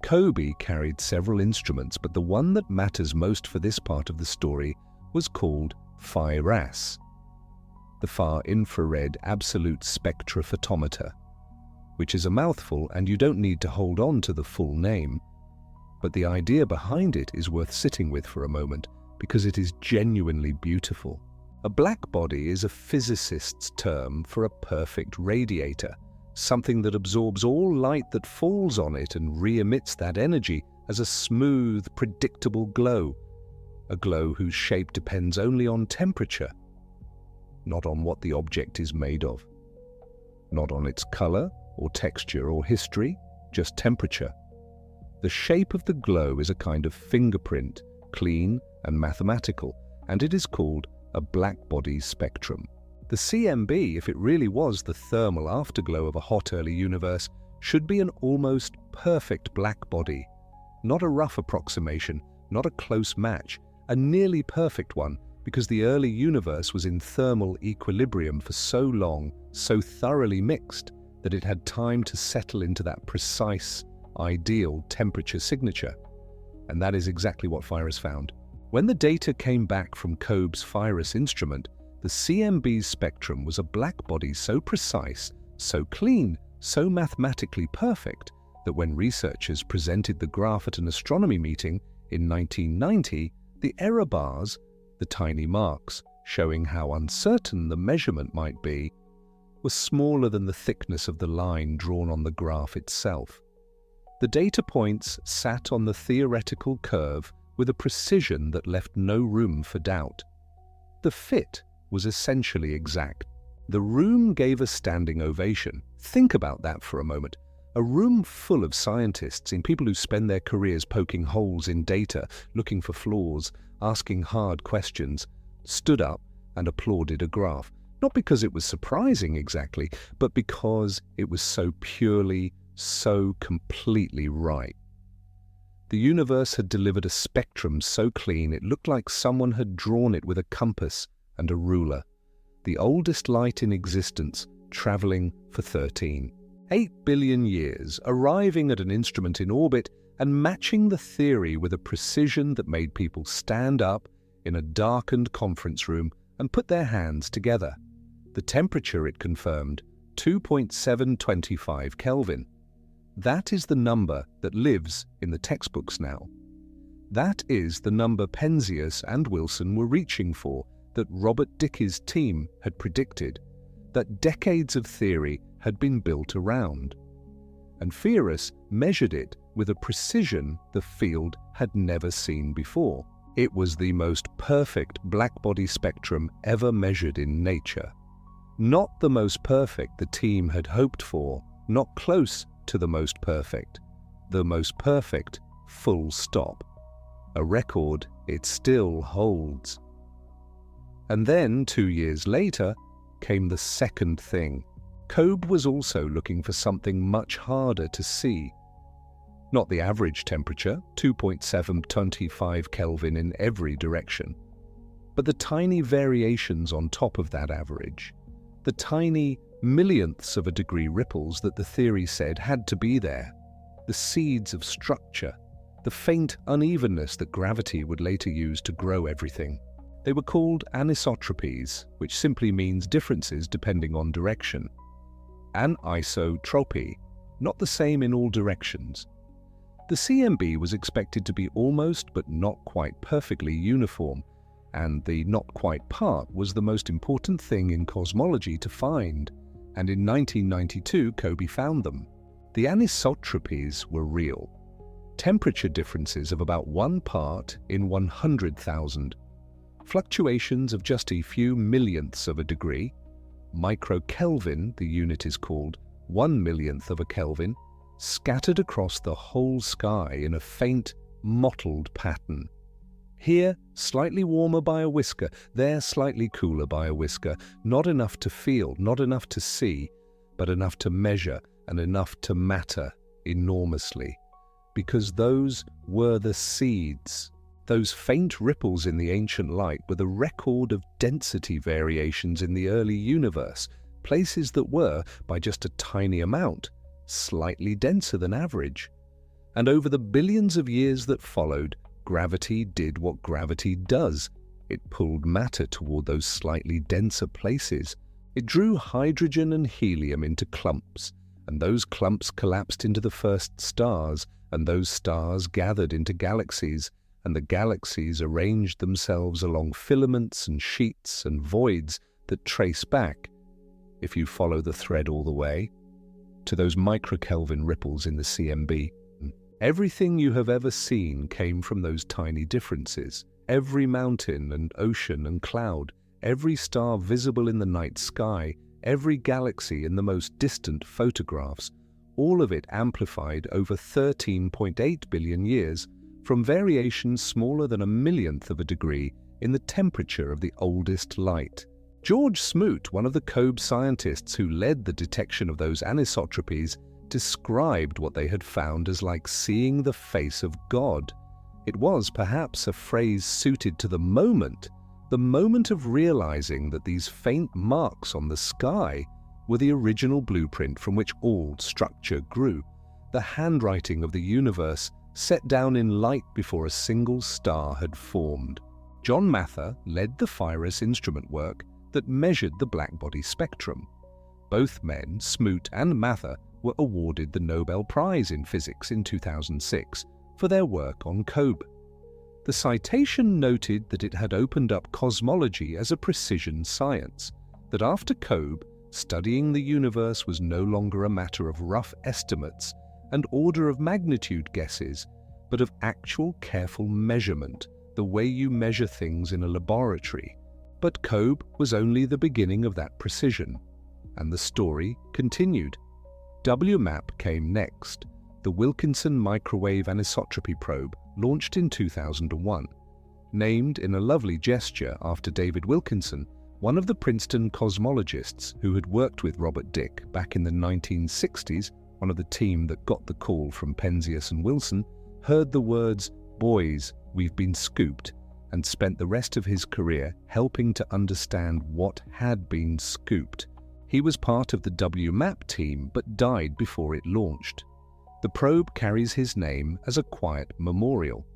COBE carried several instruments, but the one that matters most for this part of the story was called FIRAS, the Far Infrared Absolute Spectrophotometer, which is a mouthful and you don't need to hold on to the full name. But the idea behind it is worth sitting with for a moment because it is genuinely beautiful. A blackbody is a physicist's term for a perfect radiator, something that absorbs all light that falls on it and re-emits that energy as a smooth, predictable glow, a glow whose shape depends only on temperature, not on what the object is made of, not on its color or texture or history, just temperature. The shape of the glow is a kind of fingerprint, clean and mathematical, and it is called a blackbody spectrum. The CMB, if it really was the thermal afterglow of a hot early universe, should be an almost perfect blackbody, not a rough approximation, not a close match, a nearly perfect one, because the early universe was in thermal equilibrium for so long, so thoroughly mixed, that it had time to settle into that precise, ideal temperature signature. And that is exactly what FIRAS found. When the data came back from COBE's FIRAS instrument, the CMB's spectrum was a blackbody so precise, so clean, so mathematically perfect, that when researchers presented the graph at an astronomy meeting in 1990, the error bars, the tiny marks showing how uncertain the measurement might be, were smaller than the thickness of the line drawn on the graph itself. The data points sat on the theoretical curve with a precision that left no room for doubt. The fit was essentially exact. The room gave a standing ovation. Think about that for a moment. A room full of scientists and people who spend their careers poking holes in data, looking for flaws, asking hard questions, stood up and applauded a graph. Not because it was surprising exactly, but because it was so purely, so completely right. The universe had delivered a spectrum so clean it looked like someone had drawn it with a compass and a ruler. The oldest light in existence, traveling for 8 billion years, arriving at an instrument in orbit and matching the theory with a precision that made people stand up in a darkened conference room and put their hands together. The temperature it confirmed, 2.725 Kelvin. That is the number that lives in the textbooks now. That is the number Penzias and Wilson were reaching for, that Robert Dickey's team had predicted, that decades of theory had been built around. And Fearus measured it with a precision the field had never seen before. It was the most perfect blackbody spectrum ever measured in nature. Not the most perfect the team had hoped for, not close to the most perfect. The most perfect, full stop. A record it still holds. And then, 2 years later, came the second thing. COBE was also looking for something much harder to see. Not the average temperature, 2.725 Kelvin in every direction, but the tiny variations on top of that average. The tiny millionths of a degree ripples that the theory said had to be there. The seeds of structure, the faint unevenness that gravity would later use to grow everything. They were called anisotropies, which simply means differences depending on direction. Anisotropy, not the same in all directions. The CMB was expected to be almost but not quite perfectly uniform, and the not quite part was the most important thing in cosmology to find, and in 1992 COBE found them. The anisotropies were real. Temperature differences of about 1 part in 100,000. Fluctuations of just a few millionths of a degree. Microkelvin, the unit is called, 1 millionth of a Kelvin, scattered across the whole sky in a faint, mottled pattern. Here, slightly warmer by a whisker, there slightly cooler by a whisker, not enough to feel, not enough to see, but enough to measure and enough to matter enormously. Because those were the seeds. Those faint ripples in the ancient light were the record of density variations in the early universe, places that were, by just a tiny amount, slightly denser than average. And over the billions of years that followed, gravity did what gravity does. It pulled matter toward those slightly denser places. It drew hydrogen and helium into clumps, and those clumps collapsed into the first stars, and those stars gathered into galaxies, and the galaxies arranged themselves along filaments and sheets and voids that trace back, if you follow the thread all the way, to those microkelvin ripples in the CMB. Everything you have ever seen came from those tiny differences. Every mountain and ocean and cloud, every star visible in the night sky, every galaxy in the most distant photographs, all of it amplified over 13.8 billion years from variations smaller than a millionth of a degree in the temperature of the oldest light. George Smoot, one of the COBE scientists who led the detection of those anisotropies, described what they had found as like seeing the face of God. It was perhaps a phrase suited to the moment of realizing that these faint marks on the sky were the original blueprint from which all structure grew, the handwriting of the universe set down in light before a single star had formed. John Mather led the Fearus instrument work that measured the blackbody spectrum. Both men, Smoot and Mather, were awarded the Nobel Prize in Physics in 2006 for their work on COBE. The citation noted that it had opened up cosmology as a precision science, that after COBE, studying the universe was no longer a matter of rough estimates and order of magnitude guesses, but of actual careful measurement, the way you measure things in a laboratory. But COBE was only the beginning of that precision, and the story continued. WMAP came next, the Wilkinson Microwave Anisotropy Probe, launched in 2001. Named in a lovely gesture after David Wilkinson, one of the Princeton cosmologists who had worked with Robert Dicke back in the 1960s, one of the team that got the call from Penzias and Wilson, heard the words, "Boys, we've been scooped," and spent the rest of his career helping to understand what had been scooped. He was part of the WMAP team but died before it launched. The probe carries his name as a quiet memorial.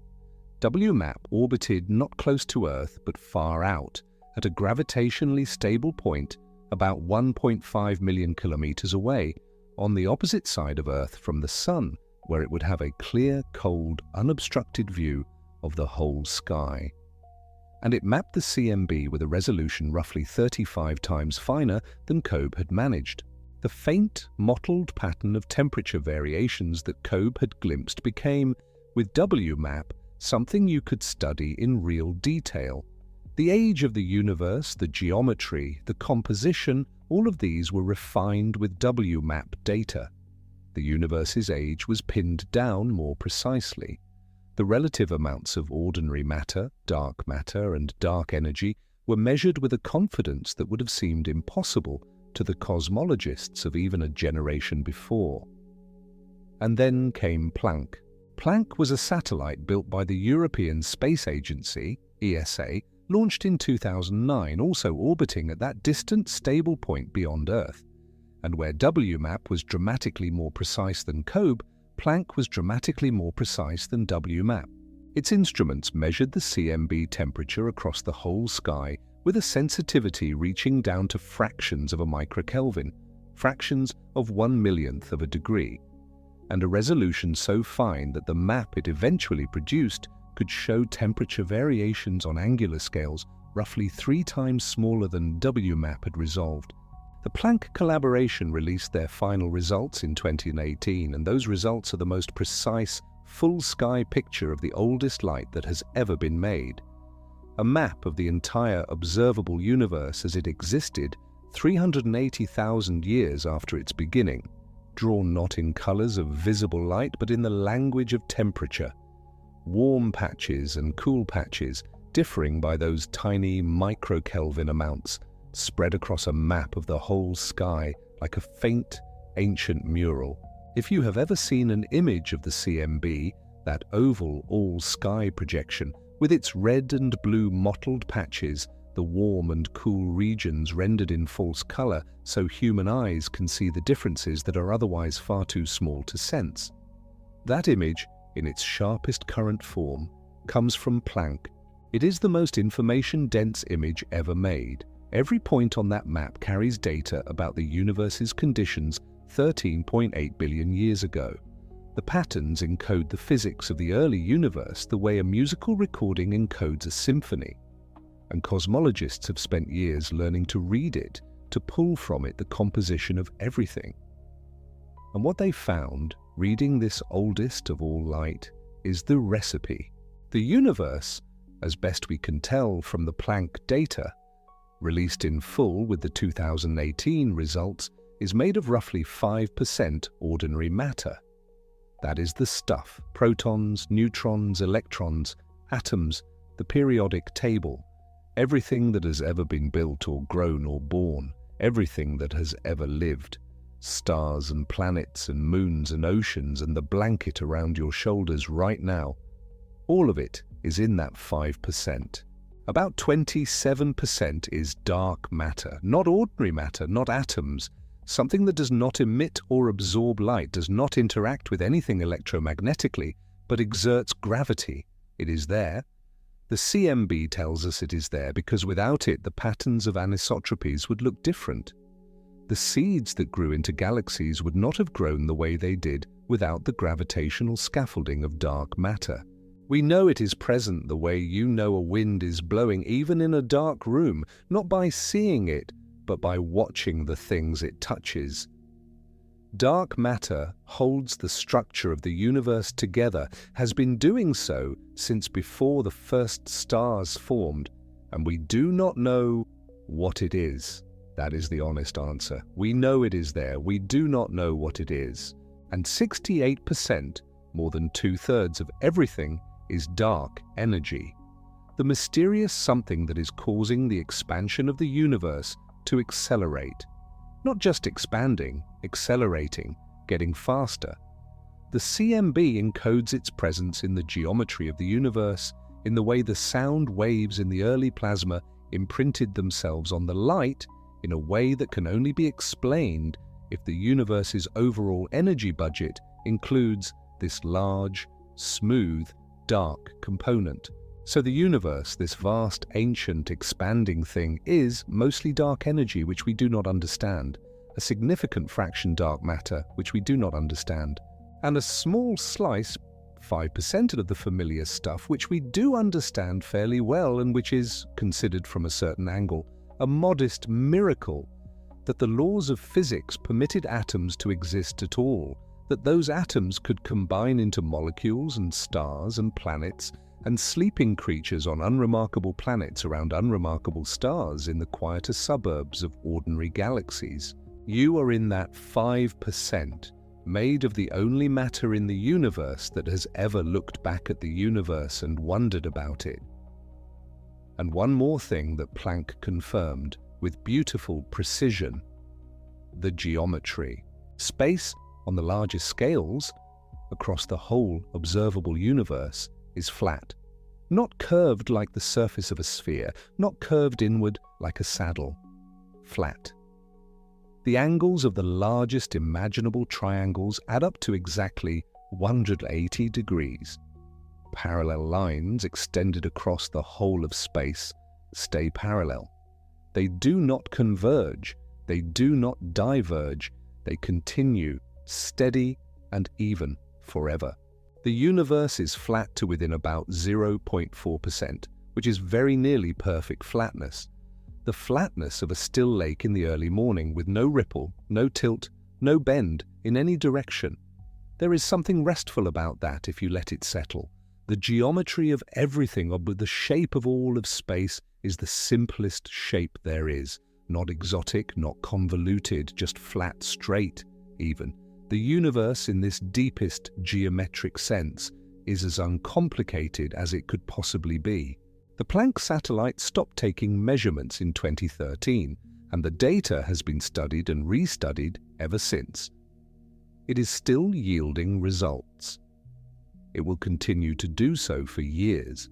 WMAP orbited not close to Earth but far out, at a gravitationally stable point about 1.5 million kilometers away, on the opposite side of Earth from the Sun, where it would have a clear, cold, unobstructed view of the whole sky. And it mapped the CMB with a resolution roughly 35 times finer than COBE had managed. The faint, mottled pattern of temperature variations that COBE had glimpsed became, with WMAP, something you could study in real detail. The age of the universe, the geometry, the composition, all of these were refined with WMAP data. The universe's age was pinned down more precisely. The relative amounts of ordinary matter, dark matter, and dark energy were measured with a confidence that would have seemed impossible to the cosmologists of even a generation before. And then came Planck. Planck was a satellite built by the European Space Agency, ESA, launched in 2009, also orbiting at that distant, stable point beyond Earth. And where WMAP was dramatically more precise than COBE, Planck was dramatically more precise than WMAP. Its instruments measured the CMB temperature across the whole sky with a sensitivity reaching down to fractions of a microkelvin, fractions of 1/1,000,000th of a degree, and a resolution so fine that the map it eventually produced could show temperature variations on angular scales roughly 3 times smaller than WMAP had resolved. The Planck collaboration released their final results in 2018, and those results are the most precise, full-sky picture of the oldest light that has ever been made. A map of the entire observable universe as it existed 380,000 years after its beginning, drawn not in colors of visible light but in the language of temperature. Warm patches and cool patches, differing by those tiny microkelvin amounts, spread across a map of the whole sky like a faint, ancient mural. If you have ever seen an image of the CMB, that oval all-sky projection, with its red and blue mottled patches, the warm and cool regions rendered in false color so human eyes can see the differences that are otherwise far too small to sense. That image, in its sharpest current form, comes from Planck. It is the most information-dense image ever made. Every point on that map carries data about the universe's conditions 13.8 billion years ago. The patterns encode the physics of the early universe the way a musical recording encodes a symphony. And cosmologists have spent years learning to read it, to pull from it the composition of everything. And what they found, reading this oldest of all light, is the recipe. The universe, as best we can tell from the Planck data, released in full with the 2018 results, is made of roughly 5% ordinary matter. That is the stuff: protons, neutrons, electrons, atoms, the periodic table, everything that has ever been built or grown or born, everything that has ever lived. Stars and planets and moons and oceans and the blanket around your shoulders right now. All of it is in that 5%. About 27% is dark matter, not ordinary matter, not atoms, something that does not emit or absorb light, does not interact with anything electromagnetically, but exerts gravity. It is there. The CMB tells us it is there because without it the patterns of anisotropies would look different. The seeds that grew into galaxies would not have grown the way they did without the gravitational scaffolding of dark matter. We know it is present the way you know a wind is blowing even in a dark room, not by seeing it, but by watching the things it touches. Dark matter holds the structure of the universe together, has been doing so since before the first stars formed, and we do not know what it is. That is the honest answer. We know it is there. We do not know what it is. And 68%, more than 2/3 of everything, is dark energy. The mysterious something that is causing the expansion of the universe to accelerate. Not just expanding, accelerating, getting faster. The CMB encodes its presence in the geometry of the universe, in the way the sound waves in the early plasma imprinted themselves on the light in a way that can only be explained if the universe's overall energy budget includes this large, smooth, dark component. So the universe, this vast, ancient, expanding thing, is mostly dark energy which we do not understand, a significant fraction dark matter which we do not understand, and a small slice, 5% of the familiar stuff, which we do understand fairly well and which is, considered from a certain angle, a modest miracle that the laws of physics permitted atoms to exist at all, that those atoms could combine into molecules and stars and planets and sleeping creatures on unremarkable planets around unremarkable stars in the quieter suburbs of ordinary galaxies. You are in that 5%, made of the only matter in the universe that has ever looked back at the universe and wondered about it. And one more thing that Planck confirmed with beautiful precision: the geometry. Space, on the largest scales, across the whole observable universe, is flat. Not curved like the surface of a sphere, not curved inward like a saddle. Flat. The angles of the largest imaginable triangles add up to exactly 180 degrees. Parallel lines extended across the whole of space stay parallel. They do not converge, they do not diverge, they continue steady and even forever. The universe is flat to within about 0.4%, which is very nearly perfect flatness. The flatness of a still lake in the early morning with no ripple, no tilt, no bend in any direction. There is something restful about that if you let it settle. The geometry of everything, or the shape of all of space, is the simplest shape there is. Not exotic, not convoluted, just flat, straight, even. The universe, in this deepest geometric sense, is as uncomplicated as it could possibly be. The Planck satellite stopped taking measurements in 2013, and the data has been studied and restudied ever since. It is still yielding results. It will continue to do so for years.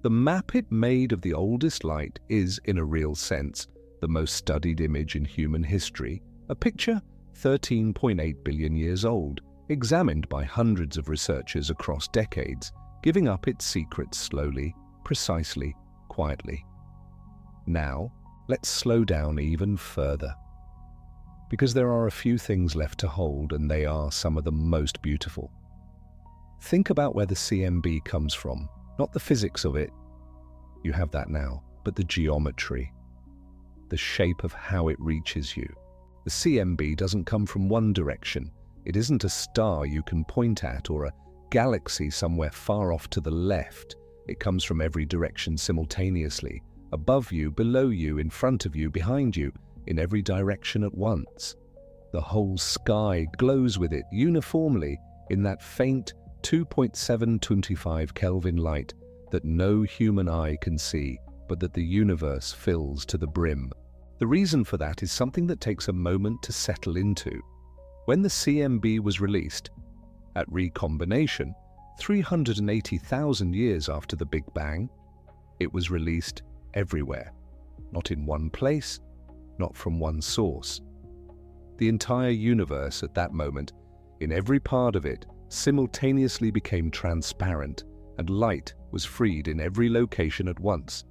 The map it made of the oldest light is, in a real sense, the most studied image in human history, a picture 13.8 billion years old, examined by hundreds of researchers across decades, giving up its secrets slowly, precisely, quietly. Now, let's slow down even further. Because there are a few things left to hold, and they are some of the most beautiful. Think about where the CMB comes from, not the physics of it. You have that now, but the geometry, the shape of how it reaches you. The CMB doesn't come from one direction. It isn't a star you can point at or a galaxy somewhere far off to the left. It comes from every direction simultaneously, above you, below you, in front of you, behind you, in every direction at once. The whole sky glows with it uniformly in that faint 2.725 Kelvin light that no human eye can see, but that the universe fills to the brim. The reason for that is something that takes a moment to settle into. When the CMB was released, at recombination, 380,000 years after the Big Bang, it was released everywhere, not in one place, not from one source. The entire universe at that moment, in every part of it, simultaneously became transparent, and light was freed in every location at once.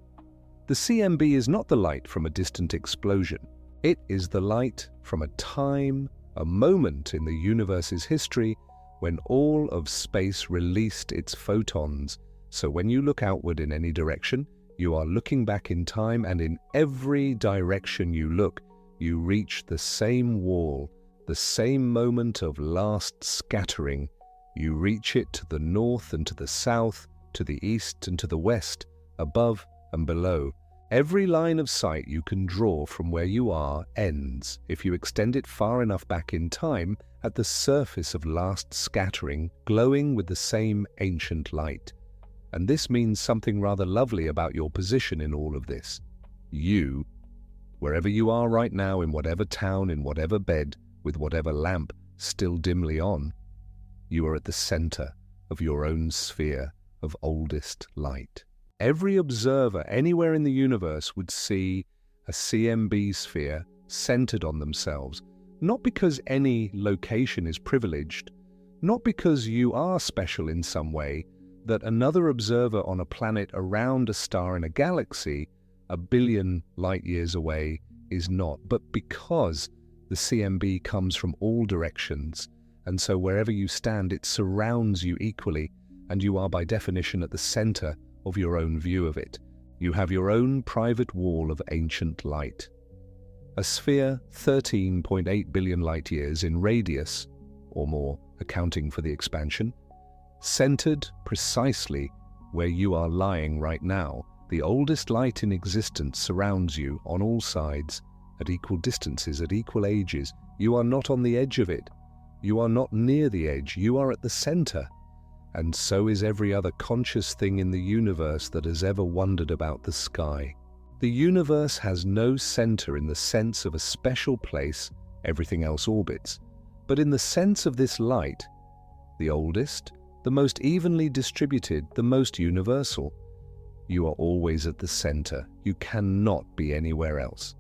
The CMB is not the light from a distant explosion. It is the light from a time, a moment in the universe's history when all of space released its photons. So when you look outward in any direction, you are looking back in time, and in every direction you look, you reach the same wall, the same moment of last scattering. You reach it to the north and to the south, to the east and to the west, above and below. Every line of sight you can draw from where you are ends, if you extend it far enough back in time, at the surface of last scattering, glowing with the same ancient light. And this means something rather lovely about your position in all of this. You, wherever you are right now, in whatever town, in whatever bed, with whatever lamp still dimly on, you are at the center of your own sphere of oldest light. Every observer anywhere in the universe would see a CMB sphere centered on themselves, not because any location is privileged, not because you are special in some way, that another observer on a planet around a star in a galaxy, 1 billion light years away, is not, but because the CMB comes from all directions, and so wherever you stand, it surrounds you equally, and you are by definition at the center of your own view of it. You have your own private wall of ancient light. A sphere 13.8 billion light years in radius, or more, accounting for the expansion, centered precisely where you are lying right now. The oldest light in existence surrounds you on all sides, at equal distances, at equal ages. You are not on the edge of it. You are not near the edge. You are at the center. And so is every other conscious thing in the universe that has ever wondered about the sky. The universe has no center in the sense of a special place everything else orbits, but in the sense of this light, the oldest, the most evenly distributed, the most universal. You are always at the center. You cannot be anywhere else.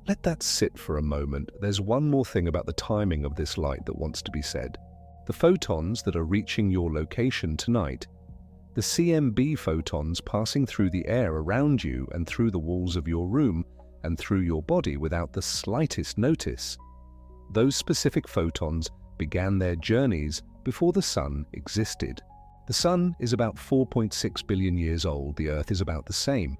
Let that sit for a moment. There's one more thing about the timing of this light that wants to be said. The photons that are reaching your location tonight, the CMB photons passing through the air around you and through the walls of your room and through your body without the slightest notice, those specific photons began their journeys before the Sun existed. The Sun is about 4.6 billion years old. The Earth is about the same.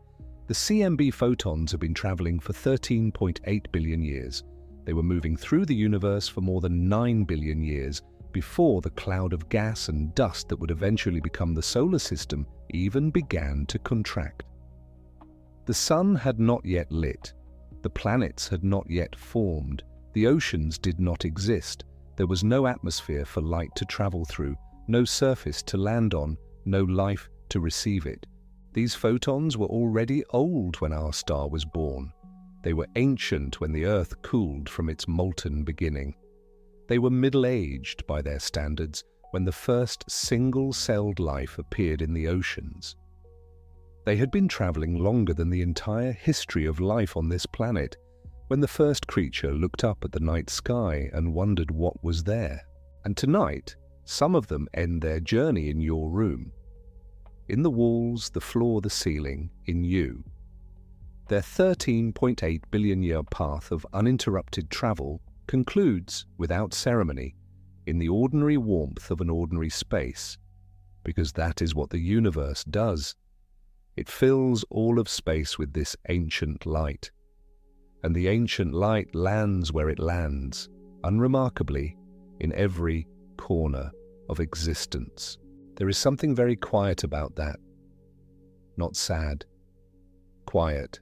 The CMB photons have been traveling for 13.8 billion years. They were moving through the universe for more than 9 billion years before the cloud of gas and dust that would eventually become the solar system even began to contract. The Sun had not yet lit. The planets had not yet formed. The oceans did not exist. There was no atmosphere for light to travel through, no surface to land on, no life to receive it. These photons were already old when our star was born. They were ancient when the Earth cooled from its molten beginning. They were middle-aged by their standards when the first single-celled life appeared in the oceans. They had been traveling longer than the entire history of life on this planet, when the first creature looked up at the night sky and wondered what was there. And tonight, some of them end their journey in your room. In the walls, the floor, the ceiling, in you. Their 13.8 billion year path of uninterrupted travel concludes, without ceremony, in the ordinary warmth of an ordinary space, because that is what the universe does. It fills all of space with this ancient light, and the ancient light lands where it lands, unremarkably, in every corner of existence. There is something very quiet about that. Not sad. Quiet.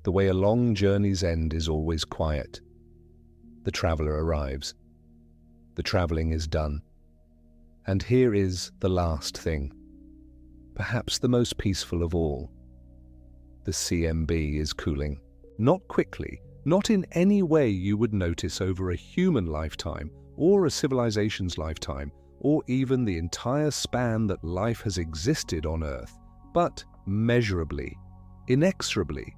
The way a long journey's end is always quiet. The traveler arrives. The traveling is done. And here is the last thing, perhaps the most peaceful of all. The CMB is cooling. Not quickly, not in any way you would notice over a human lifetime, or a civilization's lifetime, or even the entire span that life has existed on Earth, but measurably, inexorably.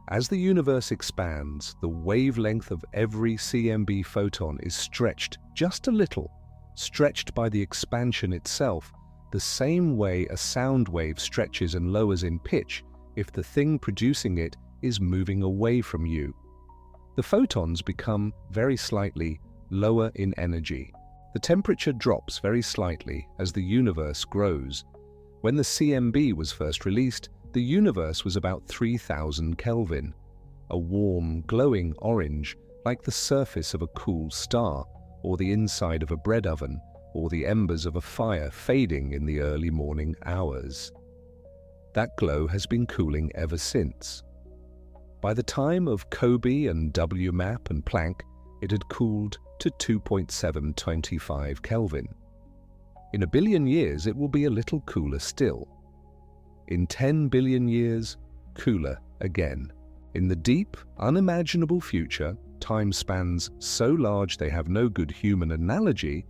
As the universe expands, the wavelength of every CMB photon is stretched just a little, stretched by the expansion itself, the same way a sound wave stretches and lowers in pitch if the thing producing it is moving away from you. The photons become very slightly lower in energy. The temperature drops very slightly as the universe grows. When the CMB was first released, the universe was about 3000 Kelvin, a warm, glowing orange like the surface of a cool star, or the inside of a bread oven, or the embers of a fire fading in the early morning hours. That glow has been cooling ever since. By the time of Kobe and WMAP and Planck, it had cooled to 2.725 Kelvin. In a billion years, it will be a little cooler still. In 10 billion years, cooler again. In the deep, unimaginable future, time spans so large they have no good human analogy,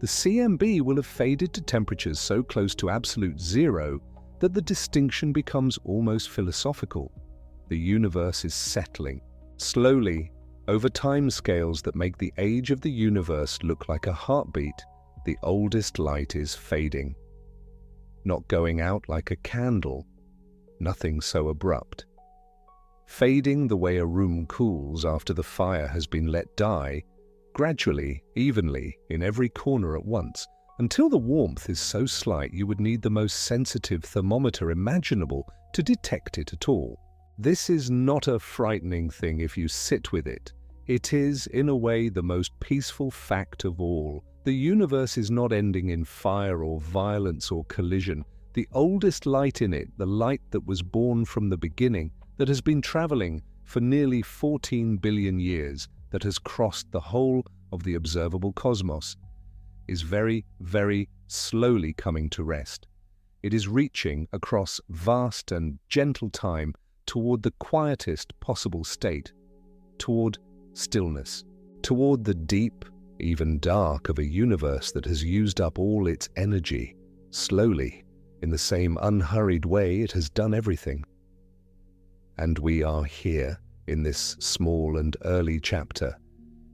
the CMB will have faded to temperatures so close to absolute zero that the distinction becomes almost philosophical. The universe is settling, slowly, over timescales that make the age of the universe look like a heartbeat. The oldest light is fading. Not going out like a candle, nothing so abrupt. Fading the way a room cools after the fire has been let die, gradually, evenly, in every corner at once, until the warmth is so slight you would need the most sensitive thermometer imaginable to detect it at all. This is not a frightening thing if you sit with it. It is, in a way, the most peaceful fact of all. The universe is not ending in fire or violence or collision. The oldest light in it, the light that was born from the beginning, that has been traveling for nearly 14 billion years, that has crossed the whole of the observable cosmos, is very, very slowly coming to rest. It is reaching across vast and gentle time toward the quietest possible state, toward stillness, toward the deep, even dark of a universe that has used up all its energy, slowly, in the same unhurried way it has done everything. And we are here, in this small and early chapter,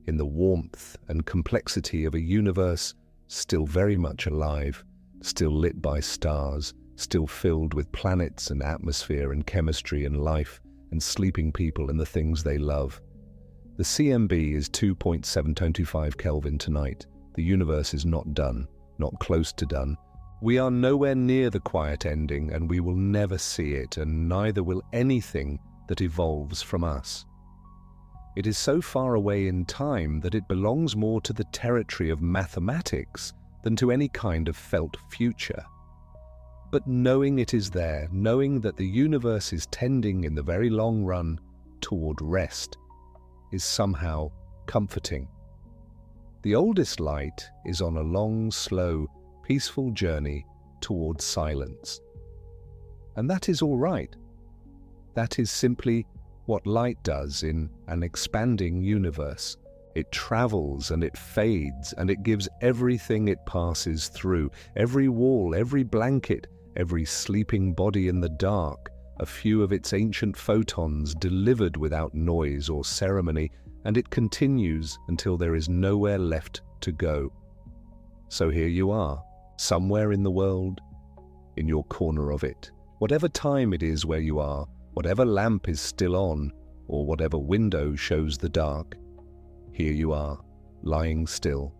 in the warmth and complexity of a universe still very much alive, still lit by stars, still filled with planets and atmosphere and chemistry and life and sleeping people and the things they love. The CMB is 2.725 Kelvin tonight. The universe is not done, not close to done. We are nowhere near the quiet ending, and we will never see it, and neither will anything that evolves from us. It is so far away in time that it belongs more to the territory of mathematics than to any kind of felt future. But knowing it is there, knowing that the universe is tending in the very long run toward rest, is somehow comforting. The oldest light is on a long, slow, peaceful journey toward silence. And that is all right. That is simply what light does in an expanding universe. It travels and it fades, and it gives everything it passes through, every wall, every blanket, every sleeping body in the dark, a few of its ancient photons delivered without noise or ceremony, and it continues until there is nowhere left to go. So here you are, somewhere in the world, in your corner of it. Whatever time it is where you are, whatever lamp is still on, or whatever window shows the dark, here you are, lying still,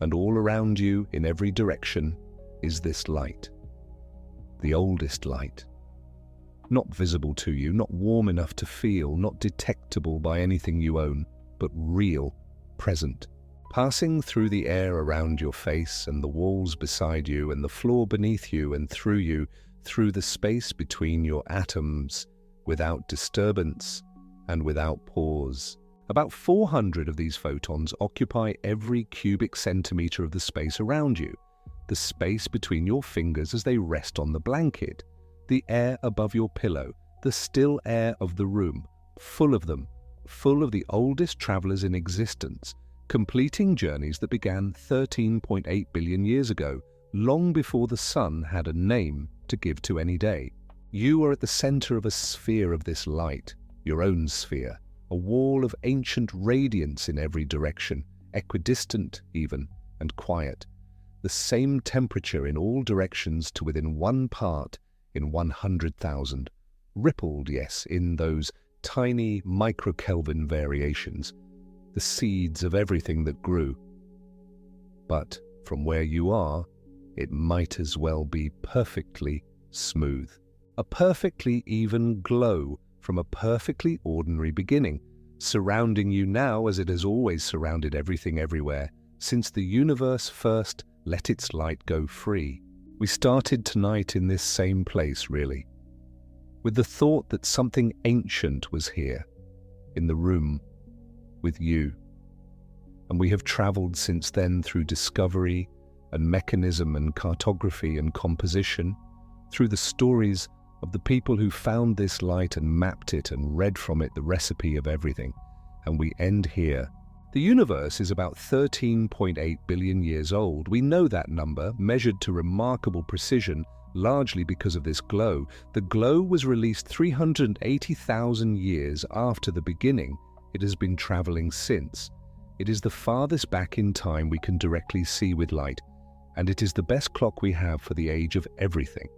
and all around you, in every direction, is this light. The oldest light. Not visible to you, not warm enough to feel, not detectable by anything you own, but real, present, passing through the air around your face and the walls beside you and the floor beneath you and through you, through the space between your atoms, without disturbance and without pause. About 400 of these photons occupy every cubic centimeter of the space around you, the space between your fingers as they rest on the blanket, the air above your pillow, the still air of the room, full of them, full of the oldest travelers in existence, completing journeys that began 13.8 billion years ago, long before the sun had a name to give to any day. You are at the center of a sphere of this light, your own sphere, a wall of ancient radiance in every direction, equidistant even, and quiet. The same temperature in all directions to within 1 part in 100,000, rippled, yes, in those tiny microkelvin variations, the seeds of everything that grew. But from where you are, it might as well be perfectly smooth. A perfectly even glow from a perfectly ordinary beginning, surrounding you now as it has always surrounded everything everywhere, since the universe first let its light go free. We started tonight in this same place, really, with the thought that something ancient was here, in the room, with you. And we have traveled since then through discovery and mechanism and cartography and composition, through the stories of the people who found this light and mapped it and read from it the recipe of everything. And we end here. The universe is about 13.8 billion years old. We know that number, measured to remarkable precision, largely because of this glow. The glow was released 380,000 years after the beginning. It has been traveling since. It is the farthest back in time we can directly see with light, and it is the best clock we have for the age of everything.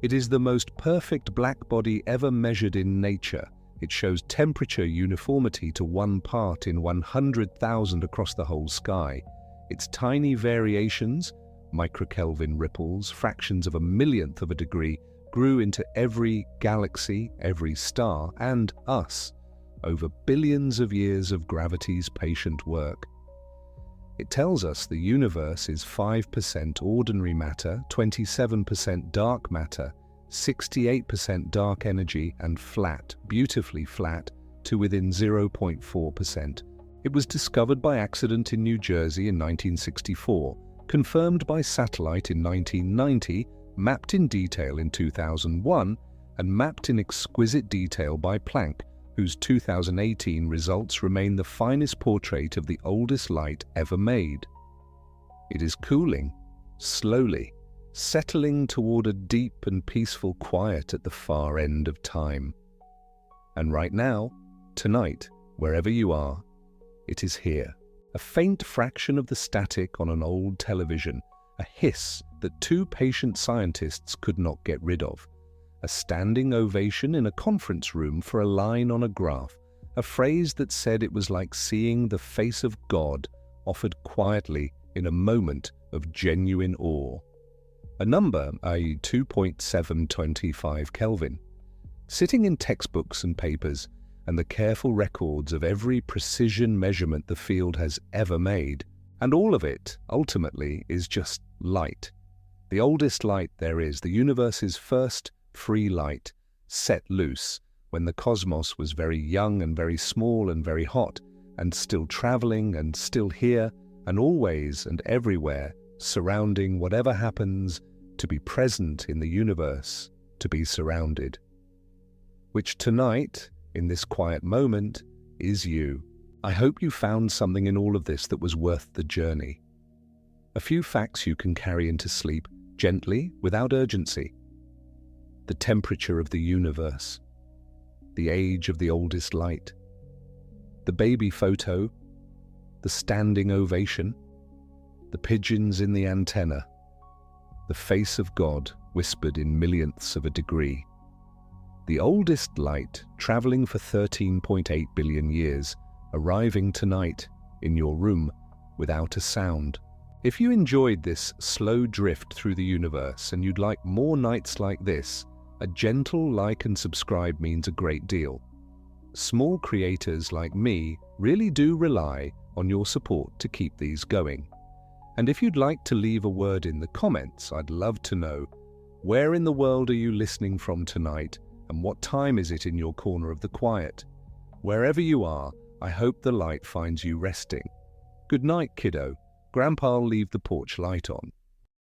It is the most perfect blackbody ever measured in nature. It shows temperature uniformity to 1 part in 100,000 across the whole sky. Its tiny variations, microkelvin ripples, fractions of a millionth of a degree, grew into every galaxy, every star, and us, over billions of years of gravity's patient work. It tells us the universe is 5% ordinary matter, 27% dark matter, 68% dark energy, and flat, beautifully flat, to within 0.4%. It was discovered by accident in New Jersey in 1964, confirmed by satellite in 1990, mapped in detail in 2001, and mapped in exquisite detail by Planck, whose 2018 results remain the finest portrait of the oldest light ever made. It is cooling, slowly, settling toward a deep and peaceful quiet at the far end of time. And right now, tonight, wherever you are, it is here. A faint fraction of the static on an old television, a hiss that 2 patient scientists could not get rid of. A standing ovation in a conference room for a line on a graph, a phrase that said it was like seeing the face of God offered quietly in a moment of genuine awe. A number, i.e. 2.725 Kelvin, sitting in textbooks and papers, and the careful records of every precision measurement the field has ever made. And all of it, ultimately, is just light. The oldest light there is, the universe's first free light, set loose when the cosmos was very young and very small and very hot, and still traveling and still here, and always and everywhere, surrounding whatever happens, to be present in the universe, to be surrounded. Which tonight, in this quiet moment, is you. I hope you found something in all of this that was worth the journey. A few facts you can carry into sleep, gently, without urgency. The temperature of the universe. The age of the oldest light. The baby photo. The standing ovation. The pigeons in the antenna. The face of God whispered in millionths of a degree. The oldest light traveling for 13.8 billion years, arriving tonight in your room without a sound. If you enjoyed this slow drift through the universe and you'd like more nights like this, a gentle like and subscribe means a great deal. Small creators like me really do rely on your support to keep these going. And if you'd like to leave a word in the comments, I'd love to know, where in the world are you listening from tonight, and what time is it in your corner of the quiet? Wherever you are, I hope the light finds you resting. Good night, kiddo. Grandpa'll leave the porch light on.